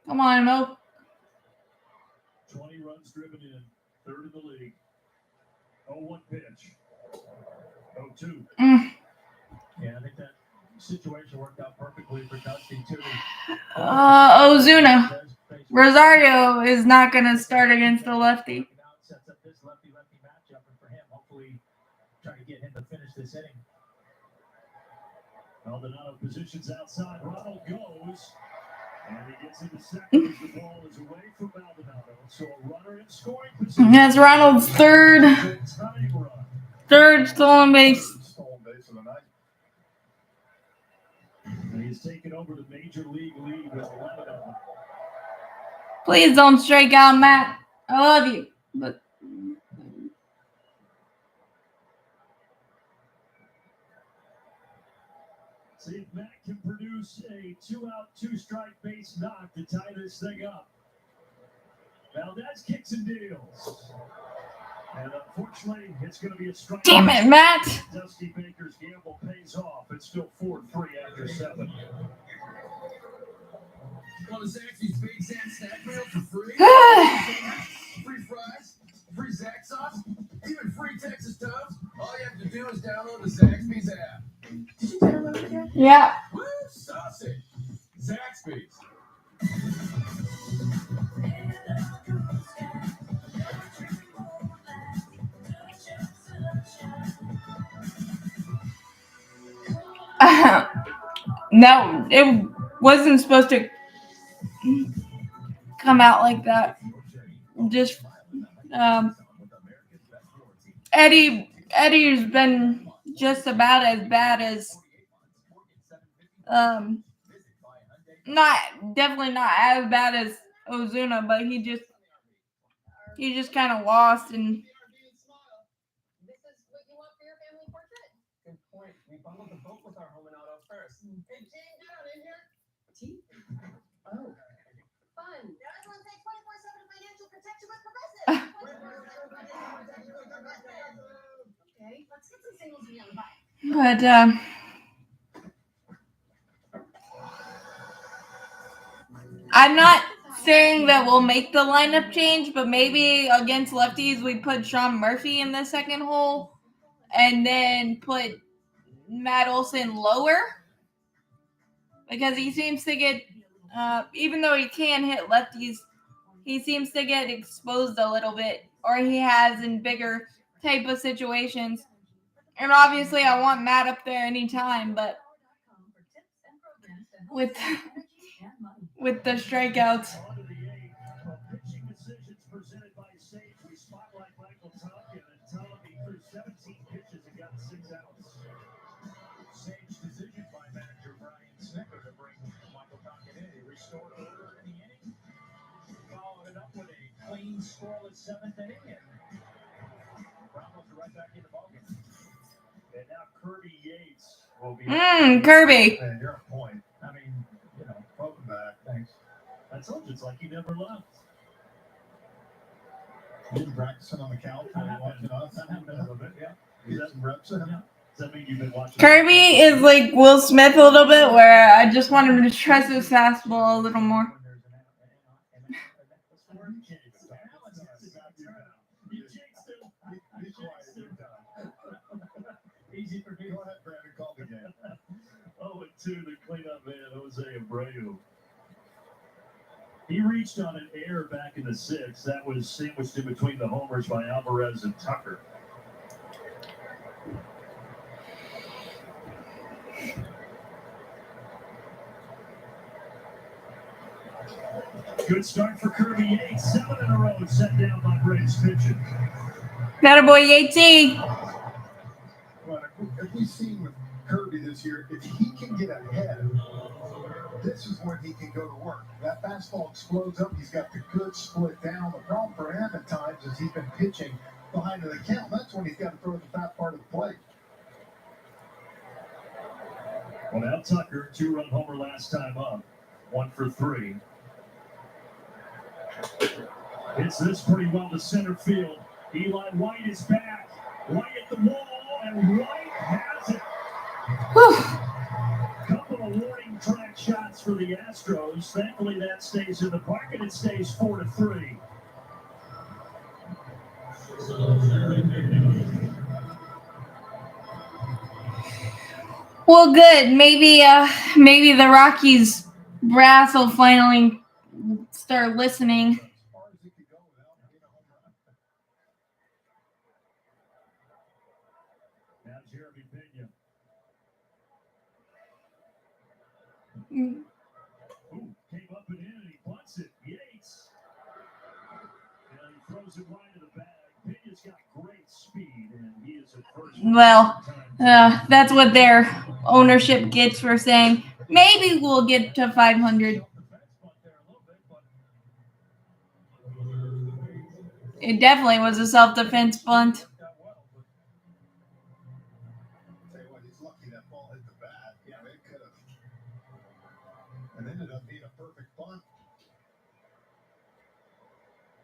Come on, Mo. 20 runs driven in, third in the league. 0-1 pitch. 0-2. Yeah, I think that situation worked out perfectly for Dusty too. Ozuna. Rosario is not going to start against the lefty. Sets up this lefty-lefty matchup, and for him, hopefully, try to get him to finish this inning. Maldonado positions outside. Ronald goes, and he gets into second as the ball is away from Maldonado. So a runner in scoring position. That's Ronald's third stolen base. And he's taken over the major league lead with 11 of them. Please don't strike out, Matt. I love you, but see if Matt can produce a 2-out, 2-strike base knock to tie this thing up. Valdez kicks and deals. And unfortunately, it's going to be a strike. Damn it, Matt. Dusty Baker's gamble pays off. It's still 4-3 after 7. Go to Zaxby's Big Zax Snack Meal for free. Free fries, free Zax sauce, even free Texas toast. All you have to do is download the Zaxby's app. Did you download it yet? Yeah. Woo, sausage. Zaxby's. No, it wasn't supposed to come out like that. Just Eddie's been just about as bad as definitely not as bad as Ozuna, but he just kind of lost. And This is what you want for your family portrait? Good point. We bundled the boat with our home and auto first. Hey, Jane, get on in here. Tea? Oh. Fun. Now everyone say 24/7 financial protection with Progressive. Okay, let's get some singles in the bike. but I'm not saying that we'll make the lineup change, but maybe against lefties we put Sean Murphy in the second hole and then put Matt Olson lower, because he seems to get, even though he can hit lefties, he seems to get exposed a little bit, or he has in bigger type of situations. And obviously I want Matt up there anytime, but with the strikeouts. Pitching decisions presented by Sage. We spotlight Michael Tompkins, and Tompkins threw 17 pitches and got 6 outs. Sage decision by manager Brian Snicker to bring Michael Tompkins in. He restored order in the inning, followed it up with a clean, scoreless 7th inning, and Browns are right back in the ballgame. And now Kirby Yates will be. Kirby. Man, you're a point. I mean, Welcome back. Thanks. I told you, it's like he never left. You been practicing on the couch while you're watching us? a little bit, yeah. You got some reps in? Does that mean you've been watching? Kirby is like Will Smith a little bit, where I just want him to trust his fastball a little more. Easy for me. Go ahead, Brandon. Call the game. 0-2 the cleanup man, Jose Abreu. He reached on an error back in the 6th. That was sandwiched in between the homers by Alvarez and Tucker. Good start for Kirby Yates. 7 in a row set down by Braves pitching. That boy Yatesy. Well, if we've seen with Kirby this year, if he can get ahead, this is when he can go to work. That fastball explodes up. He's got the good split down. The problem for him at times is he's been pitching behind the count. That's when he's got to throw the fat part of the plate. Well, now Tucker, 2-run homer last time up. 1 for 3. Hits this pretty well to center field. Eli White is back. White at the wall, and White has it. Couple of warning track shots for the Astros. Thankfully, that stays in the park, and it stays 4-3. Well, good. Maybe the Rockies brass will finally start listening. Now Jeremy Pena. Ooh, came up and in, and he bunts it. Yates. And he throws it right to the bag. Pena's got great speed, and he is at first. Well, that's what their ownership gets for saying maybe we'll get to 500. It definitely was a self-defense bunt. Tell you what, he's lucky that ball hit the bat. Yeah, it could have. And ended up being a perfect bunt.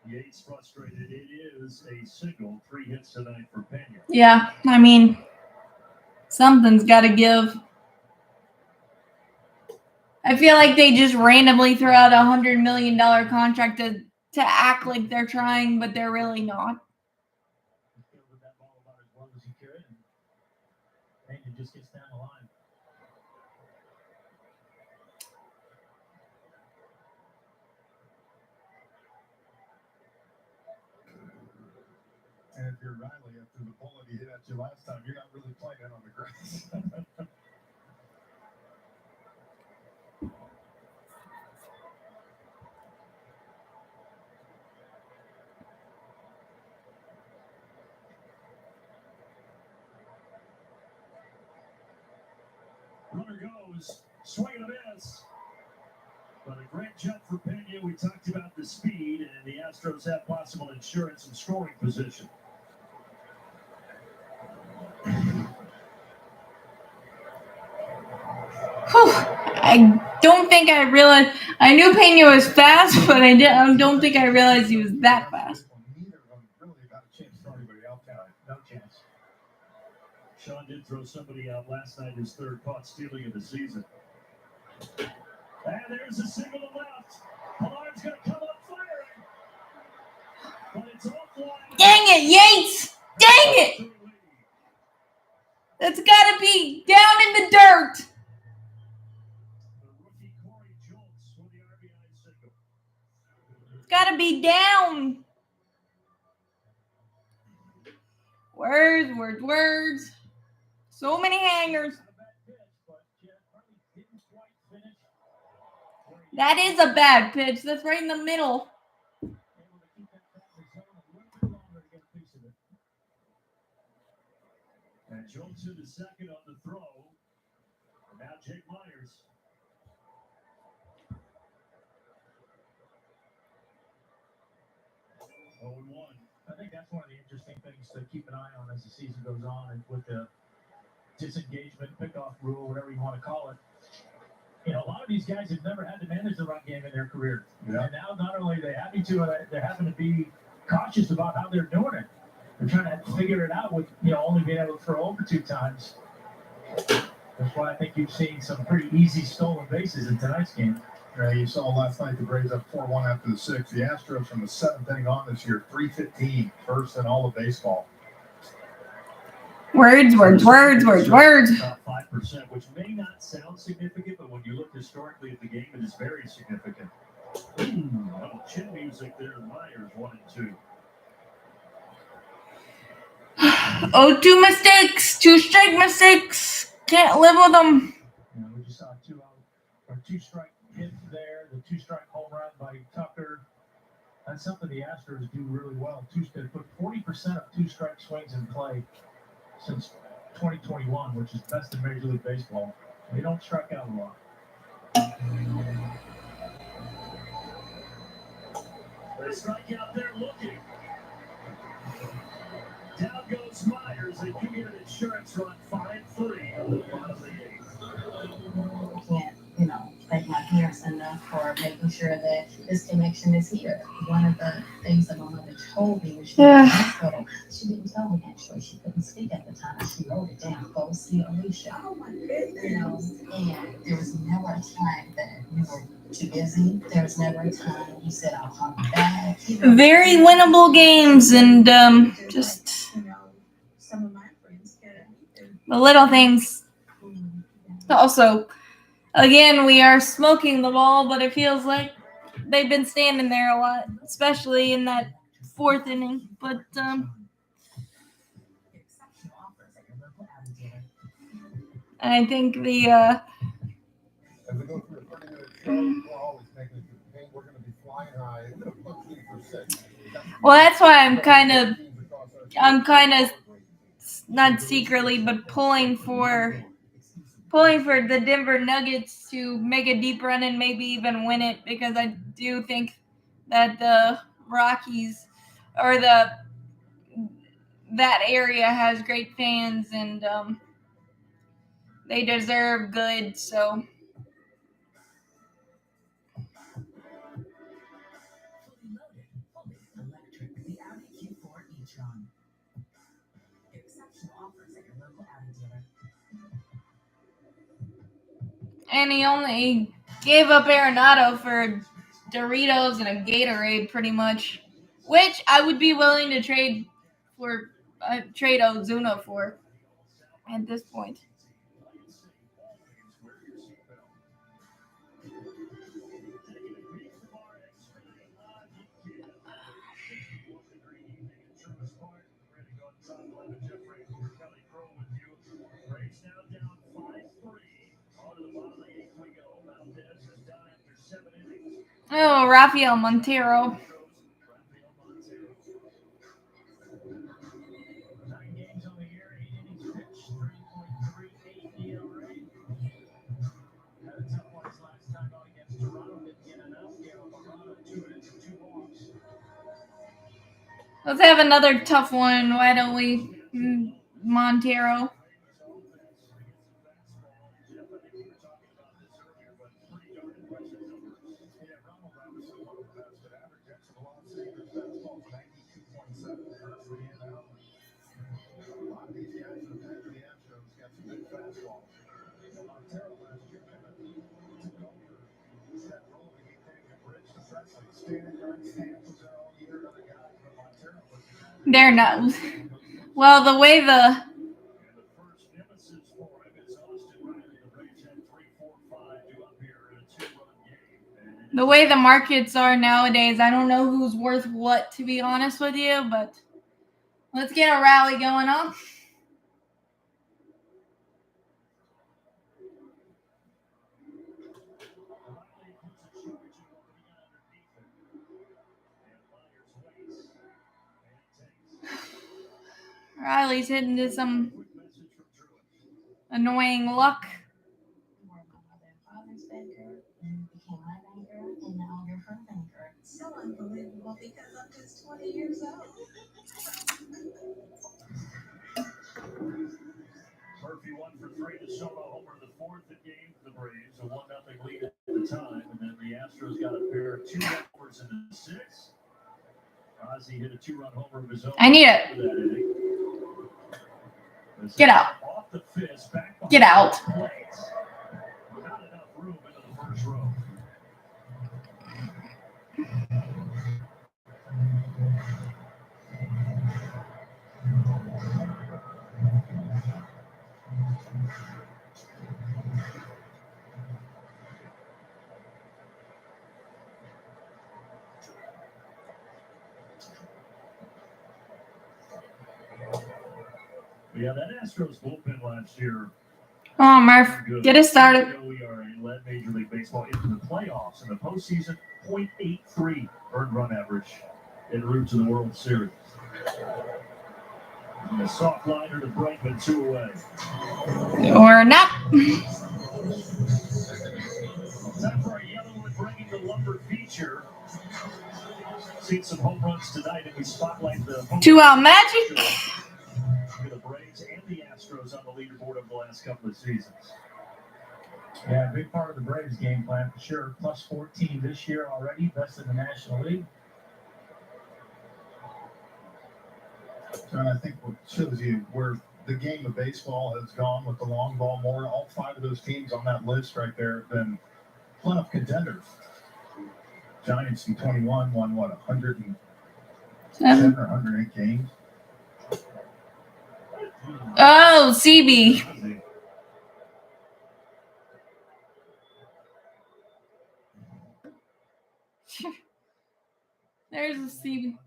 Yates frustrated. It is a single. 3 hits tonight for Pena. Yeah, I mean, something's got to give. I feel like they just randomly throw out $100 million contract to act like they're trying, but they're really not. He fielded that ball about as well as he could, and Pena just gets down the line. And if you're Riley after the bullet he hit at you last time, you're not really playing it on the grass. Runner goes, swing and a miss. But a great jump for Pena. We talked about the speed, and the Astros have possible insurance and scoring position. I don't think I realized. I knew Pena was fast, but I don't think I realized he was that fast. Neither of them really got a chance to throw anybody else out. No chance. Sean did throw somebody out last night, his 3rd caught stealing of the season. And there's a single to left. Pillar's going to come But it's offline. Dang it, Yates! Dang it! That's gotta be down in the dirt. The rookie Corey Jolts for the RBI single. It's gotta be down. Words. So many hangers. That is a bad pitch. That's right in the middle. And Jones to the second on the throw. And now Jake Myers. Oh, and 1. I think that's one of the interesting things to keep an eye on as the season goes on, and with the disengagement, pickoff rule, whatever you want to call it. You know, a lot of these guys have never had to manage the run game in their career. Yeah. And now not only are they having to, they're having to be cautious about how they're doing it. They're trying to figure it out with, only being able to throw over 2 times. That's why I think you've seen some pretty easy stolen bases in tonight's game. You saw last night the Braves up 4-1 after the 6th. The Astros from the 7th inning on this year, 315, first in all of baseball. Words. About 5%, which may not sound significant, but when you look historically at the game, it is very significant. Little chin music there. Myers 1 and 2. 2 mistakes. 2 strike mistakes. Can't live with them. We just saw 2 strike hit there. The 2 strike home run by Tucker. That's something the Astros do really well. They put 40% of 2 strike swings in play since 2021, which is best in Major League Baseball. They don't strike out a lot. They strike out there looking. Down goes Myers. They do get an insurance run 5-3 on the bottom of the 8th. Can't, thank my parents enough for making sure that this connection is here. One of the things that my mother told me was she was in the hospital. She didn't tell me actually. She couldn't speak at the time. She wrote it down. Go see Alicia. Oh my goodness. And there was never a time that you were too busy. There was never a time you said, I'll come back. Very winnable games, and just Some of my friends the little things. Also, again, we are smoking the ball, but it feels like they've been standing there a lot, especially in that 4th inning. But I think the As we go through a 30-minute show, we're always making it to the paint. We're going to be flying high. We're going to punch in for 6. well, that's why I'm kind of not secretly, but pulling for the Denver Nuggets to make a deep run and maybe even win it, because I do think that the Rockies or that area has great fans, and they deserve good. So and he only gave up Arenado for Doritos and a Gatorade, pretty much, which I would be willing to trade Ozuna for at this point. Oh, Rafael Montero. 9 games on the year, 8 innings pitched, 3.38 ERA. Had a tough one his last time out against Toronto. Didn't get enough. Gave up a run on 2 hits and 2 walks. Let's have another tough one. Why don't we? Montero. They're not. Well, the way the first nemesis for him is Austin Riley. The Braves had 3-4-5 due up here in a 2-run game. the way the markets are nowadays, I don't know who's worth what, to be honest with you, but let's get a rally going on. Riley's hitting to some annoying luck. So unbelievable because I'm just 20 years old. Murphy 1 for 3 to Soto, homer the fourth that gave the Braves a 1-0 lead at the time, and then the Astros got a pair of 2 homers in the 6th. Ozzie hit a 2-run homer of his own. I need it. Get out. Off the fist, back Get out. not enough room into the first row. Yeah, that Astros bullpen last year. Oh, Murph, get it started. ERA led Major League Baseball into the playoffs in the postseason. 0.83 earned run average en route to the World Series. And a soft liner to Brightman, 2 away. Or not. Time for a Yellowwood bringing the lumber feature. Seen some home runs tonight, and we spotlight the 2-out magic. The Braves and the Astros on the leaderboard of the last couple of seasons. Yeah, a big part of the Braves game plan for sure. Plus 14 this year already, best in the National League. And I think what shows you where the game of baseball has gone with the long ball more. All 5 of those teams on that list right there have been playoff contenders. Giants in 21 won, 107 or 108 games? Oh, CB. There's a CB.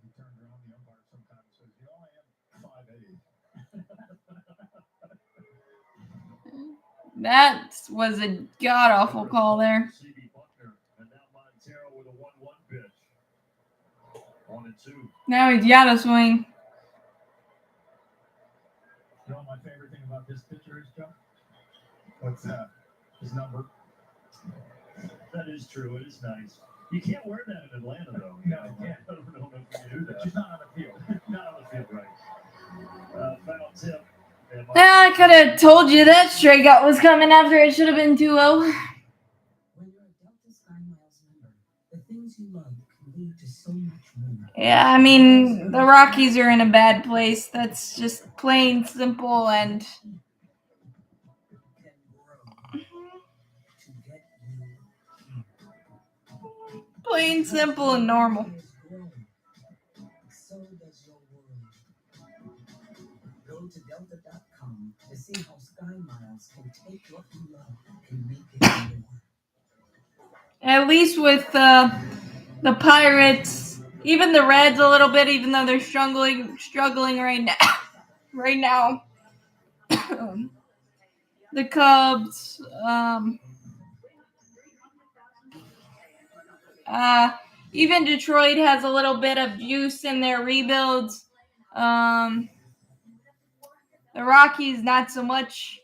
That was a god-awful call there. Now he's got to swing. You know what my favorite thing about this pitcher is, Joe? What's that? His number. That is true. It is nice. You can't wear that in Atlanta, though. No, you can't. I don't know if you can do that. Just not on the field. Not on the field, right. Foul tip. I could have told you that strikeout was coming after it should have been 2-0. When you're a Delta Sky Miles member, the things you love can lead to so much more. Yeah, I mean, the Rockies are in a bad place. That's just plain simple and... plain simple and normal. So does your world. Go to delta.com to see how Sky Miles can take what you love and make it more. At least with the Pirates, even the Reds a little bit, even though they're struggling right now. The Cubs, even Detroit has a little bit of juice in their rebuilds. The Rockies, not so much.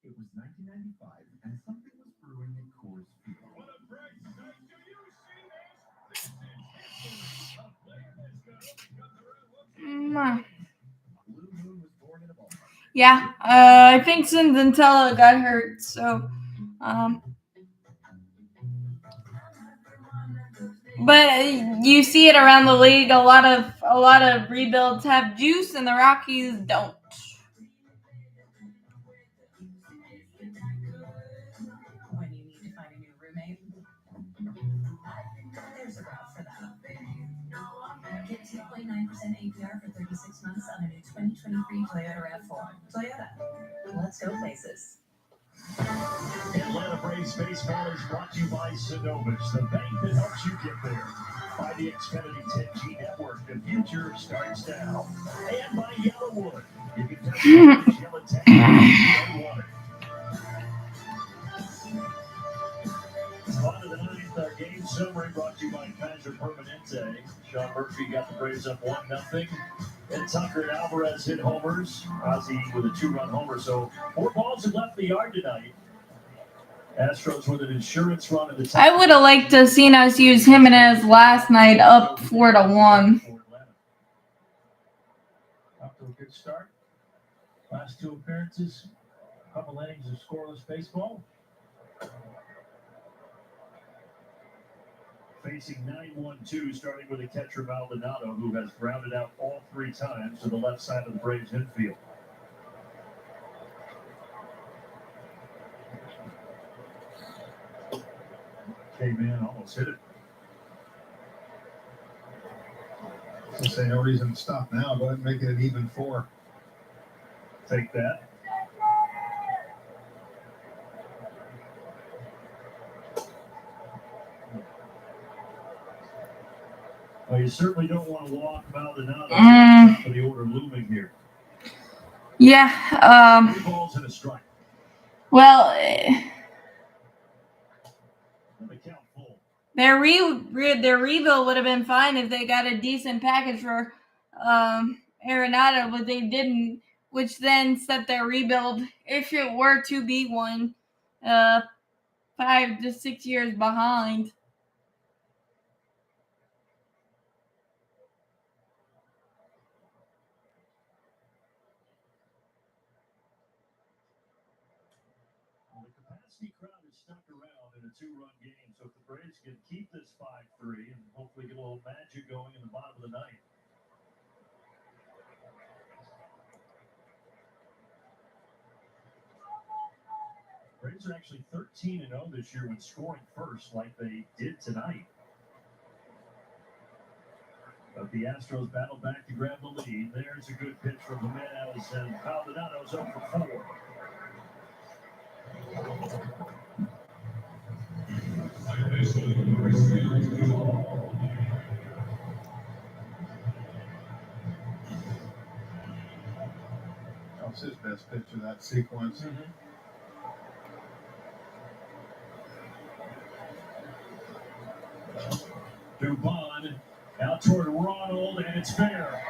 It was 1995, and something was brewing at Coors Field. Yeah, I think Zentella got hurt, so but you see it around the league. A lot of rebuilds have juice, and the Rockies don't. When you need to find a new roommate, there's a route for that. 2.9% APR for 36 months on a new 2023 Toyota RAV4. Toyota. Let's go places. Atlanta Braves baseball is brought to you by Synovus, the bank that helps you get there. By the Xfinity 10G network, the future starts now. And by Yellowwood. You can test the Yellow Tank and water. On to the ninth game summary brought to you by Kaiser Permanente. Sean Murphy got the Braves up 1-0. And Tucker and Alvarez hit homers. Ozzie with a 2-run homer. So 4 balls have left the yard tonight. Astros with an insurance run in the top. I would have liked to have seen us use Jimenez last night up 4-1. Off to a good start. Last 2 appearances, couple innings of scoreless baseball. Facing 9-1-2, starting with a catcher Maldonado, who has grounded out all 3 times to the left side of the Braves infield. K-Man almost hit it. So say no reason to stop now. Go ahead and make it an even 4. Take that. Well, you certainly don't want to walk Maldonado at the top of the order looming here. Yeah. 3 balls and a strike. Well, Let me count full. their rebuild would have been fine if they got a decent package for Arenado, but they didn't, which then set their rebuild, if it were to be one, 5 to 6 years behind. Well, the capacity crowd is stuck around in a 2-run game, so if the Braves can keep this 5-3 and hopefully get a little magic going in the bottom of the ninth. Braves are actually 13-0 this year when scoring first, like they did tonight. But the Astros battle back to grab the lead. There's a good pitch from Jimenez, and Maldonado's up for 4. That's his best pitch of that sequence. Dubon out toward Ronald, and it's fair.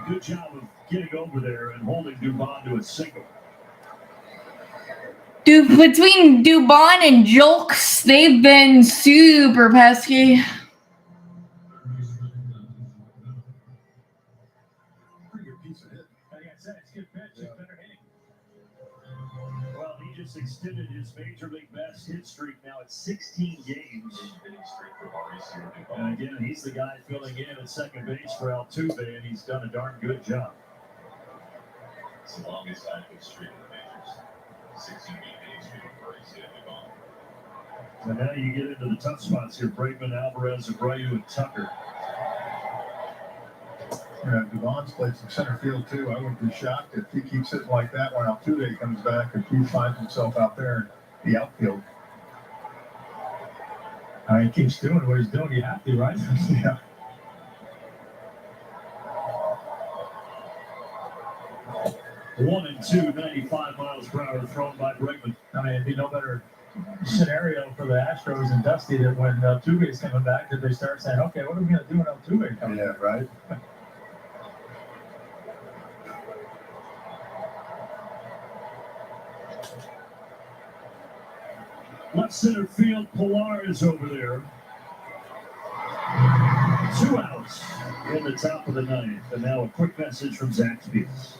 Good job of getting over there and holding Dubon to a single. Between Dubon and Julks, they've been super pesky. Pretty good piece of hit. Like I said, it's a good pitch. It's better hitting. Well, he just extended his Major League best hit streak now at 16 games. And again, he's the guy filling in at second base for Altuve, and he's done a darn good job. It's the longest active streak in the majors. 16 game hitting streak for Dubon. And now you get into the tough spots here. Bregman, Alvarez, Abreu, and Tucker. Yeah, Dubon's played some center field too. I wouldn't be shocked if he keeps hitting like that when Altuve comes back, if he finds himself out there in the outfield. He keeps doing what he's doing. You have to, right? Yeah. One and two, 95 miles per hour thrown by Bregman. I mean, it'd be no better scenario for the Astros and Dusty that when Altuve is coming back, that they start saying, okay, what are we going to do when Altuve comes back? Yeah, right. Left center field, Pilar is over there. 2 outs in the top of the ninth. And now a quick message from Zach Speaks.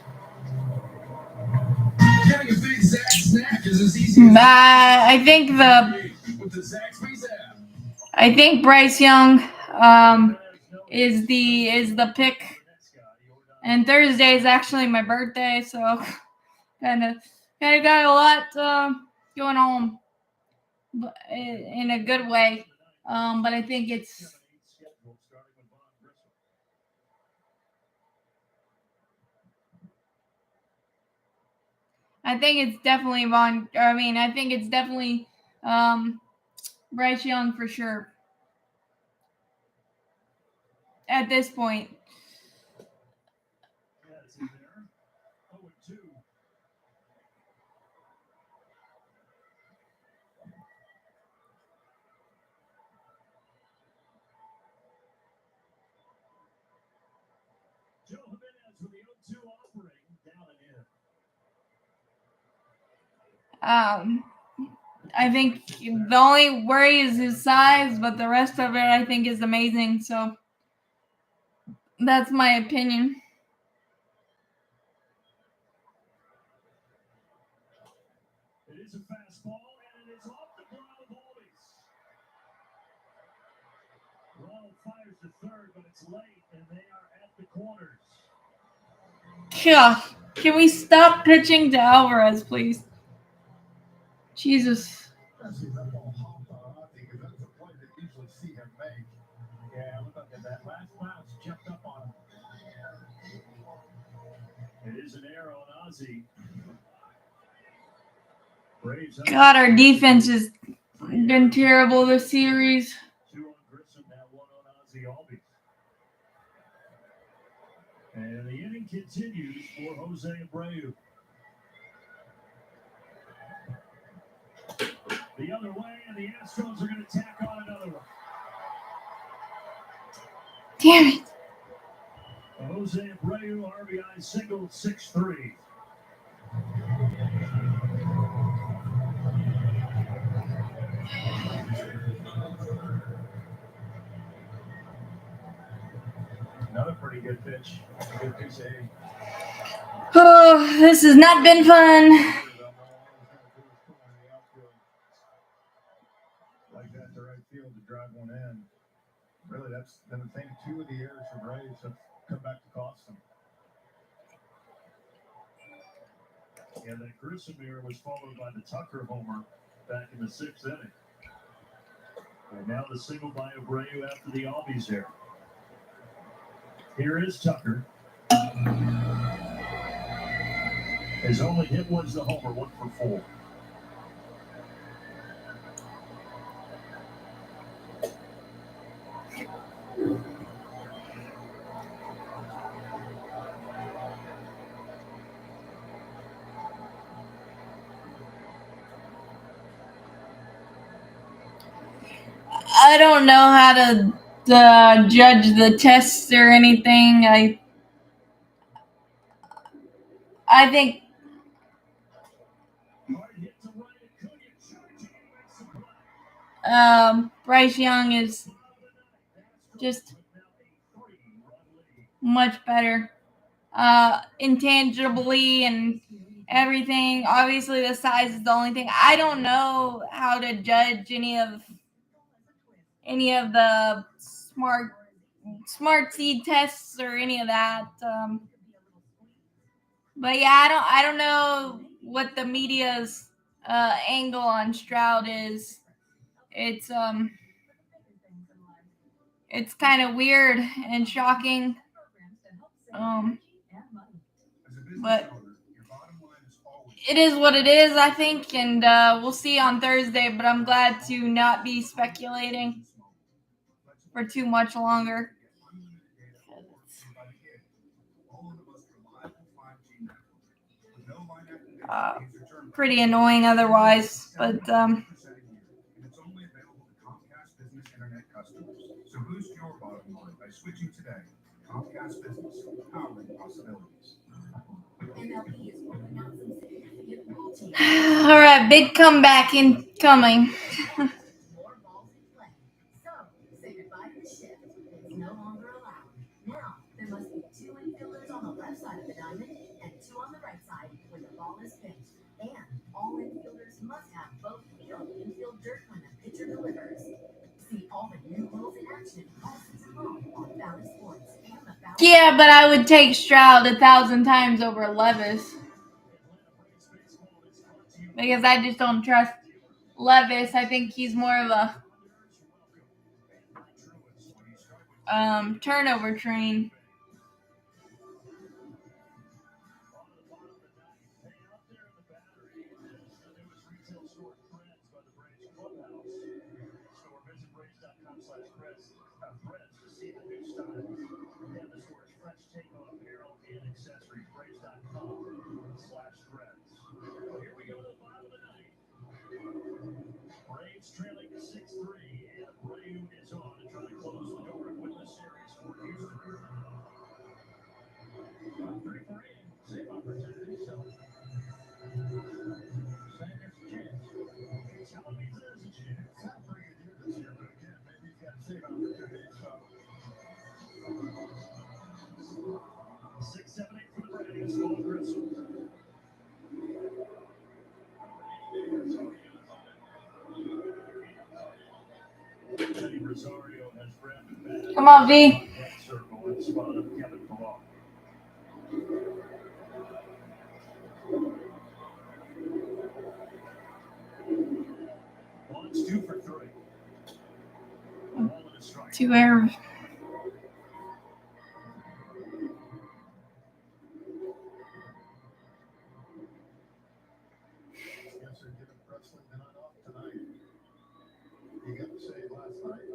Getting a big Zax snack is as easy as I think with the Zaxby's app. I think Bryce Young is the pick, and Thursday is actually my birthday, so kind of got a lot going on, but in a good way. But I think it's I think it's definitely Bryce Young for sure. At this point. That's in there. 0-2. Joe Jimenez with the 0-2 offering down and in. I think the only worry is his size, but the rest of it I think is amazing. So that's my opinion. It is a fastball, and it is off the glove of Always. Ronald fires to third, but it's late, and they are at the corners. Yeah. Can we stop pitching to Alvarez, please? Jesus. That's a ball hop on, because that's a play that you usually see him make. Yeah, look at that. Last bounce jumped up on him. It is an error on Ozzie. Braves God, our defense has been terrible this series. 2 on Grissom, now 1 on Ozzie Albies. And the inning continues for Jose Abreu. The other way, and the Astros are going to tack on another one. Damn it. Jose Abreu, RBI single, 6-3. Another pretty good pitch. Good pitch, A. Oh, this has not been fun. Like that to right field to drive one in. Really, that's been the thing. 2 of the errors for Braves have come back to cost them. And that Grissom error was followed by the Tucker homer back in the 6th inning. And now the single by Abreu after the Albies error. Here is Tucker. His only hit was the homer, 1 for 4. I don't know how to judge the tests or anything. I think Bryce Young is just much better intangibly and everything. Obviously, the size is the only thing. I don't know how to judge any of the smart seed tests or any of that. But yeah, I don't know what the media's angle on Stroud is. It's kind of weird and shocking. But it is what it is, I think, and we'll see on Thursday. But I'm glad to not be speculating for too much longer. Pretty annoying otherwise, but It's only available to Comcast Business Internet customers. So boost your bottom line by switching today. Comcast Business, powering possibilities. All right, big comeback incoming. More balls in play. So, say goodbye to the shift. It's no longer allowed. Now, there must be 2 infielders on the left side of the diamond and 2 on the right side when the ball is pitched. And all infielders must have both field and infield dirt when the pitcher delivers. See all the new rules in action all season long on Valley Sports and the Valley. Yeah, but I would take Stroud 1,000 times over Levis because I just don't trust Levis. I think he's more of a turnover train. on, V. Red circle and spot up Kevin Pillar. Well, it's 2 for 3. Ball and a strike. 2 errors. Guess they're giving Presley the night off tonight. He got the save last night.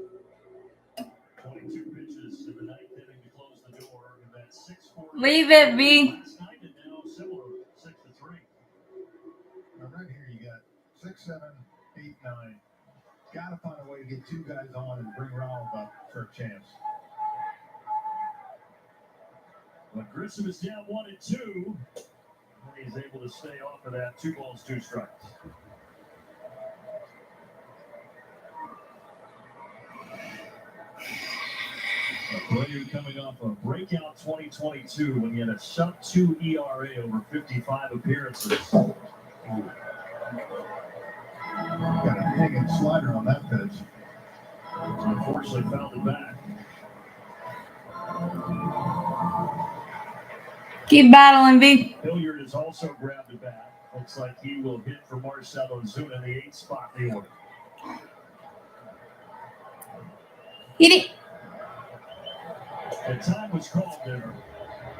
22 pitches in the 9th inning to close the door. And that's 6-4. Leave it, V. Last night and now similar 6-3. Now right here you got 6, 7, 8, 9. Got to find a way to get 2 guys on and bring Ronald up for a chance. But Grissom is down 1-2. And he's able to stay off of that. 2 balls, 2 strikes. A player coming off a breakout 2022 when he had a sub-2 ERA over 55 appearances. Got a hanging slider on that pitch. Unfortunately, fouled it back. Keep battling, V. Hilliard has also grabbed the bat. Looks like he will hit for Marcell Ozuna, the 8th spot in the order. Hit it. The time was called there.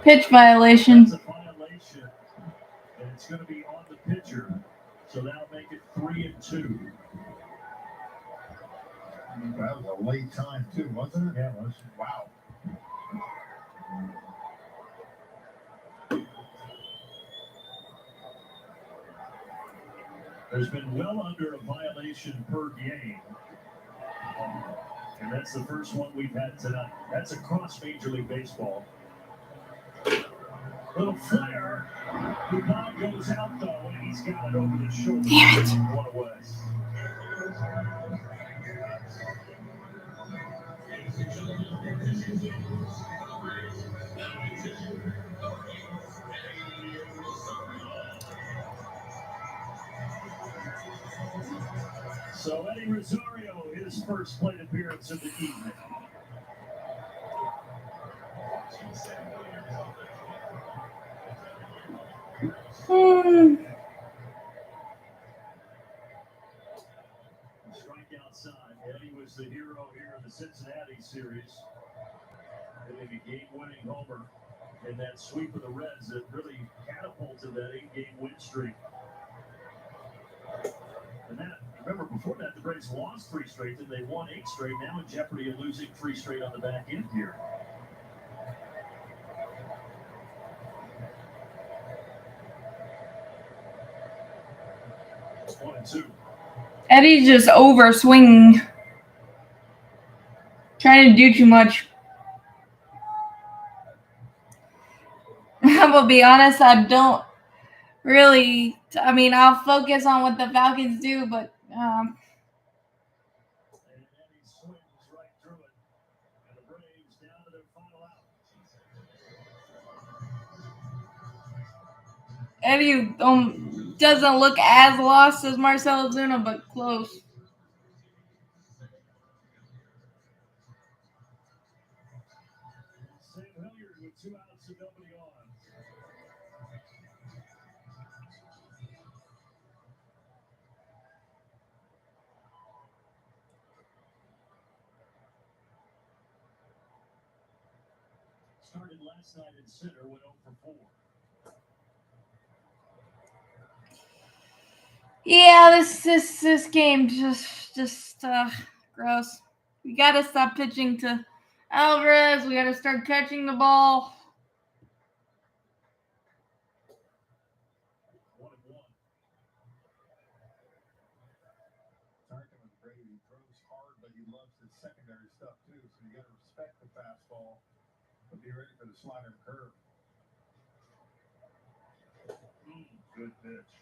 Pitch violation. That's a violation, and it's going to be on the pitcher. So that'll make it 3-2. That was a late time too, wasn't it? Yeah, it was. Wow. There's been well under a violation per game. And that's the first one we've had tonight. That's across Major League Baseball. Little flare. The ball goes out though, and he's got it over the shoulder. Damn it. One away. So Eddie Rosario, his first plate appearance of the evening. Strike outside. Eddie was the hero here in the Cincinnati series. Hitting a game-winning homer in that sweep of the Reds that really catapulted that 8-game win streak. And that, remember, before that, the Braves lost 3 straight, then they won 8 straight. Now in jeopardy of losing 3 straight on the back end here. It's 1-2. Eddie's just over swinging. Trying to do too much. I'm going to be honest, I don't really, I'll focus on what the Falcons do, but And Eddie swings right through it. And the Braves down to their final out. Eddie doesn't look as lost as Marcell Ozuna, but close. Sam Hilliard with 2 outs and nobody on. Started last night in center, went 0 for 4. Yeah, this game just gross. We gotta stop pitching to Alvarez. We gotta start catching the ball. 1-1. Tarkin was great. He throws hard, but he loves his secondary stuff too. So you got to respect the fastball, but be ready for the slider and curve. Good pitch.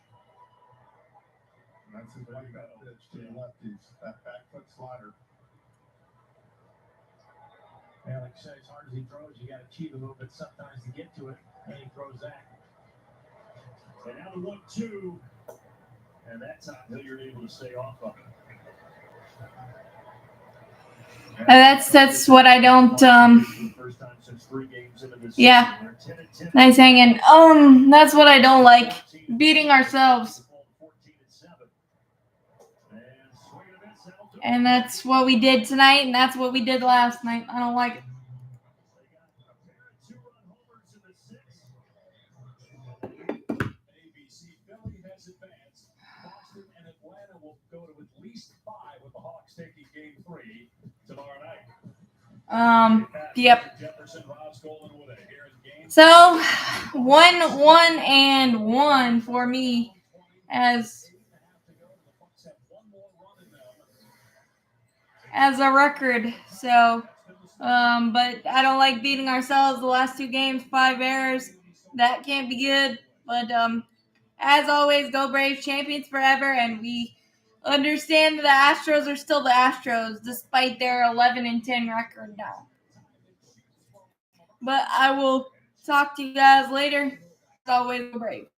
And that's his white bat pitch to the lefties. That back foot slider. Yeah, like I said, as hard as he throws, you got to cheat a little bit sometimes to get to it, and he throws that. And now the 1-2. And that time Hilliard able to stay off of it. That's what I don't. Yeah, nice hanging. That's what I don't like. Beating ourselves. And that's what we did tonight, and that's what we did last night. I don't like it. ABC Philly has advanced. Boston and Atlanta will go to at least 5 with the Hawks taking game 3 tomorrow night. Yep. So 1-1-1 for me as a record. So, but I don't like beating ourselves. The last 2 games, 5 errors. That can't be good. But as always, go Braves, champions forever, and we understand that the Astros are still the Astros despite their 11-10 record now. But I will talk to you guys later. As always, go Braves.